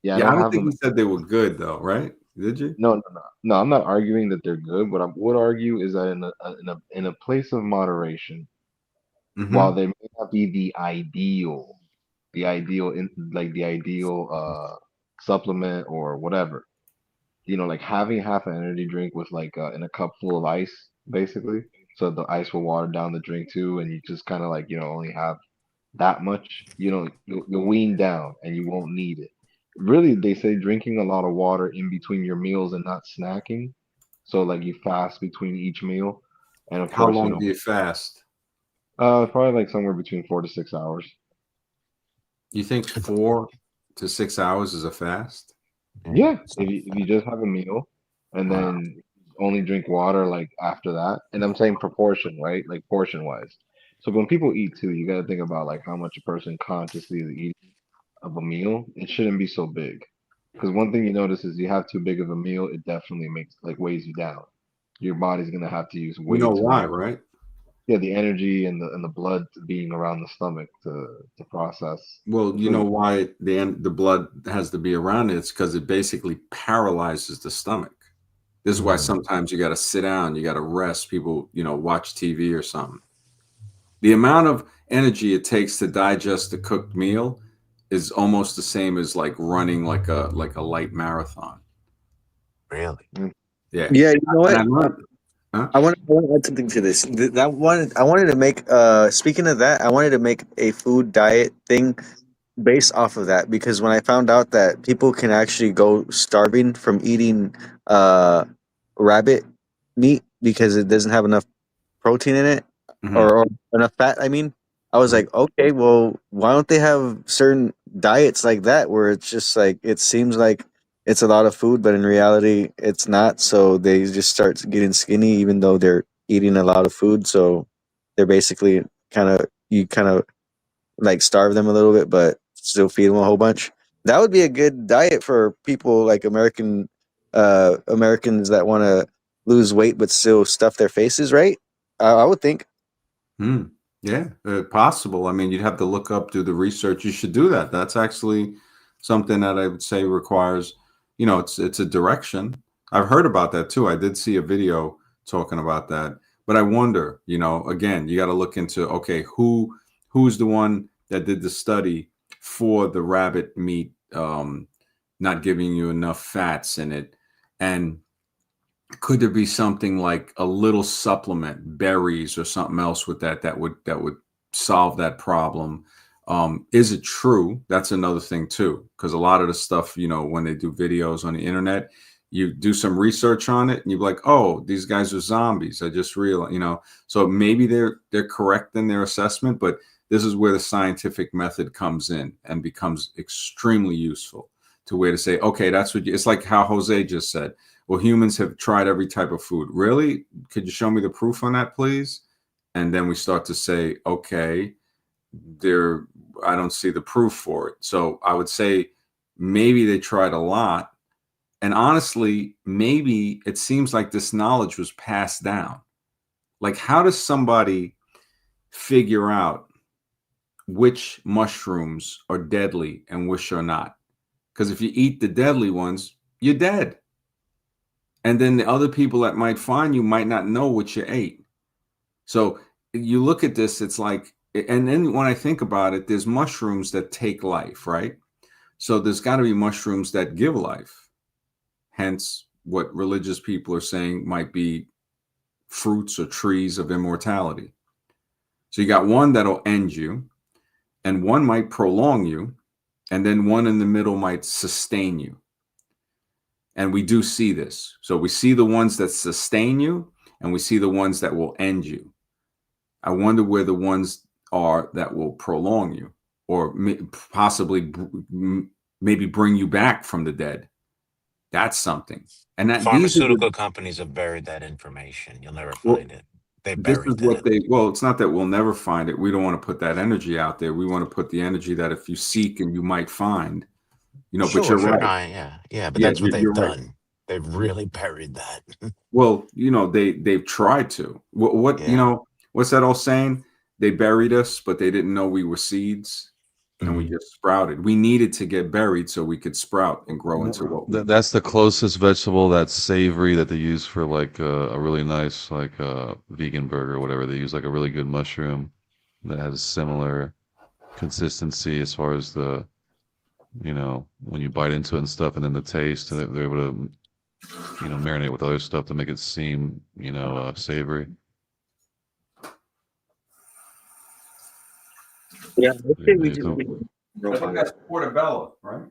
yeah, I Yeah, I don't don't have think them. you said they were good though, right? Did you? No. I'm not arguing that they're good. What I would argue is that in a place of moderation, while Mm-hmm. they may not be the ideal in like the ideal supplement or whatever, like having half an energy drink with like in a cup full of ice, basically, so the ice will water down the drink too, and you just kind of like only have that much, you'll wean down and you won't need it. Really, they say drinking a lot of water in between your meals and not snacking. So like you fast between each meal, and of How course, long do you fast? probably like somewhere between 4 to 6 hours. You think 4 to 6 hours is a fast? Yeah, Yeah, if you just have a meal and Wow. then only drink water like after that, and I'm saying proportion, right? Like portion wise. So when people eat too, you got to think about like how much a person consciously is eating of a meal. It shouldn't be so big. Because one thing you notice is you have too big of a meal, it definitely makes like weighs you down. Your body's gonna have to use You way know too why, much. right? Yeah, the energy and the blood being around the stomach to process Well, the you know food. why the blood has to be around it. It's because it basically paralyzes the stomach. This is why Mm, sometimes you got to sit down, you got to rest. People, watch TV or something. The amount of energy it takes to digest a cooked meal is almost the same as like running like a light marathon. really? Mm. Yeah. Yeah, you know And what? I learned, huh? I want to add something to this. I wanted to make speaking of that, I wanted to make a food diet thing based off of that because when I found out that people can actually go starving from eating uh rabbit meat because it doesn't have enough protein in it Mhm. or enough fat. I mean, I was Mhm. like, okay, well, why don't they have certain diets like that where it's just like it seems like it's a lot of food, but in reality, it's not. So they just start getting skinny, even though they're eating a lot of food. So they're basically you kind of like starve them a little bit, but still feed them a whole bunch. That would be a good diet for people like Americans that want to lose weight but still stuff their faces, right? I would think. Hmm. Yeah, possible. I mean, you'd have to look up, do the research. You should do that. That's actually something that I would say requires, it's a direction. I've heard about that too. I did see a video talking about that. But I wonder, again, you got to look into, okay, who's the one that did the study for the rabbit meat not giving you enough fats in it, and could there be something like a little supplement, berries or something else with that would solve that problem? Is it true? That's another thing too, because a lot of the stuff, when they do videos on the internet, you do some research on it and you're like, oh, these guys are zombies. I just realized, so maybe they're correct in their assessment, but this is where the scientific method comes in and becomes extremely useful to where to say, okay, it's like how Jose just said, well, humans have tried every type of food. Really? Could you show me the proof on that, please? And then we start to say, okay, there, I don't see the proof for it. So I would say maybe they tried a lot. And honestly, maybe it seems like this knowledge was passed down. Like, how does somebody figure out, which mushrooms are deadly and which are not. Because if you eat the deadly ones, you're dead. And then the other people that might find you might not know what you ate. So you look at this, it's like, and then when I think about it, there's mushrooms that take life, right? So there's got to be mushrooms that give life. Hence, what religious people are saying might be fruits or trees of immortality. So you got one that'll end you, and one might prolong you, and then one in the middle might sustain you. And we do see this. So we see the ones that sustain you, and we see the ones that will end you. I wonder where the ones are that will prolong you, or possibly maybe bring you back from the dead. That's something. And that these are Pharmaceutical companies have buried that information. You'll never well, find it. They this is buried what that. well, it's not that we'll never find it. We don't want to put that energy out there. We want to put the energy that if you seek and you might find, but Sure, you're sure. right. No, yeah, but Yeah, that's what they've you're right. done. They've really buried that. Well, they've tried to. What Yeah. what's that old saying? They buried us, but they didn't know we were seeds, and we Mhm. just sprouted. We needed to get buried so we could sprout and grow into what we. That's the closest vegetable that's savory that they use for like a really nice like vegan burger or whatever. They use like a really good mushroom that has a similar consistency as far as the when you bite into it and stuff, and then the taste, and they're able to marinate with other stuff to make it seem savory. Yeah, let's say we just So need a I think robot. that's portobello, right?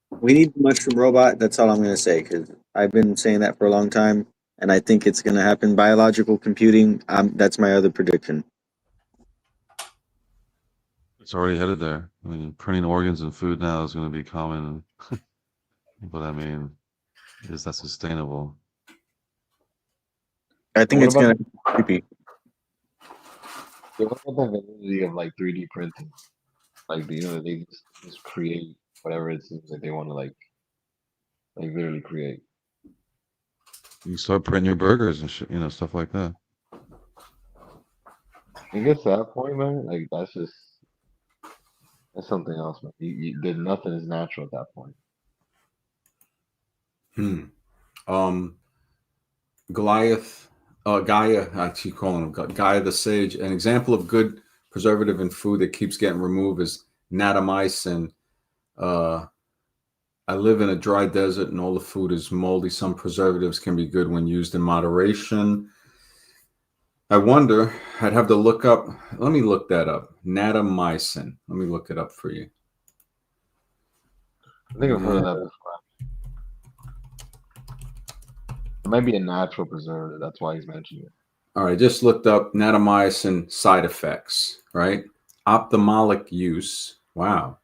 We need the mushroom robot. That's all I'm going to say because I've been saying that for a long time, and I think it's going to happen. Biological computing. That's my other prediction. it's already headed there. I mean, printing organs and food now is going to be common, but I mean, is that sustainable? I think What it's about going to be creepy. what about the validity of like 3D printing? Like they just create whatever it seems like they want to like literally create. You start printing your burgers and stuff like that. I guess at that point, man, like that's something else, man. There's nothing is natural at that point. Um, Goliath, Gaia, I keep calling him Gaia the Sage. An example of good preservative in food that keeps getting removed is natamycin. I live in a dry desert and all the food is moldy. Some preservatives can be good when used in moderation. I wonder, I'd have to look up, let me look that up. Natamycin. Let me look it up for you. I think I've heard of that before. It might be a natural preservative. That's why he's mentioning it. All right, just looked up natamycin side effects, right? Ophthalmic use. Wow.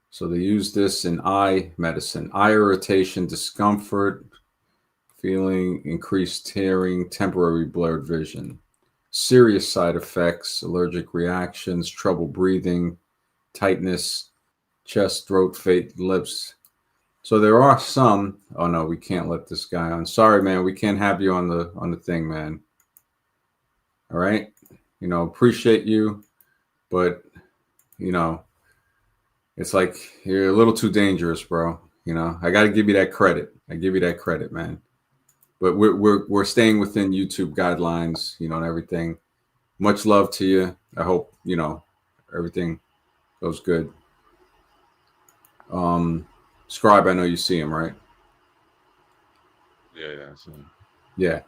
So they use this in eye medicine, eye irritation, discomfort, feeling increased tearing, temporary blurred vision. Serious side effects, allergic reactions, trouble breathing, tightness, chest, throat, face, lips. So there are some. Oh no, we can't let this guy on. Sorry, man, we can't have you on the thing, man. All right, appreciate you, but it's like you're a little too dangerous, bro. I got to give you that credit. I give you that credit, man. But we're staying within YouTube guidelines, and everything. Much love to you. I hope everything goes good. Scribe, I know you see him, right? Yeah. So. Yeah.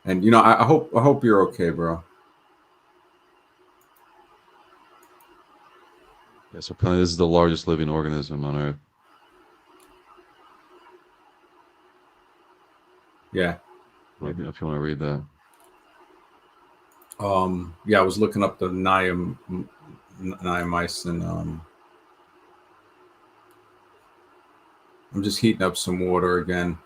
And I hope you're okay, bro. Yeah, so apparently this is the largest living organism on Earth. Yeah. If you want to read that. Yeah, I was looking up the niamycin. I'm just heating up some water again.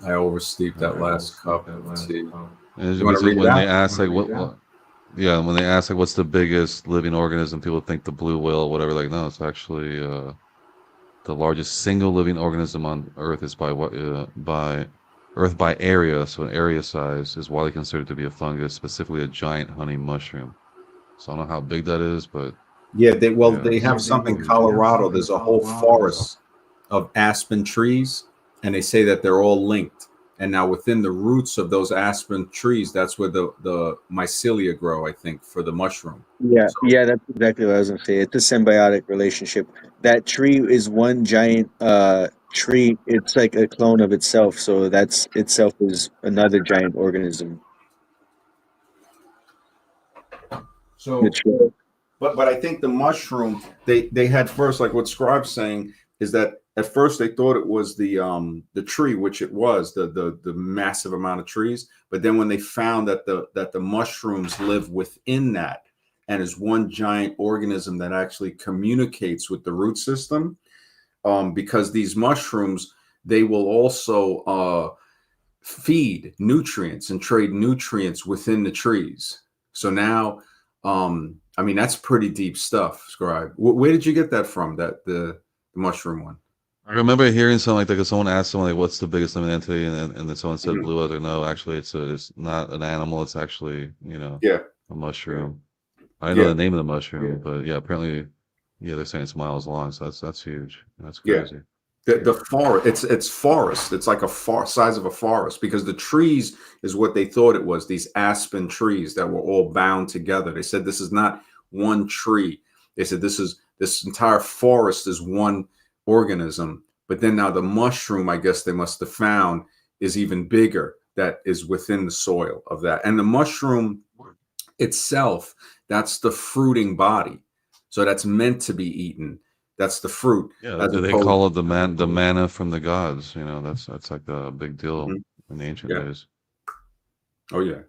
I oversteeped that last cup. Let's see. You want to read when it they out? ask like yeah, when they ask like what's the biggest living organism, people think the blue whale, whatever. Like no, it's actually the largest single living organism on Earth is by Earth by area, so an area size is widely considered to be a fungus, specifically a giant honey mushroom. So I don't know how big that is, but Yeah, yeah, they have some in Colorado. There's a whole forest of aspen trees, and they say that they're all linked. And now within the roots of those aspen trees, that's where the mycelia grow, I think, for the mushroom. Yeah, So yeah, that's exactly what I was gonna say. It's a symbiotic relationship. That tree is one giant tree. It's like a clone of itself. So that's itself is another giant organism. The so tree. but I think the mushroom they had first, like what Scribe's saying, is that at first they thought it was the tree, which it was, the massive amount of trees. But then when they found that the mushrooms live within that and is one giant organism that actually communicates with the root system, because these mushrooms, they will also feed nutrients and trade nutrients within the trees. So now, I mean, that's pretty deep stuff, Scribe. Where did you get that from? That the mushroom one? I remember hearing something like that because someone asked someone like, "What's the biggest living entity?" And then someone said Mhm. blue. I was like, "No, actually, it's not an animal. It's actually Yeah, a mushroom." I didn't know yeah, the name of the mushroom, but yeah, apparently, yeah, they're saying it's miles long. So that's huge. That's yeah. crazy. The forest, it's forest. It's like a far size of a forest, because the trees is what they thought it was. These aspen trees that were all bound together. They said this is not one tree. They said this entire forest is one organism. But then now the mushroom, I guess they must have found, is even bigger. That is within the soil of that, and the mushroom itself, that's the fruiting body. So that's meant to be eaten. That's the fruit, Yeah, as they opposed. call it the manna from the gods. That's like a big deal Mhm. in the ancient Yeah. days. Oh yeah.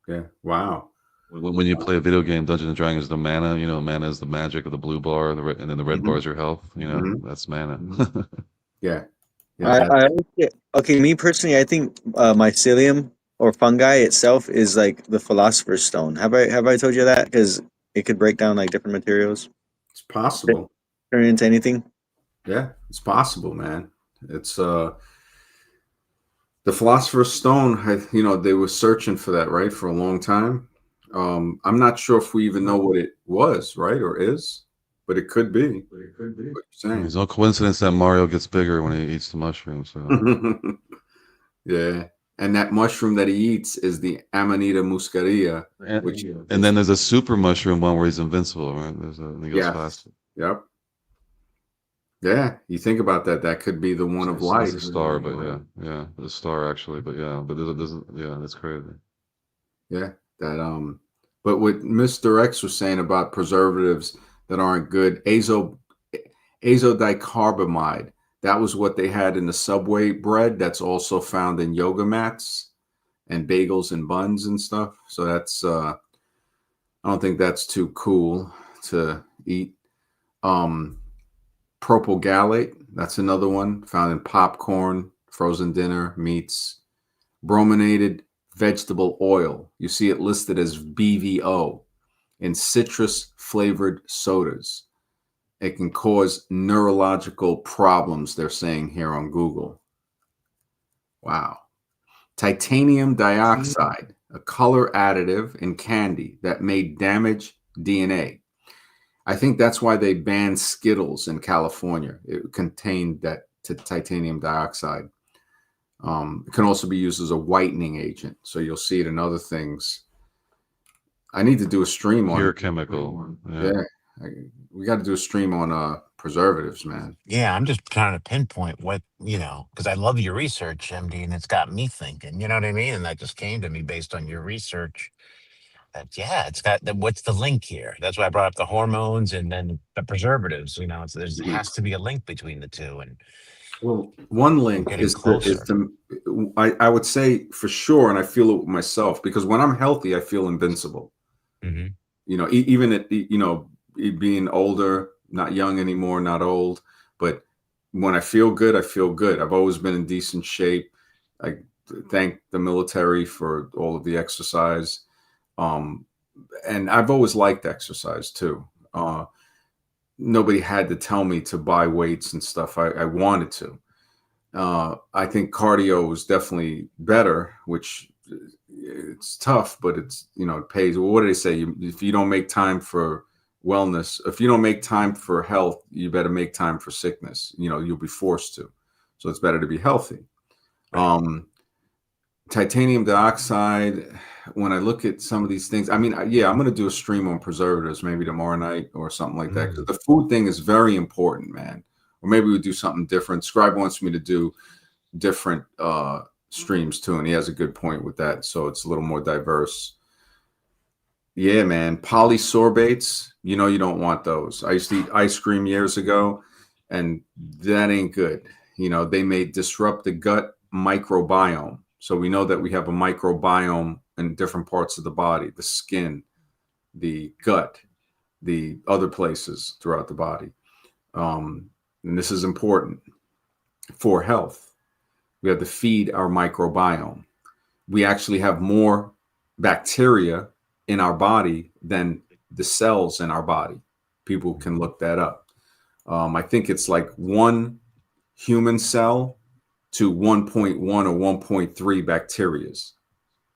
Yeah. Wow. When you play a video game, Dungeons and Dragons, the mana, mana is the magic of the blue bar, and then the red bar Hmm. is your health. Hmm. That's mana. Yeah. Yeah. I okay. Me personally, I think mycelium or fungi itself is like the philosopher's stone. Have I told you that? Because it could break down like different materials, It's possible. turn into anything. Yeah. It's possible, man. It's the Philosopher's Stone. They were searching for that, right, for a long time. I'm not sure if we even know what it was, right, or is, but it could be. What you're There's saying. no coincidence that Mario gets bigger when he eats the mushroom. So Yeah. And that mushroom that he eats is the Amanita muscaria, which and then there's a super mushroom one where he's invincible, right? And he goes yeah. faster. Yep. Yeah. You think about that. That could be the one of It's a life. star, but yeah, the star actually, but yeah, but yeah, that's crazy. Yeah. But what Mr. X was saying about preservatives that aren't good, azodicarbamide, that was what they had in the Subway bread. That's also found in yoga mats and bagels and buns and stuff. So that's I don't think that's too cool to eat. Um, Propylgalate, that's another one found in popcorn, frozen dinner, meats. Brominated vegetable oil, you see it listed as BVO in citrus flavored sodas. It can cause neurological problems, they're saying here on Google. Wow. Titanium dioxide, a color additive in candy that may damage DNA. I think that's why they banned Skittles in California. It contained that titanium dioxide. It can also be used as a whitening agent. So you'll see it in other things. I need to do a stream on. Pure chemical. Yeah. Yeah, we got to do a stream on preservatives, man. Yeah, I'm just trying to pinpoint what, because I love your research, MD, and it's got me thinking, you know what I mean? And that just came to me based on your research. That, yeah, it's got what's the link here? That's why I brought up the hormones and then the preservatives. There's Mhm. has to be a link between the two, and Well, one we're link getting is to closer. I would say for sure, and I feel it with myself, because when I'm healthy, I feel invincible. Hmm. Even at being older, not young anymore, not old, but when I feel good, I feel good. I've always been in decent shape. I thank the military for all of the exercise. Um, and I've always liked exercise too. Nobody had to tell me to buy weights and stuff. I wanted to. I think cardio was definitely better, which it's tough, but it's, it pays. Well, what do they say? If you don't make time for wellness, if you don't make time for health, you better make time for sickness. You'll be forced to. So it's better to be healthy. Right. Titanium dioxide, when I look at some of these things, I mean, yeah, I'm going to do a stream on preservatives maybe tomorrow night or something like that. Because the food thing is very important, man. Or maybe we'll do something different. Scribe wants me to do different streams too, and he has a good point with that. So it's a little more diverse. Yeah, man. Polysorbates, you don't want those. I used to eat ice cream years ago, and that ain't good. They may disrupt the gut microbiome. So we know that we have a microbiome in different parts of the body, the skin, the gut, the other places throughout the body. And this is important for health. We have to feed our microbiome. We actually have more bacteria in our body than the cells in our body. People can look that up. I think it's like 1 human cell to 1.1 or 1.3 bacterias.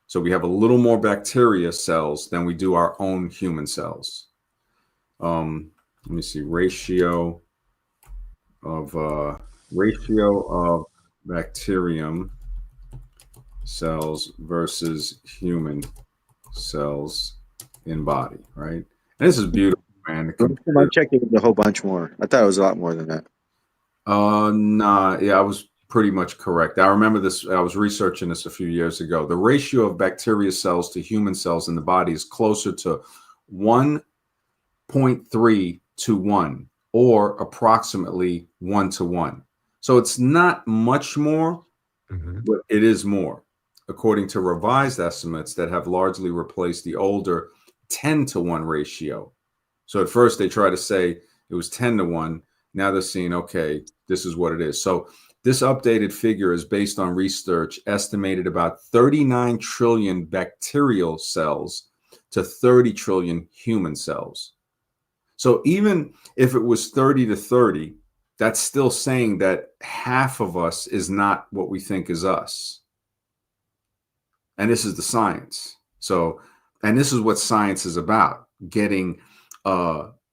So we have a little more bacteria cells than we do our own human cells. Let me see, ratio of bacterium cells versus human cells in body, right? And this is beautiful, man. I checked it was a whole bunch more. I thought it was a lot more than that. Nah, yeah, I was pretty much correct. I remember this. I was researching this a few years ago. The ratio of bacteria cells to human cells in the body is closer to 1.3 to 1, or approximately 1 to 1. So it's not much more, but it is more, according to revised estimates that have largely replaced the older 10 to 1 ratio. So at first they try to say it was 10 to 1. Now they're seeing, okay, this is what it is. So this updated figure is based on research estimated about 39 trillion bacterial cells to 30 trillion human cells. So even if it was 30 to 30, that's still saying that half of us is not what we think is us. And this is the science. So, and this is what science is about, getting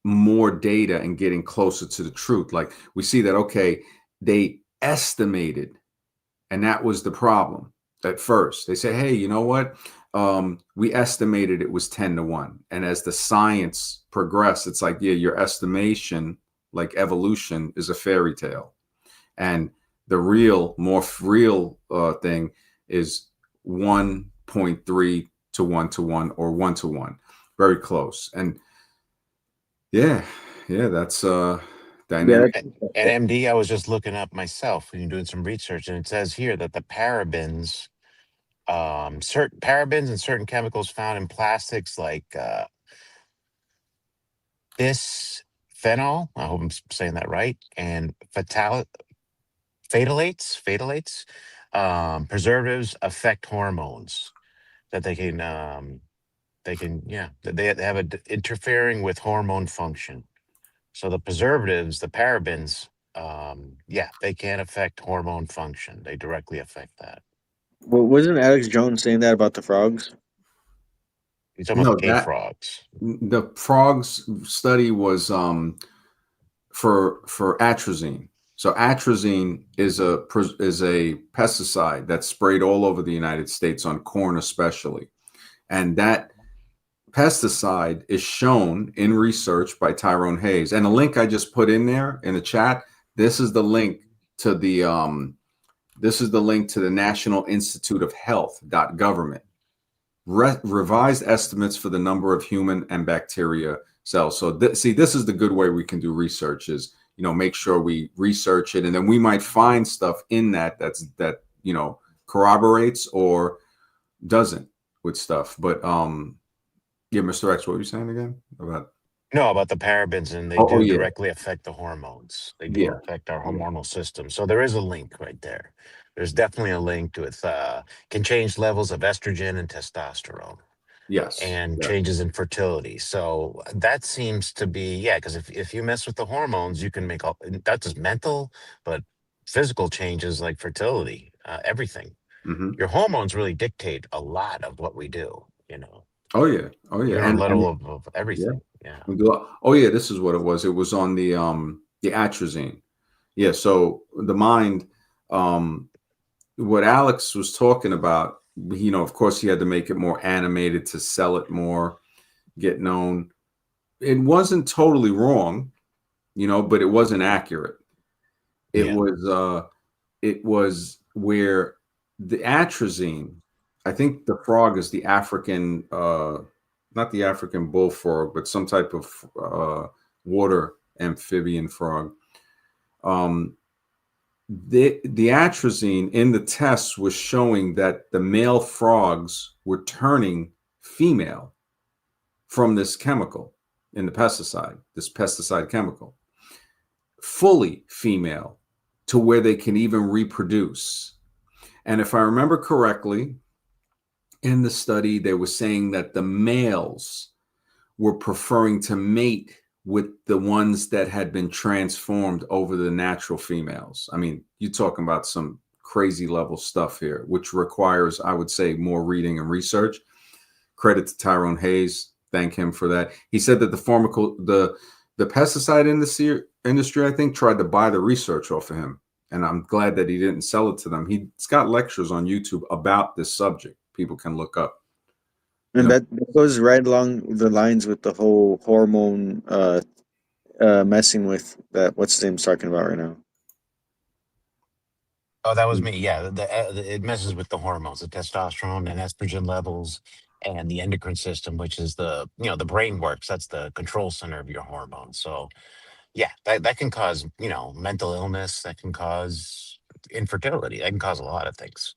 more data and getting closer to the truth. Like we see that, okay, they estimated, and that was the problem at first. They say, hey, you know what? We estimated it was 10 to 1. And as the science progressed, it's like, yeah, your estimation, like evolution, is a fairy tale. And the more real thing is 1.3 to 1 to 1 or 1 to 1. Very close. And yeah, that's dynamic. At MD, I was just looking up myself and doing some research, and it says here that the parabens, certain parabens and certain chemicals found in plastics like bisphenol, I hope I'm saying that right, and phthalates, preservatives affect hormones that they have interfering with hormone function. So the preservatives, the parabens, they can affect hormone function. They directly affect that. Well, wasn't Alex Jones saying that about the frogs? You're talking No, about cave frogs. the frogs study was for atrazine. So atrazine is a pesticide that's sprayed all over the United States, on corn especially. And that pesticide is shown in research by Tyrone Hayes. And the link I just put in there in the chat, this is the link to the National Institute of Health.government. Revised estimates for the number of human and bacteria cells. So this is the good way we can do research, is make sure we research it, and then we might find stuff in that corroborates or doesn't with stuff. But yeah, Mr. X, what were you saying again about? No, about the parabens, and they Oh, do yeah. directly affect the hormones. They do affect our hormonal system. So there is a link right there. There's definitely a link to it. Can change levels of estrogen and testosterone. Yes. And changes in fertility. So that seems to be, because if you mess with the hormones, you can make not just mental, but physical changes like fertility, everything. Hmm. Your hormones really dictate a lot of what we do. Oh yeah. Oh yeah. You're a And little of yeah. everything. Yeah. Oh yeah. This is what it was. It was on the atrazine. Yeah. So the mind, um, what Alex was talking about, of course, he had to make it more animated to sell it more, get known. It wasn't totally wrong, but it wasn't accurate. It Yeah. was where the atrazine, I think the frog is the African, not the African bullfrog, but some type of water amphibian frog. Um, the atrazine in the tests was showing that the male frogs were turning female from this chemical in this pesticide chemical, fully female, to where they can even reproduce. And if I remember correctly, in the study, they were saying that the males were preferring to mate with the ones that had been transformed over the natural females. I mean, you're talking about some crazy level stuff here, which requires, I would say, more reading and research. Credit to Tyrone Hayes. Thank him for that. He said that the pesticide industry, I think, tried to buy the research off of him. And I'm glad that he didn't sell it to them. He's got lectures on YouTube about this subject. People can look up. And that goes right along the lines with the whole hormone messing with that. What's his name's talking about right now? Oh, that was me. Yeah, it messes with the hormones, the testosterone and estrogen levels, and the endocrine system, which is the brain works. That's the control center of your hormones. So yeah, that can cause mental illness. That can cause infertility. That can cause a lot of things.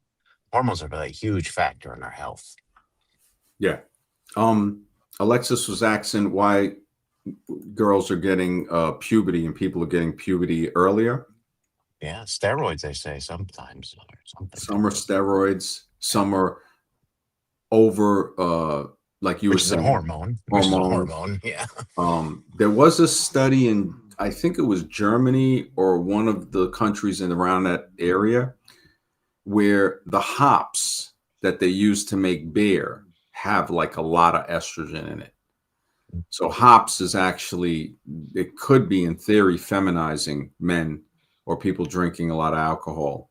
Hormones are a huge factor in our health. Yeah. Alexis was asking why girls are getting puberty and people are getting puberty earlier. Yeah, steroids, they say sometimes or something. Some are steroids, some are over, like you Which were is a saying, hormone. Which is a hormone. Yeah. There was a study in, I think it was Germany or one of the countries in around that area, where the hops that they use to make beer have like a lot of estrogen in it. So hops is actually, it could be in theory feminizing men or people drinking a lot of alcohol.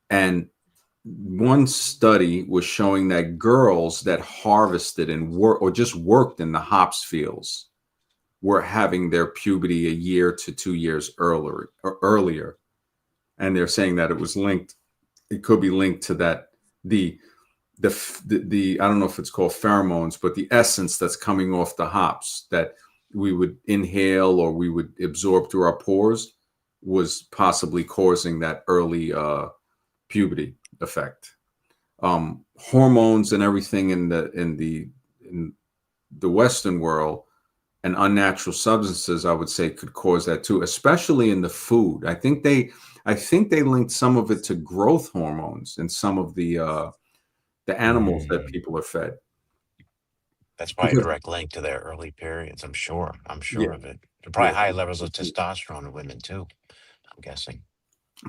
And one study was showing that girls that harvested and work or just worked in the hops fields were having their puberty a year to 2 years earlier. And they're saying that it could be linked to that, the I don't know if it's called pheromones, but the essence that's coming off the hops that we would inhale or we would absorb through our pores was possibly causing that early puberty effect. Hormones and everything in the Western world and unnatural substances, I would say, could cause that too, especially in the food. I think they linked some of it to growth hormones in some of the animals that people are fed. That's probably a direct link to their early periods. I'm sure. I'm sure Yeah, of it. There are yeah, probably high levels of testosterone in women too. I'm guessing.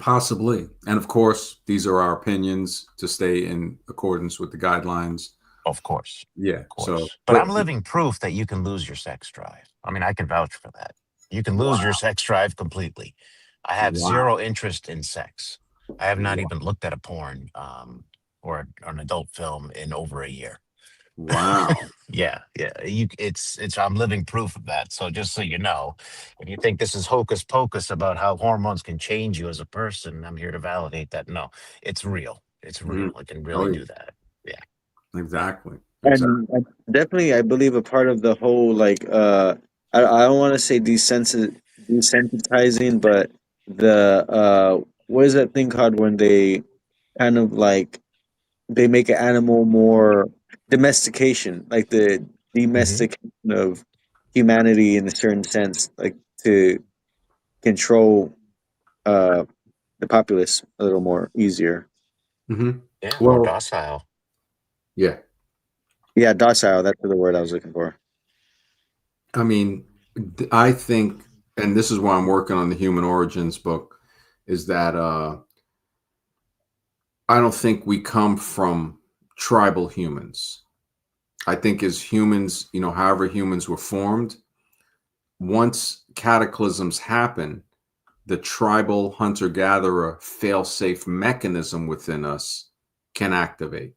possibly. And of course, these are our opinions to stay in accordance with the guidelines. Of course. Yeah. Of So, course. But I'm living proof that you can lose your sex drive. I mean, I can vouch for that. You can lose your sex drive completely. I have wow, zero interest in sex. I have not wow, even looked at a porn or an adult film in over a year. wow. Yeah, yeah. It's I'm living proof of that. So just so you know, if you think this is hocus pocus about how hormones can change you as a person, I'm here to validate that. No, it's real. It's Mhm. real. It can Oh, really yeah, do that. Yeah. exactly. Exactly. And definitely, I believe a part of the whole I don't want to say desensitizing, but the what is that thing called when they kind of like they make an animal more domestication, like the Hmm. domestication of humanity in a certain sense, like to control uh the populace a little more easier. Hmm. Yeah, more Well, docile. yeah. Yeah, docile. That's the word I was looking for. I mean, I think, and this is why I'm working on the Human Origins book, is that I don't think we come from tribal humans. I think as humans, however humans were formed, once cataclysms happen, the tribal hunter gatherer fail safe mechanism within us can activate.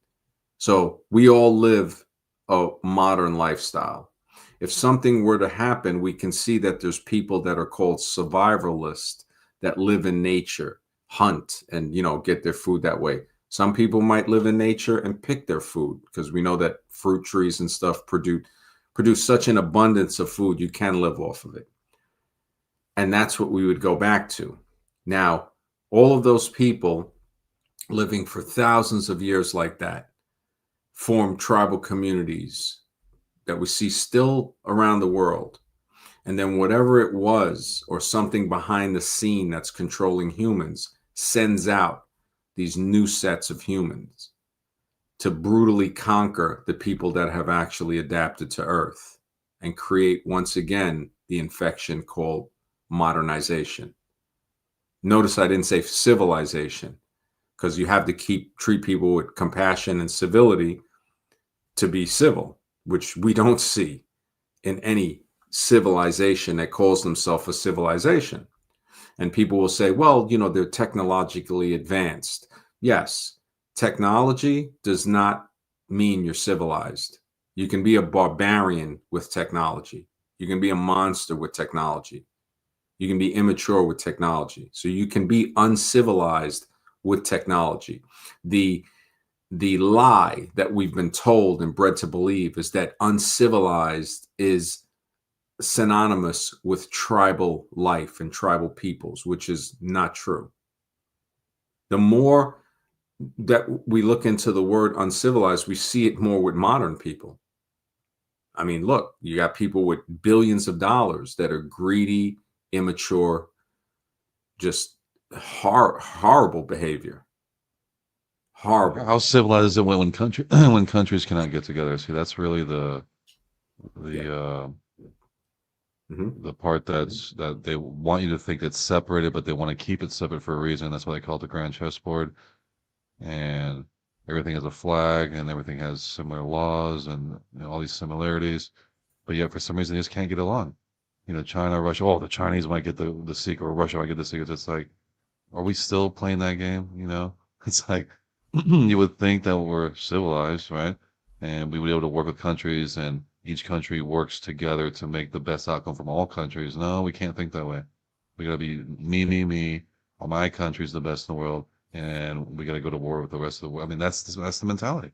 So we all live a modern lifestyle. If something were to happen, we can see that there's people that are called survivalists that live in nature, hunt, and get their food that way. Some people might live in nature and pick their food because we know that fruit trees and stuff produce such an abundance of food you can live off of it. And that's what we would go back to. Now, all of those people living for thousands of years like that form tribal communities that we see still around the world. And then whatever it was or something behind the scene that's controlling humans sends out these new sets of humans to brutally conquer the people that have actually adapted to Earth and create once again the infection called modernization. Notice I didn't say civilization because you have to treat people with compassion and civility to be civil, which we don't see in any civilization that calls themselves a civilization. And people will say, well, they're technologically advanced. Yes, technology does not mean you're civilized. You can be a barbarian with technology. You can be a monster with technology. You can be immature with technology. So you can be uncivilized with technology. The lie that we've been told and bred to believe is that uncivilized is synonymous with tribal life and tribal peoples, which is not true. The more that we look into the word uncivilized, we see it more with modern people. I mean, look, you got people with billions of dollars that are greedy, immature, just horrible behavior. Horrible. How civilized is it when country when countries cannot get together? See, that's really the Yeah. the part that they want you to think it's separated, but they want to keep it separate for a reason. That's why they call it the grand chessboard. And everything has a flag, and everything has similar laws, and all these similarities. But yet, for some reason, they just can't get along. China, Russia. Oh, the Chinese might get the secret, or Russia might get the secret. It's like, are we still playing that game? It's like you would think that we're civilized, right? And we would be able to work with countries, and each country works together to make the best outcome from all countries. No, we can't think that way. We gotta be me, me, me. Well, my country's the best in the world, and we gotta go to war with the rest of the world. I mean, that's the mentality,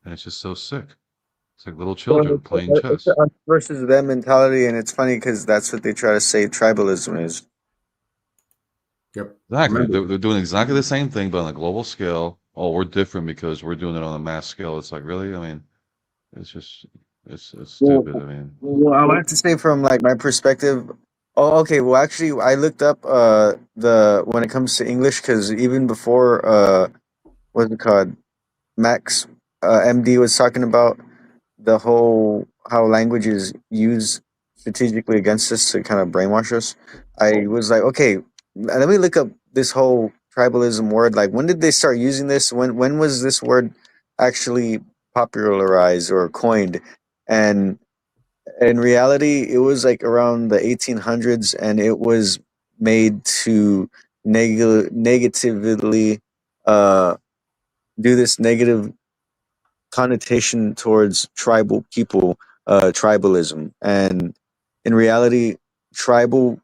and it's just so sick. It's like little Well, children playing it's chess. the us versus them mentality, and it's funny because that's what they try to say tribalism is. Yep. Exactly. Remember, They're doing exactly the same thing, but on a global scale. Oh, we're different because we're doing it on a mass scale. It's like, really? I mean, it's just, it's Well, stupid. I mean, I wanted to say from like my perspective. Oh, okay. Well, actually, I looked up the when it comes to English because even before what's it called, Max MD was talking about the whole how language is used strategically against us to kind of brainwash us. I was like, okay, let me look up this whole tribalism word. Like, when did they start using this? When was this word actually popularized or coined? And in reality, it was like around the 1800s, and it was made to negatively uh, do this negative connotation towards tribal people, tribalism. And in reality, tribal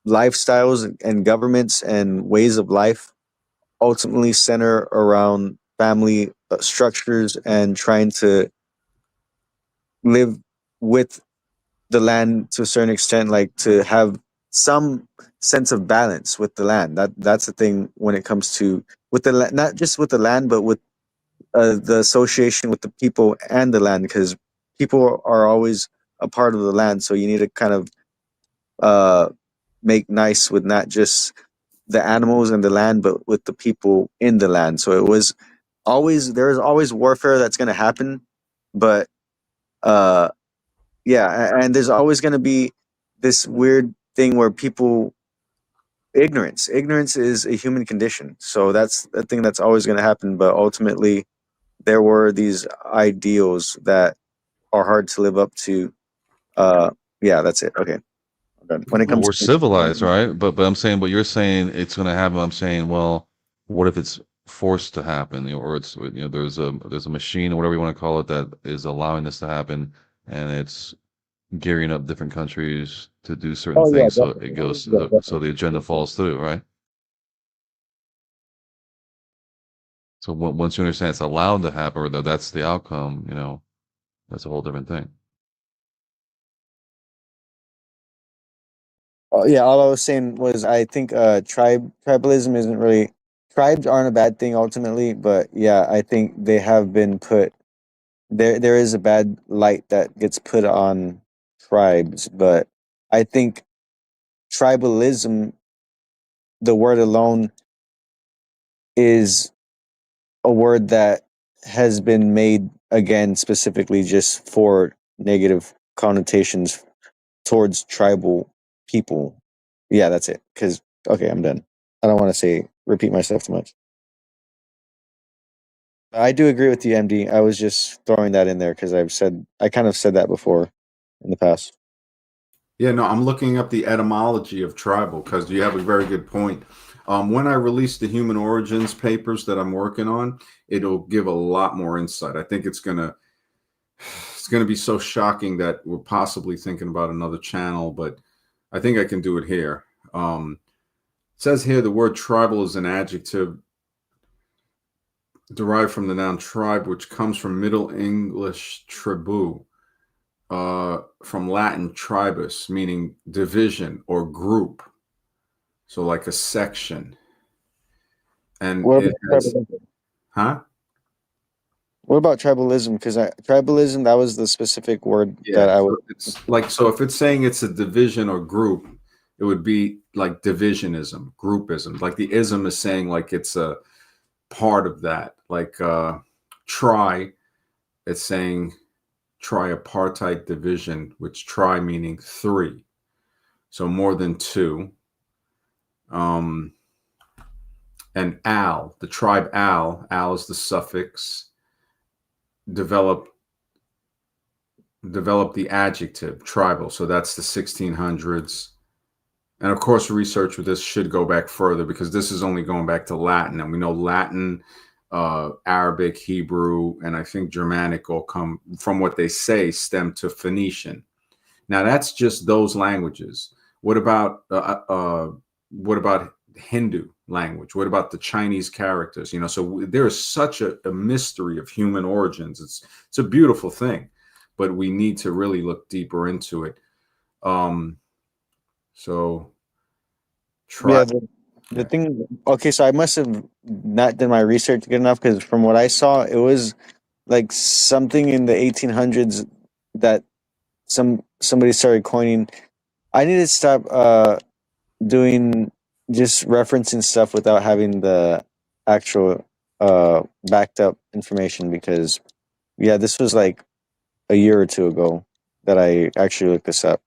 lifestyles and governments and ways of life ultimately center around family structures and trying to live with the land to a certain extent, like to have some sense of balance with the land. That's the thing when it comes to with the not just with the land, but with the association with the people and the land, because people are always a part of the land. So you need to kind of uh, make nice with not just the animals and the land, but with the people in the land. So it was always there's always warfare that's going to happen, but uh, yeah, and there's always going to be this weird thing where people Ignorance is a human condition, so that's a thing that's always going to happen. But ultimately, there were these ideals that are hard to live up to. Uh, yeah, that's it. Okay, I'm done. When it Well, comes we're to civilized, right? But I'm saying, but you're saying it's going to happen. I'm saying, well, what if it's forced to happen, or it's there's a machine or whatever you want to call it that is allowing this to happen, and it's gearing up different countries to do certain oh yeah, things, so it definitely. goes, Yeah, so definitely. the agenda falls through, right? So once you understand it's allowed to happen, or that that's the outcome, that's a whole different thing. Oh, yeah, all I was saying was I think tribalism isn't really tribes aren't a bad thing ultimately, but yeah, I think they have been put there is a bad light that gets put on tribes, but I think tribalism, the word alone, is a word that has been made again specifically just for negative connotations towards tribal people. Yeah, that's it. Because okay, I'm done. I don't want to repeat myself too much. I do agree with you, MD. I was just throwing that in there because I kind of said that before in the past. Yeah, no, I'm looking up the etymology of tribal because you have a very good point. When I release the human origins papers that I'm working on, it'll give a lot more insight. I think it's gonna be so shocking that we're possibly thinking about another channel, but I think I can do it here. It says here the word tribal is an adjective derived from the noun tribe, which comes from Middle English tribu, from Latin tribus, meaning division or group. So like a section. And What it about has, tribalism? huh? What about tribalism? Because tribalism, that was the specific word Yeah. that I was. So it's like, so if it's saying it's a division or group, it would be like divisionism, groupism. Like the ism is saying like it's a part of that. Like tri, it's saying tripartite division, which tri meaning three. So more than two. Um, and al, the tribe al is the suffix, develop developed the adjective tribal. So that's the 1600s. And of course, research with this should go back further because this is only going back to Latin. And we know Latin, Arabic, Hebrew, and I think Germanic all come from what they say stem to Phoenician. Now that's just those languages. What about what about Hindu language? What about the Chinese characters? So there is such a mystery of human origins. It's a beautiful thing, but we need to really look deeper into it. Um, so try. Yeah, the Yeah. thing. Okay, so I must have not done my research good enough because from what I saw, it was like something in the 1800s that somebody started coining. I need to stop doing just referencing stuff without having the actual backed up information because yeah, this was like a year or two ago that I actually looked this up.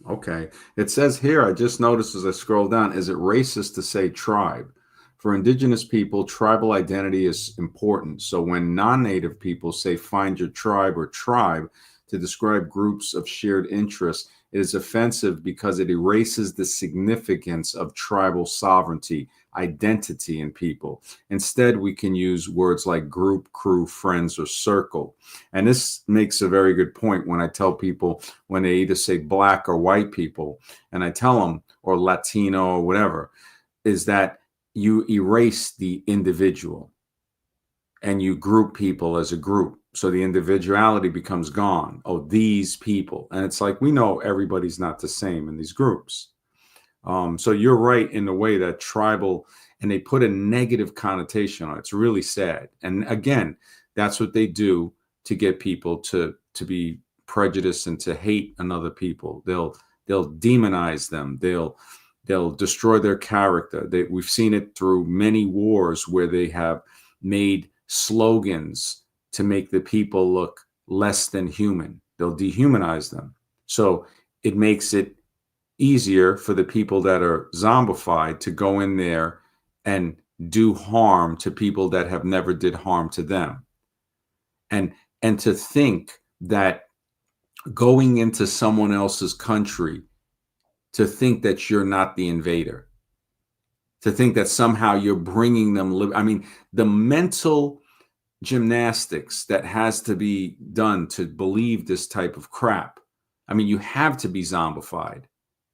Okay. It says here, I just noticed as I scroll down, is it racist to say tribe? For indigenous people, tribal identity is important. So when non-native people say find your tribe or tribe to describe groups of shared interests, it is offensive because it erases the significance of tribal sovereignty, identity in people. Instead, we can use words like group, crew, friends, or circle. And this makes a very good point when I tell people when they either say black or white people, and I tell them, or Latino or whatever, is that you erase the individual and you group people as a group. So the individuality becomes gone. Oh, these people. And it's like, we know everybody's not the same in these groups. So you're right in the way that tribal, and they put a negative connotation on it. It's really sad. And again, that's what they do to get people to be prejudiced and to hate another people. They'll demonize them. They'll destroy their character. We've seen it through many wars where they have made slogans to make the people look less than human. They'll dehumanize them. So it makes it easier for the people that are zombified to go in there and do harm to people that have never did harm to them. And to think that going into someone else's country, to think that you're not the invader, to think that somehow you're bringing them. I mean, the mental gymnastics that has to be done to believe this type of crap. I mean, you have to be zombified.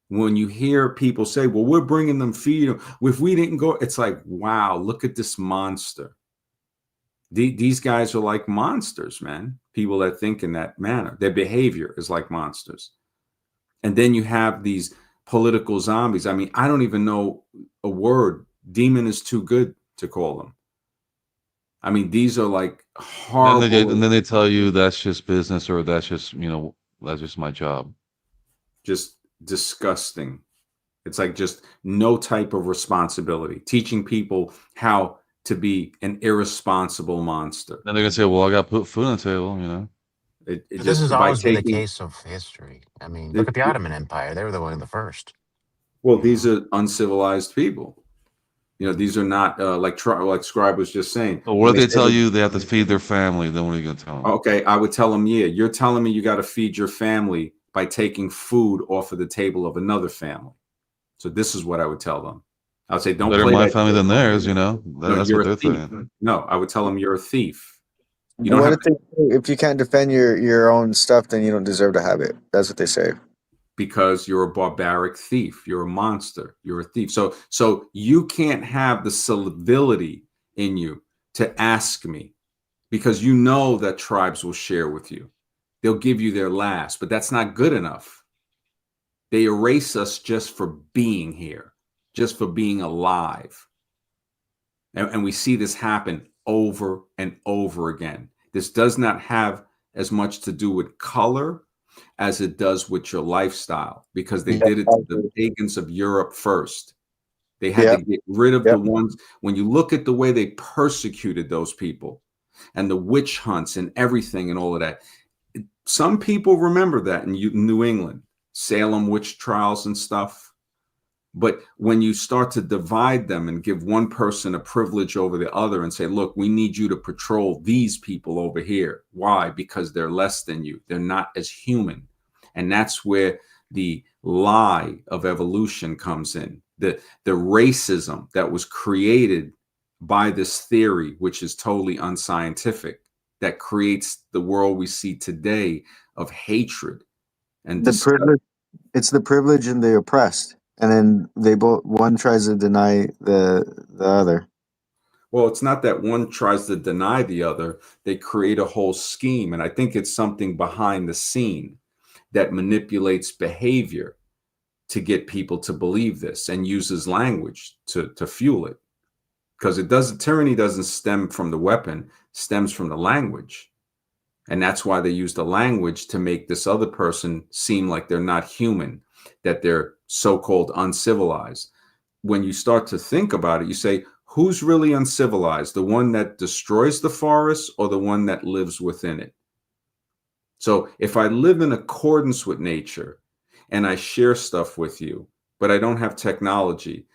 When you hear people say, well, we're bringing them feed, if we didn't go, it's like, wow, look at this monster. These guys are like monsters, man. People that think in that manner, their behavior is like monsters. And then you have these political zombies. I mean, I don't even know a word. Demon is too good to call them. I mean, these are like horrible. And then they tell you that's just business, or that's just, that's just my job. Just disgusting. It's like just no type of responsibility, teaching people how to be an irresponsible monster. Then they're gonna say, well, I got to put food on the table, It This just has by always been the taking, case of history. I mean, look at the Ottoman Empire. They were one of the first. well, you these know. are uncivilized people. These are not like Scribe was just saying. So what When if they say tell you they have to feed their family? Then what are you gonna tell them? okay, I would tell them, yeah, you're telling me you got to feed your family by taking food off of the table of another family. So this is what I would tell them. I would say, don't Better play my that. family than theirs, No, That's you're what a they're thief. saying. No, I would tell them you're a thief. You And don't what have if you can't defend your own stuff, then you don't deserve to have it. That's what they say. because you're a barbaric thief. You're a monster. You're a thief. So you can't have the civility in you to ask me, because you know that tribes will share with you. They'll give you their last, but that's not good enough. They erase us just for being here, just for being alive. And we see this happen over and over again. This does not have as much to do with color as it does with your lifestyle, because they Yeah, did it I to the agree. pagans of Europe first. They had to Yep, get rid of the yep. ones. When you look at the way they persecuted those people and the witch hunts and everything and all of that, some people remember that in New England, Salem witch trials and stuff. But when you start to divide them and give one person a privilege over the other and say, look, we need you to patrol these people over here. Why? Because they're less than you. They're not as human. And that's where the lie of evolution comes in. The racism that was created by this theory, which is totally unscientific, that creates the world we see today of hatred and The disgust. privilege, it's the privilege and the oppressed, and then they both one tries to deny the other. Well, it's not that one tries to deny the other. They create a whole scheme. And I think it's something behind the scene that manipulates behavior to get people to believe this and uses language to fuel it. Because tyranny doesn't stem from the weapon, stems from the language. And that's why they use the language to make this other person seem like they're not human, that they're so-called uncivilized. When you start to think about it, you say, who's really uncivilized? The one that destroys the forest or the one that lives within it? So if I live in accordance with nature and I share stuff with you, but I don't have technology,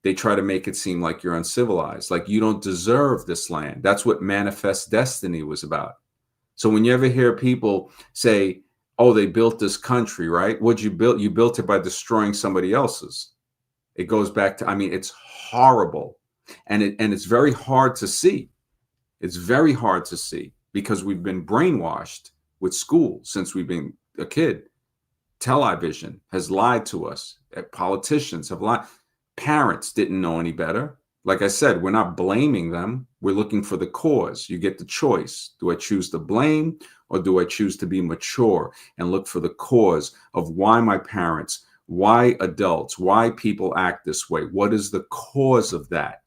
they try to make it seem like you're uncivilized, like you don't deserve this land. That's what Manifest Destiny was about. So when you ever hear people say, oh, they built this country, right? What'd you build? You built it by destroying somebody else's. It goes back to, I mean, it's horrible. And it's very hard to see. It's very hard to see because we've been brainwashed with school since we've been a kid. Television has lied to us. Politicians have lied. Parents didn't know any better. Like I said, we're not blaming them. We're looking for the cause. You get the choice. Do I choose to blame or do I choose to be mature and look for the cause of why my parents, why adults, why people act this way? What is the cause of that?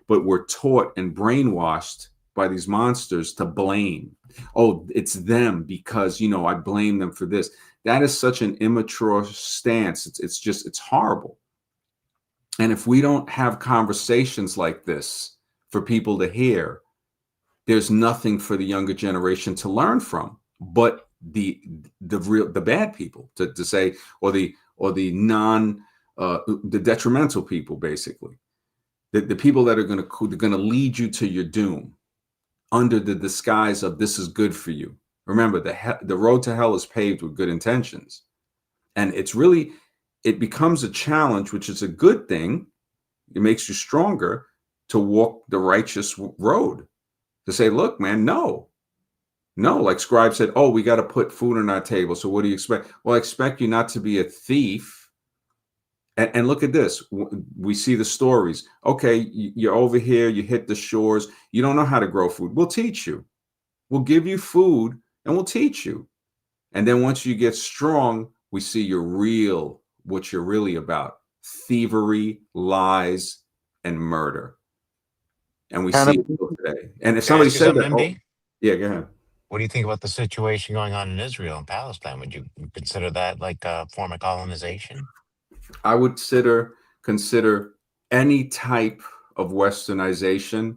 But we're taught and brainwashed by these monsters to blame. Oh, it's them because, I blame them for this. That is such an immature stance. It's horrible. And if we don't have conversations like this for people to hear, there's nothing for the younger generation to learn from, but the bad people to say, or or the the detrimental people, basically, the people that are going to lead you to your doom under the disguise of this is good for you. Remember, the road to hell is paved with good intentions, and it becomes a challenge, which is a good thing. It makes you stronger to walk the righteous road, to say, look, man, no, like Scribe said, oh, we got to put food on our table. So what do you expect? Well, I expect you not to be a thief. And look at this. We see the stories. Okay, you're over here, you hit the shores. You don't know how to grow food. We'll teach you. We'll give you food and we'll teach you. And then once you get strong, we see what you're really about: thievery, lies, and murder. And we see it still today. And if Can I somebody ask you said something, that, oh, MD? yeah, go ahead. What do you think about the situation going on in Israel and Palestine? Would you consider that like a form of colonization? I would consider any type of westernization,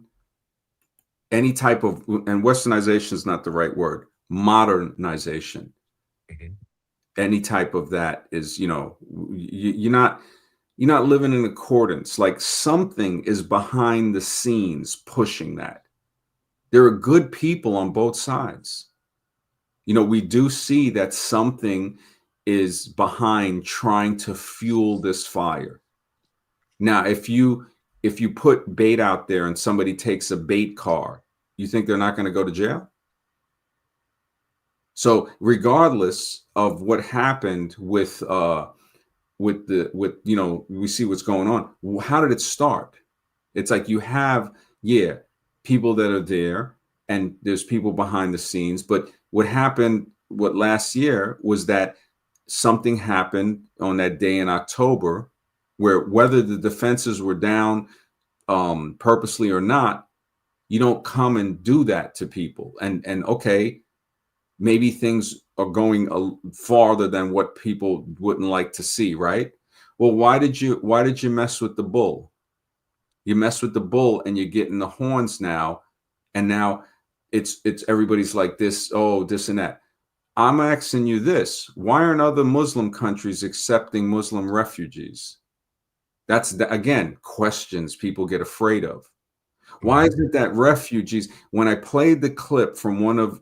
and westernization is not the right word, modernization. Mhm. Any type of that is, you're not living in accordance. Like something is behind the scenes pushing that. There are good people on both sides. We do see that something is behind trying to fuel this fire. Now, if you put bait out there and somebody takes a bait car, you think they're not going to go to jail? So regardless of what happened with we see what's going on. How did it start? It's like you have, yeah, people that are there and there's people behind the scenes. But what last year was that something happened on that day in October where whether the defenses were down purposely or not, you don't come and do that to people. And okay, maybe things are going farther than what people wouldn't like to see, right? Well, why did you mess with the bull? You mess with the bull and you're getting the horns now, and now it's everybody's like this, oh, this and that. I'm asking you this: why aren't other Muslim countries accepting Muslim refugees? That's again questions people get afraid of. Why is Mhm. it that refugees, when I played the clip from one of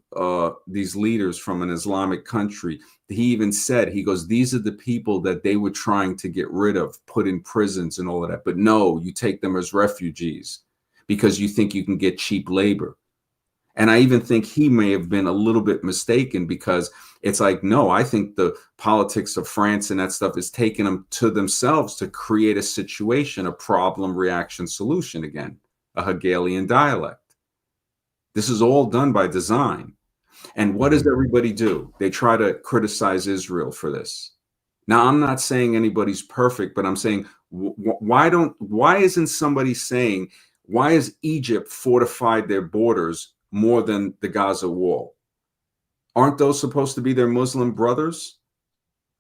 these leaders from an Islamic country, he even said, he goes, these are the people that they were trying to get rid of, put in prisons and all of that. But no, you take them as refugees because you think you can get cheap labor. And I even think he may have been a little bit mistaken, because it's like, no, I think the politics of France and that stuff is taking them to themselves to create a situation, a problem, reaction, solution again, a Hegelian dialect. This is all done by design. And what does Mhm. everybody do? They try to criticize Israel for this. Now, I'm not saying anybody's perfect, but I'm saying, why isn't somebody saying, why has Egypt fortified their borders more than the Gaza wall? Aren't those supposed to be their Muslim brothers?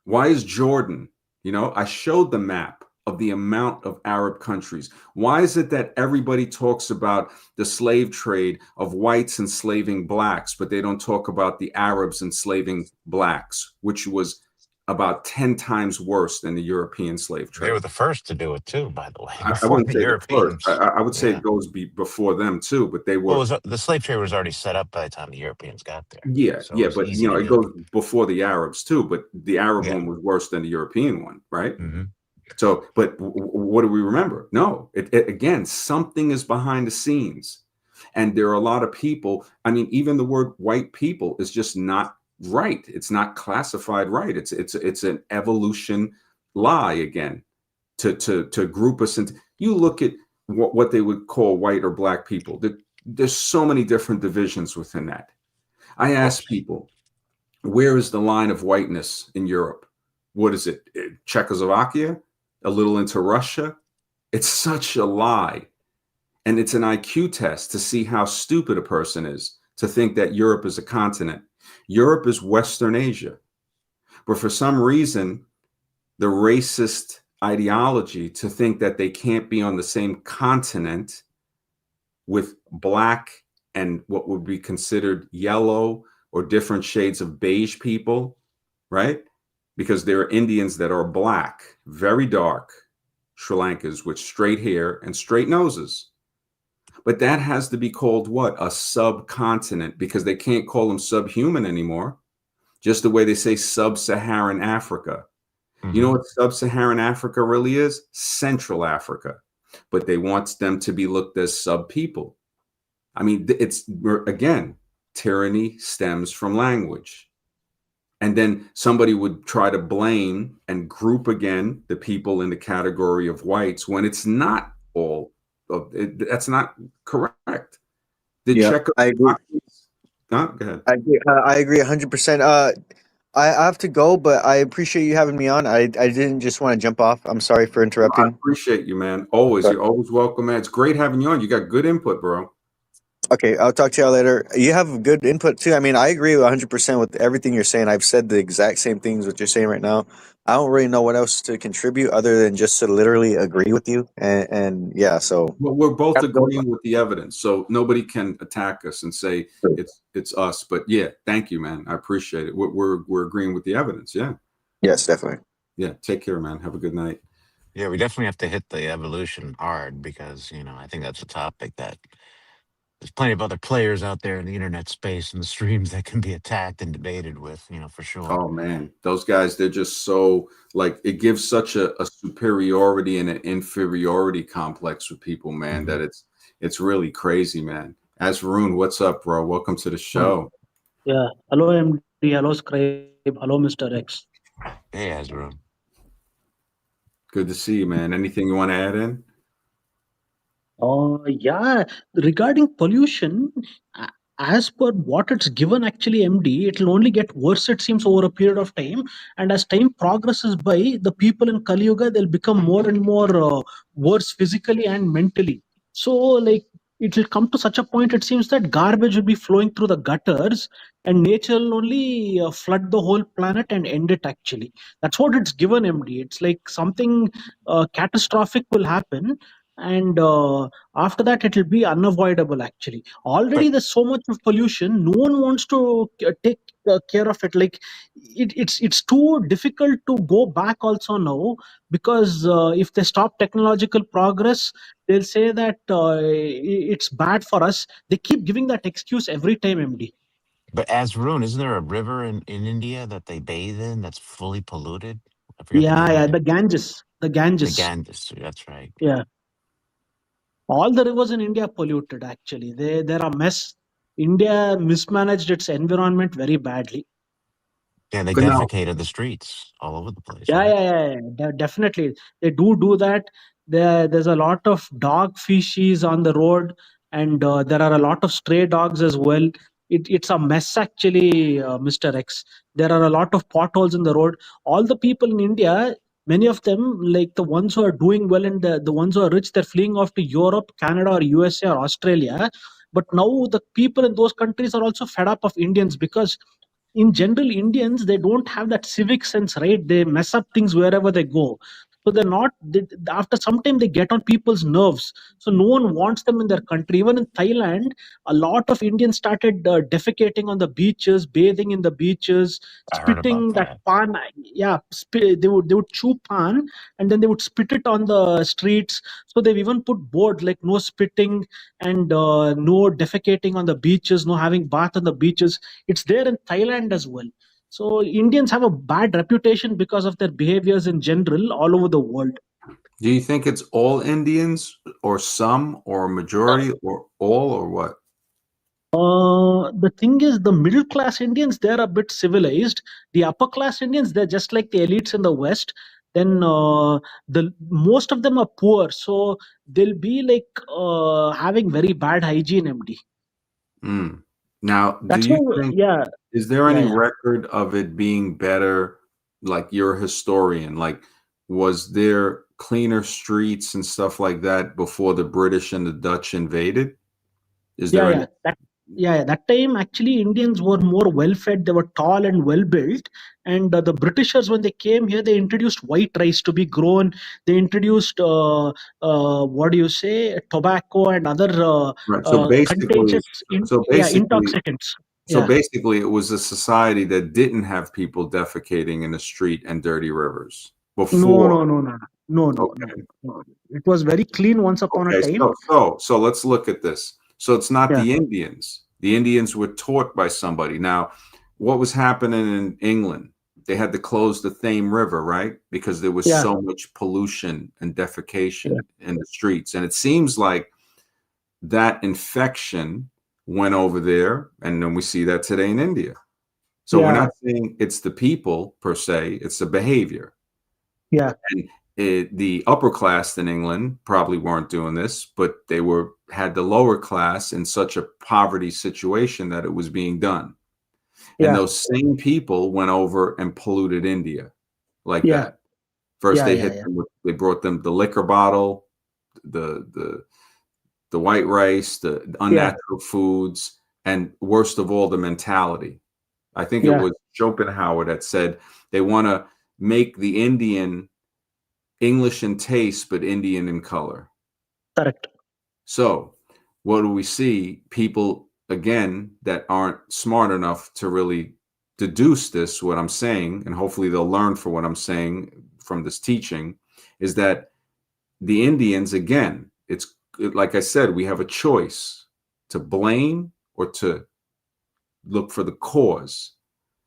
Why is Jordan? I showed the map of the amount of Arab countries. Why is it that everybody talks about the slave trade of whites enslaving blacks, but they don't talk about the Arabs enslaving blacks, which was about 10 times worse than the European slave They trade? were the first to do it too, by the way, I before wouldn't the say the first. Europeans. I would say Yeah. it goes before them too, but they Well, were. the slave trade was already set up by the time the Europeans got there, Yeah, so it yeah, was but easy to it do. goes before the Arabs too, but the Arab Yeah. one was worse than the European one, right? Hmm. So, but what do we remember? No, again, something is behind the scenes. And there are a lot of people. I mean, even the word white people is just not right. It's not classified right. It's an evolution lie again to group us into. You look at what they would call white or black people. There's so many different divisions within that. I Of ask course. people, where is the line of whiteness in Europe? What is it? Czechoslovakia? A little into Russia? It's such a lie. And it's an IQ test to see how stupid a person is to think that Europe is a continent. Europe is Western Asia. But for some reason, the racist ideology to think that they can't be on the same continent with black and what would be considered yellow or different shades of beige people, right? because there are Indians that are black, very dark, Sri Lankans with straight hair and straight noses. But that has to be called what? A subcontinent, because they can't call them subhuman anymore. Just the way they say sub-Saharan Africa. You know what sub-Saharan Africa really is? Central Africa. But they want them to be looked as sub-people. I mean, again, tyranny stems from language. And then somebody would try to blame and group again the people in the category of whites when it's not all of it. That's not correct. The Yeah, I agree. Go ahead. I agree 100%. I have to go, but I appreciate you having me on. I didn't just want to jump off. I'm sorry for I interrupting. appreciate you, man. Always. But- You're always welcome, man. It's great having you on. You got good input, bro. Okay, I'll talk to y'all later. You have good input too. I mean, I agree 100% with everything you're saying. I've said the exact same things what you're saying right now. I don't really know what else to contribute other than just to literally agree with you. And yeah, so Well, we're both Have a good agreeing with the evidence, so nobody can attack us and say it's us. But yeah, thank you, man. I appreciate it. We're agreeing with the evidence. Yeah. yes, definitely. Yeah. Take care, man. Have a good night. Yeah, we definitely have to hit the evolution hard because, I think that's a topic that there's plenty of other players out there in the internet space and the streams that can be attacked and debated with, for sure. Oh man, those guys, they're just so like it gives such a superiority and an inferiority complex with people, man, that it's really crazy, man. As Varun, what's up, bro? Welcome to the show. Yeah. Hello, MD. Hello, Scribe. Hello, Mr. X. Hey, Azra. Good to see you, man. Anything you want to add in? Yeah. Regarding pollution, a- as per what it's given, actually, MD, it will only get worse, it seems, over a period of time. And as time progresses by, the people in Kali Yuga, they'll become more and more worse physically and mentally. So, like, it will come to such a point, it seems, that garbage will be flowing through the gutters and nature will only flood the whole planet and end it, actually. That's what it's given, MD. It's like something catastrophic will happen. And after that, it will be unavoidable, actually. Already But there's so much of pollution, no one wants to take care of it. Like, it's too difficult to go back also now, because if they stop technological progress, they'll say that it's bad for us. They keep giving that excuse every time, MD. but Azroon, isn't there a river in India that they bathe in that's fully polluted? I forget the Yeah, name yeah, of the it. Ganges, the The Ganges. Ganges. That's right. Yeah, all the rivers in India are polluted, actually. They're a mess. India mismanaged its environment very badly. Yeah, they But now, defecate in the streets all over the place, Yeah, right? yeah, yeah, yeah. Definitely. They do that. There's a lot of dog feces on the road, and there are a lot of stray dogs as well. It's a mess, actually, Mr. X. There are a lot of potholes in the road. All the people in India, many of them, like the ones who are doing well and the ones who are rich, they're fleeing off to Europe, Canada, or USA or Australia. But now the people in those countries are also fed up of Indians, because in general, Indians, they don't have that civic sense, right? They mess up things wherever they go. So they're not after some time they get on people's nerves, so no one wants them in their country. Even in Thailand, a lot of Indians started defecating on the beaches, bathing in the beaches, I heard about spitting that that. pan. Yeah, they would chew pan, and then they would spit it on the streets. So they've even put board like no spitting, and no defecating on the beaches, no having bath on the beaches. It's there in Thailand as well. So Indians have a bad reputation because of their behaviors in general all over the world. do you think it's all Indians or some or a majority or all or what? The thing is, the middle class Indians, they're a bit civilized. The upper class Indians, they're just like the elites in the West. Then the most of them are poor, so they'll be like having very bad hygiene, MD. Mm. Now, do That's you why, think, yeah, is there yeah, any yeah. record of it being better? Like you're a historian, like was there cleaner streets and stuff like that before the British and the Dutch invaded? Is Yeah, there any? yeah. That time actually Indians were more well fed, they were tall and well built. And the Britishers, when they came here, they introduced white rice to be grown. They introduced what do you say, tobacco and other Right. So basically, contagious so basically, intoxicants. So Yeah. basically, it was a society that didn't have people defecating in the street and dirty rivers No, before. no, no, no, no, no, no, Okay. no. It was very clean once upon a Okay. time. So let's look at this. So it's not Yeah. the Indians. The Indians were taught by somebody. Now, what was happening in England? They had to close the Thame River, right? Because there was Yeah. so much pollution and Yeah. defecation in the streets. And it seems like that infection went over there, and then we see that today in India. So we're Yeah. not saying it's the people per se, it's the behavior. Yeah. And the upper class in England probably weren't doing this, but they had the lower class in such a poverty situation that it was being done. And Yeah. those same people went over and polluted India like Yeah. that. First, Yeah. they Yeah. hit Yeah. them they brought them the liquor bottle, the white rice, the Yeah. unnatural foods, and worst of all, the mentality. I think it Yeah. was Schopenhauer that said they want to make the Indian English in taste, but Indian in color. Correct. So, what do we see? People, again, that aren't smart enough to really deduce this, what I'm saying, and hopefully they'll learn from what I'm saying from this teaching, is that the Indians, again, it's like I said, we have a choice to blame or to look for the cause.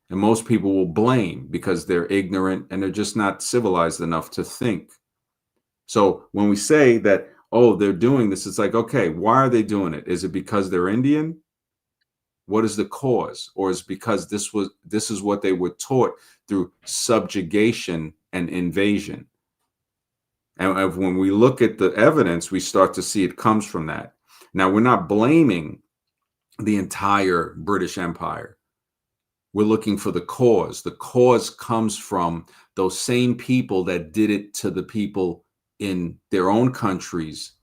And most people will blame because they're ignorant and they're just not civilized enough to think. So when we say that, oh, they're doing this, it's like, okay, why are they doing it? Is it because they're Indian? What is the cause? Or is it because this is what they were taught through subjugation and invasion? And when we look at the evidence, we start to see it comes from that. Now, we're not blaming the entire British Empire. We're looking for the cause. The cause comes from those same people that did it to the people in their own countries.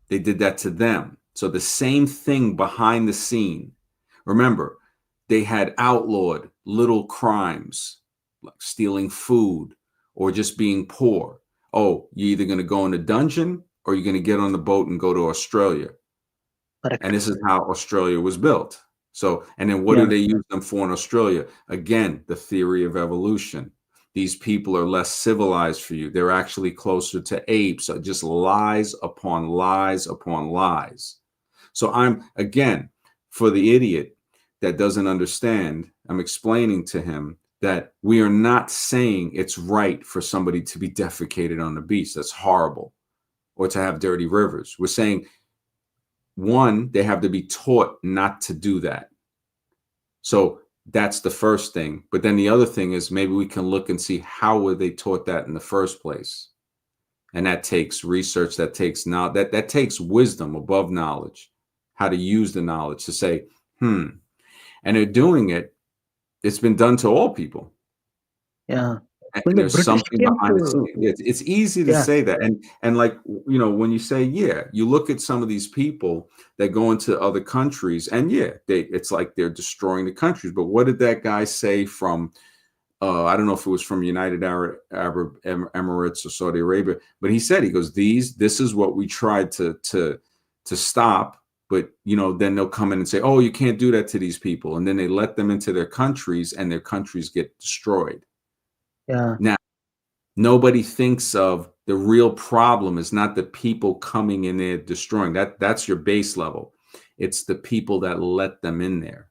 They did that to them. So the same thing behind the scene. Remember, they had outlawed little crimes like stealing food or just being poor. Oh, you're either going to go in a dungeon or you're going to get on the boat and go to Australia. Correct. And this is how Australia was built. So, and then what Yeah. do they use them for in Australia? Again, the theory of evolution. These people are less civilized for you. They're actually closer to apes. So just lies upon lies upon lies. So I'm, again, for the idiot that doesn't understand, I'm explaining to him that we are not saying it's right for somebody to be defecated on the beach. That's horrible. Or to have dirty rivers. We're saying, one, they have to be taught not to do that. So that's the first thing. But then the other thing is maybe we can look and see how were they taught that in the first place. And that takes research, that takes that takes wisdom above knowledge, how to use the knowledge to say, and they're doing it. It's been done to all people. Yeah. And When the there's British something came behind the to, scene. It's easy to yeah, say that. And like, you know, when you say, yeah, you look at some of these people that go into other countries and yeah, it's like they're destroying the countries. But what did that guy say from, I don't know if it was from United Arab Emirates or Saudi Arabia, but he said, he goes, this is what we tried to stop. But, you know, then they'll come in and say, oh, you can't do that to these people. And then they let them into their countries and their countries get destroyed. yeah, Now, nobody thinks of the real problem is not the people coming in there destroying. That's your base level. It's the people that let them in there.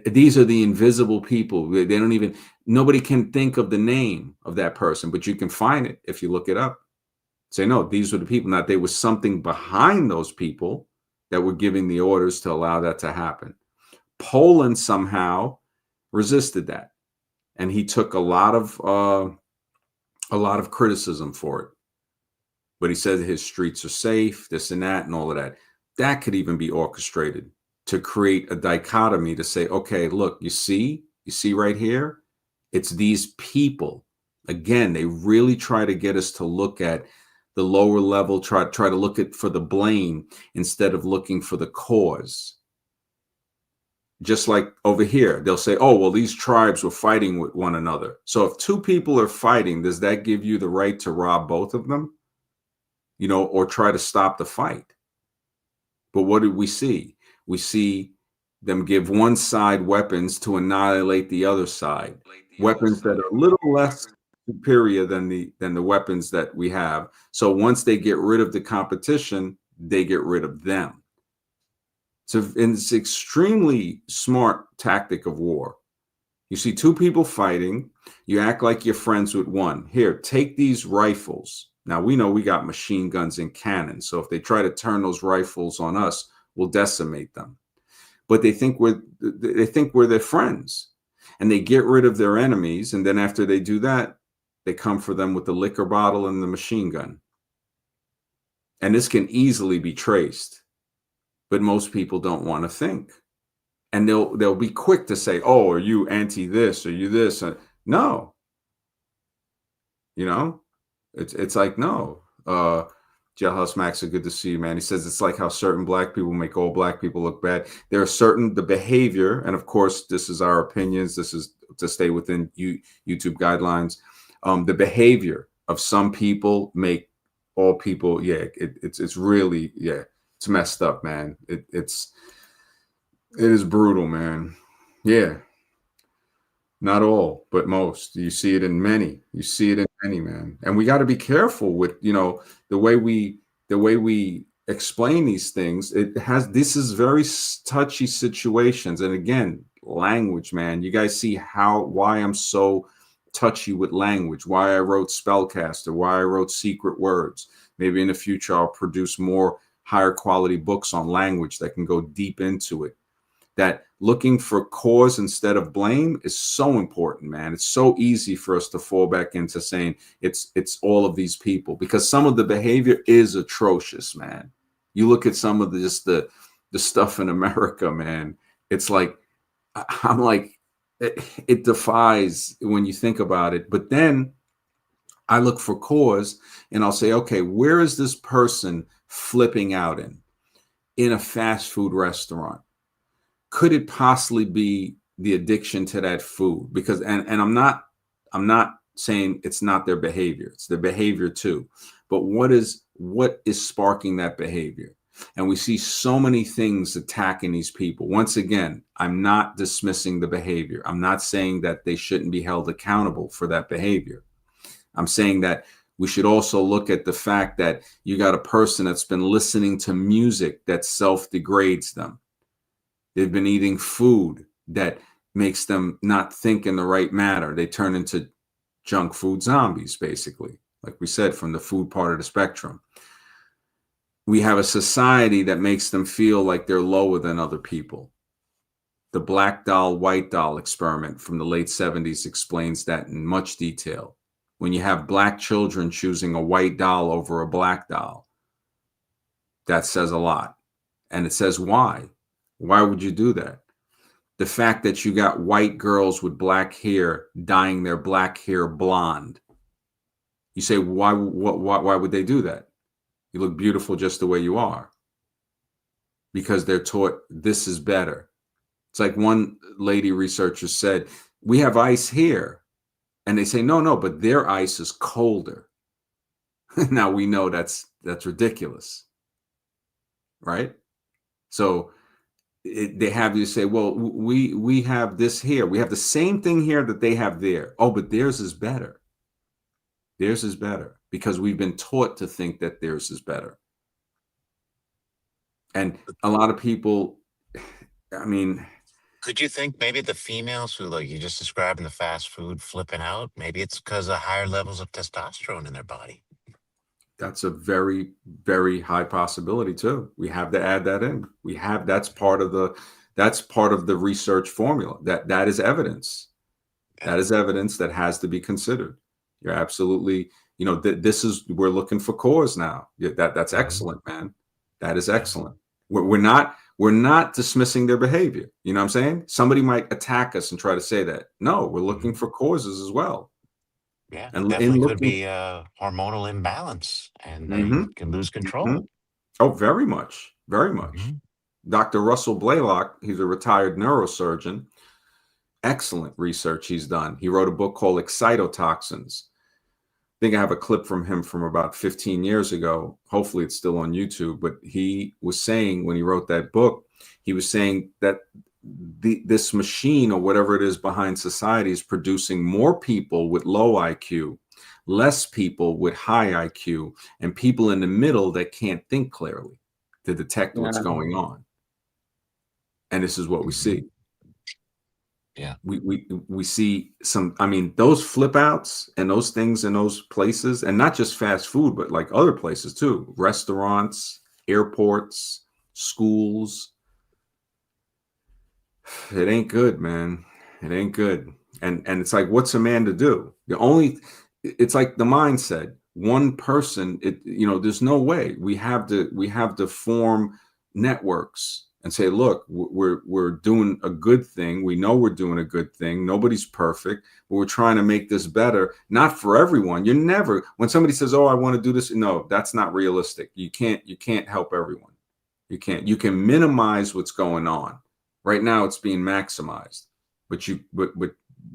These are the invisible people. They don't even, nobody can think of the name of that person, but you can find it if you look it up. Say, no, these were the people. Now, there was something behind those people that were giving the orders to allow that to happen. Poland somehow resisted that. And he took a lot of criticism for it. But he said his streets are safe, this and that, and all of that. That could even be orchestrated to create a dichotomy to say, okay, look, you see right here, it's these people. Again, they really try to get us to look at the lower level, try to look at for the blame instead of looking for the cause. Just like over here, they'll say, oh, well, these tribes were fighting with one another. So if two people are fighting, does that give you the right to rob both of them? You know, or try to stop the fight? But what did we see? We see them give one side weapons to annihilate the other side, weapons that are a little less superior than the weapons that we have. So once they get rid of the competition, they get rid of them. So it's extremely smart tactic of war. You see two people fighting, you act like you're friends with one. Here, take these rifles. Now we know we got machine guns and cannons, so if they try to turn those rifles on us, we'll decimate them. But they think we're their friends, and they get rid of their enemies, and then after they do that, they come for them with the liquor bottle and the machine gun. And this can easily be traced, but most people don't want to think. And they'll be quick to say, "Oh, are you anti this? Are you this?" No, you know, it's like no. Jailhouse Max, so good to see you, man. He says it's like how certain black people make all black people look bad. There are certain the behavior, and of course, this is our opinions. This is to stay within YouTube guidelines. The behavior of some people make all people. Yeah, it's really it's messed up, man. It is brutal, man. Yeah. Not all, but most. You see it in many. You see it in many, man. And we got to be careful with, the way we explain these things. This is very touchy situations. And again, language, man. You guys see why I'm so touchy with language, why I wrote Spellcaster, why I wrote Secret Words. Maybe in the future I'll produce more higher quality books on language that can go deep into it. That looking for cause instead of blame is so important, man. It's so easy for us to fall back into saying it's all of these people, because some of the behavior is atrocious, man. You look at some of the stuff in America, man. It's like, I'm like, it defies when you think about it. But then I look for cause and I'll say, okay, where is this person flipping out in a fast food restaurant? Could it possibly be the addiction to that food? Because and I'm not saying it's not their behavior. It's their behavior too. But what is sparking that behavior? And we see so many things attacking these people. Once again, I'm not dismissing the behavior. I'm not saying that they shouldn't be held accountable for that behavior. I'm saying that we should also look at the fact that you got a person that's been listening to music that self-degrades them. They've been eating food that makes them not think in the right manner. They turn into junk food zombies, basically, like we said, from the food part of the spectrum. We have a society that makes them feel like they're lower than other people. The black doll, white doll experiment from the late 70s explains that in much detail. When you have black children choosing a white doll over a black doll, that says a lot. And it says why. Why would you do that? The fact that you got white girls with black hair dyeing their black hair blonde. You say, why would they do that? You look beautiful just the way you are. Because they're taught this is better. It's like one lady researcher said, we have ice here. And they say, no, but their ice is colder. Now we know that's ridiculous. Right? So they have you say, well, we have this here. We have the same thing here that they have there. Oh, but theirs is better. Theirs is better because we've been taught to think that theirs is better. And a lot of people, I mean, could you think maybe the females who, like you just described in the fast food, flipping out, maybe it's because of higher levels of testosterone in their body? That's a very, very high possibility too. We have to add that in. That's part of the research formula. That is evidence. That is evidence that has to be considered. You're absolutely, we're looking for cause now. That's excellent, man. That is excellent. We're not dismissing their behavior. You know what I'm saying? Somebody might attack us and try to say that. No, we're looking for causes as well. Yeah, And definitely could be a hormonal imbalance, and they can lose control. Oh, very much, very much. Dr. Russell Blaylock, he's a retired neurosurgeon. Excellent research he's done. He wrote a book called Excitotoxins. I think I have a clip from him from about 15 years ago. Hopefully it's still on YouTube. But he was saying when he wrote that book, he was saying that this machine or whatever it is behind society is producing more people with low IQ, less people with high IQ, and people in the middle that can't think clearly to detect what's going on. And this is what we see. Yeah. We see some, I mean, those flip outs and those things in those places, and not just fast food, but like other places too, restaurants, airports, schools. It ain't good, man. It ain't good. And it's like, what's a man to do? It's like the mindset. One person, there's no way. We have to form networks and say, look, we're doing a good thing. We know we're doing a good thing. Nobody's perfect, but we're trying to make this better. Not for everyone. When somebody says, oh, I want to do this, no, that's not realistic. You can't help everyone. You can't. You can minimize what's going on. Right now it's being maximized, but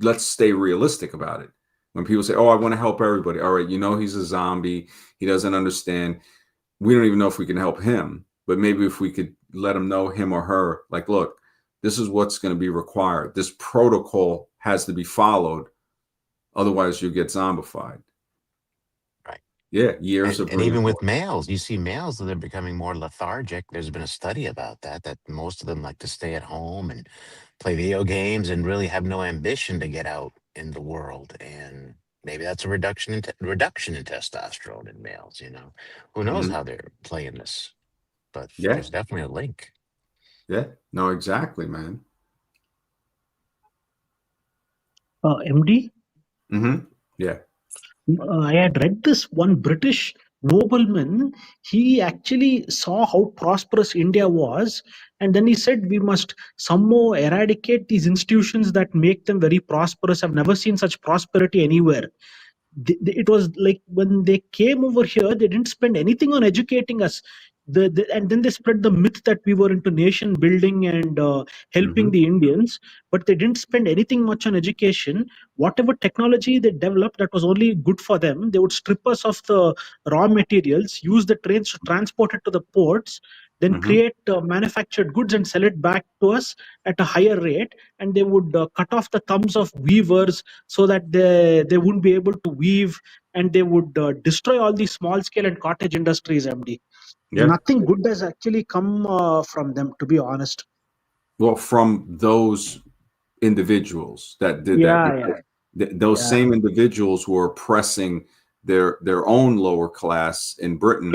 let's stay realistic about it. When people say, oh, I want to help everybody. All right. He's a zombie. He doesn't understand. We don't even know if we can help him, but maybe if we could let him know, him or her, like, look, this is what's going to be required. This protocol has to be followed. Otherwise you get zombified. Right. Yeah. Years And of even with males, you see males that they're becoming more lethargic. There's been a study about that most of them like to stay at home and play video games and really have no ambition to get out in the world. And maybe that's a reduction in testosterone in males. Who knows how they're playing this, but Yeah. there's definitely a link. Yeah. No, exactly, man. MD? Yeah. I had read this one British nobleman. He actually saw how prosperous India was, and then he said, we must somehow eradicate these institutions that make them very prosperous. I've never seen such prosperity anywhere. It was like when they came over here, they didn't spend anything on educating us. And then they spread the myth that we were into nation building and helping the Indians, but they didn't spend anything much on education. Whatever technology they developed that was only good for them, they would strip us of the raw materials, use the trains to transport it to the ports, then create manufactured goods and sell it back to us at a higher rate. And they would cut off the thumbs of weavers so that they wouldn't be able to weave, and they would destroy all these small scale and cottage industries. MD, Yeah. nothing good has actually come from them, to be honest. Well, from those individuals that did that, those same individuals were oppressing their own lower class in Britain,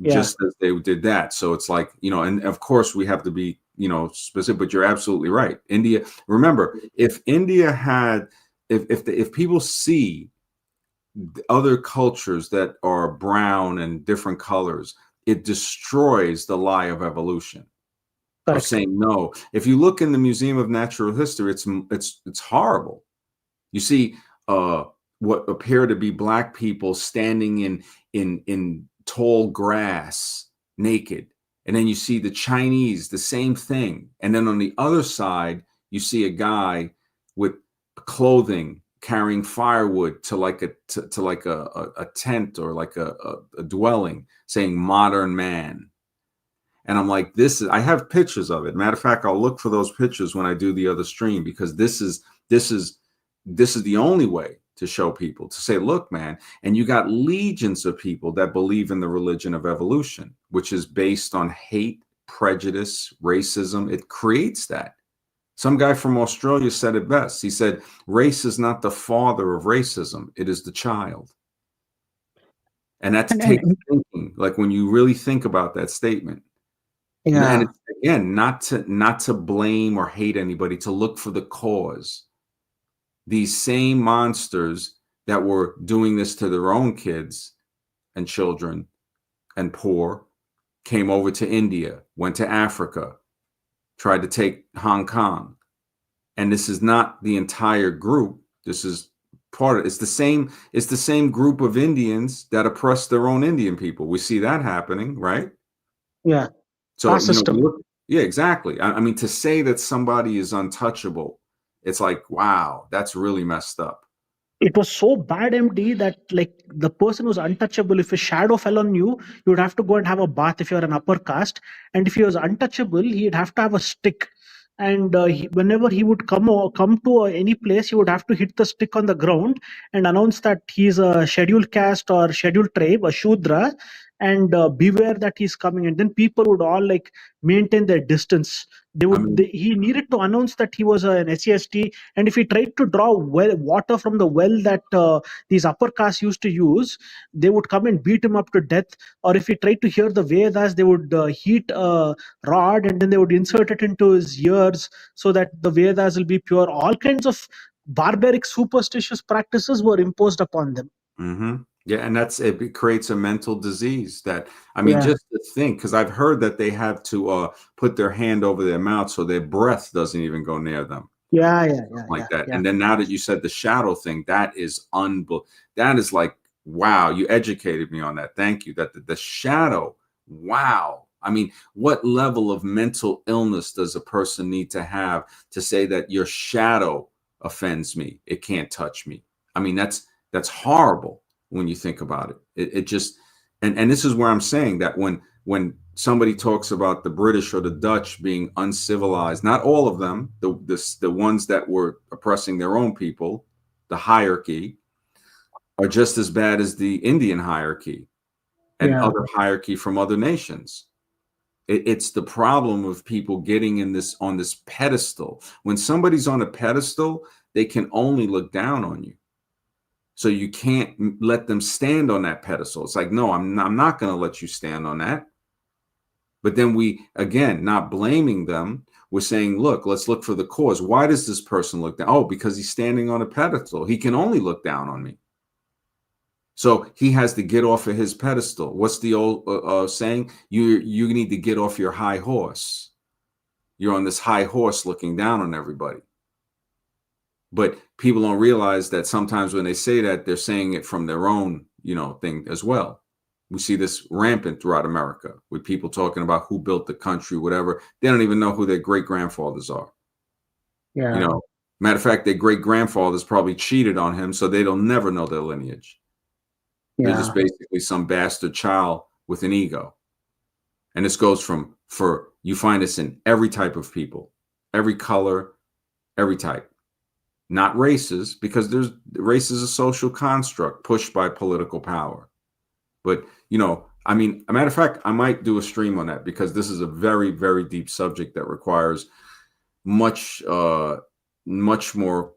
just as they did that. So it's like, and of course we have to be, specific, but you're absolutely right. India, remember, if India had, if people see other cultures that are brown and different colors, it destroys the lie of evolution. Of saying no. If you look in the Museum of Natural History, it's horrible. You see what appear to be black people standing in tall grass naked, and then you see the Chinese, the same thing, and then on the other side you see a guy with clothing carrying firewood to like a tent or like a dwelling, saying modern man. And I'm like, I have pictures of it. Matter of fact, I'll look for those pictures when I do the other stream, because this is the only way to show people, to say, look, man, and you got legions of people that believe in the religion of evolution, which is based on hate, prejudice, racism. It creates that. Some guy from Australia said it best. He said, race is not the father of racism. It is the child. And that's takes thinking, like when you really think about that statement. And it's, again, not to blame or hate anybody, to look for the cause. These same monsters that were doing this to their own kids and children and poor came over to India, went to Africa, tried to take Hong Kong. And this is not the entire group. This is part of it. It's the same group of Indians that oppress their own Indian people. We see that happening, right? Yeah. So, system. Yeah, exactly. I mean, to say that somebody is untouchable, it's like, wow, that's really messed up. It was so bad, MD, that like the person was untouchable. If a shadow fell on you, you would have to go and have a bath if you're an upper caste. And if he was untouchable, he'd have to have a stick. and whenever he would come to any place, he would have to hit the stick on the ground and announce that he's a scheduled caste or scheduled tribe, a Shudra, and beware that he's coming. And then people would all like maintain their distance. I mean, He needed to announce that he was an SCST, and if he tried to draw water from the well that these upper castes used to use, they would come and beat him up to death. Or if he tried to hear the Vedas, they would heat a rod and then they would insert it into his ears so that the Vedas will be pure. All kinds of barbaric, superstitious practices were imposed upon them. mm-hmm. Yeah, and it creates a mental disease that, I mean, Yeah. just to think, because I've heard that they have to put their hand over their mouth so their breath doesn't even go near them. Yeah. Like that. And then now that you said the shadow thing, that is that is like, wow, you educated me on that. Thank you. That the shadow, wow. I mean, what level of mental illness does a person need to have to say that your shadow offends me? It can't touch me. I mean, that's horrible when you think about it. It just, and this is where I'm saying that when somebody talks about the British or the Dutch being uncivilized, not all of them, the ones that were oppressing their own people, the hierarchy, are just as bad as the Indian hierarchy and other hierarchy from other nations. It's the problem of people getting on this pedestal. When somebody's on a pedestal, they can only look down on you. So you can't let them stand on that pedestal. It's like, no, I'm not going to let you stand on that. But then we, again, not blaming them, we're saying, look, let's look for the cause. Why does this person look down? Oh, because he's standing on a pedestal. He can only look down on me. So he has to get off of his pedestal. What's the old saying? You need to get off your high horse. You're on this high horse looking down on everybody. But people don't realize that sometimes when they say that, they're saying it from their own, thing as well. We see this rampant throughout America with people talking about who built the country, whatever. They don't even know who their great grandfathers are. Yeah. Matter of fact, their great grandfathers probably cheated on him, so they'll never know their lineage. They're just basically some bastard child with an ego. And this goes you find this in every type of people, every color, every type. Not races, because race is a social construct pushed by political power. But, I mean, a matter of fact, I might do a stream on that because this is a very, very deep subject that requires much more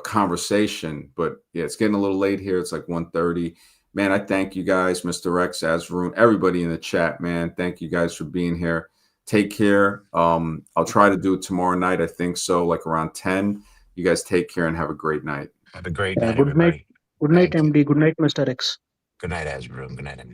conversation. But yeah, it's getting a little late here. It's like 1:30. Man, I thank you guys, Mr. Rex, Azroon, everybody in the chat, man. Thank you guys for being here. Take care. I'll try to do it tomorrow night. I think so, like around 10. You guys take care and have a great night. Have a great night, Good everybody. night. Good night, Thank you. MD. Good night, Mr. X. Good night, Azroom. Good night, MD.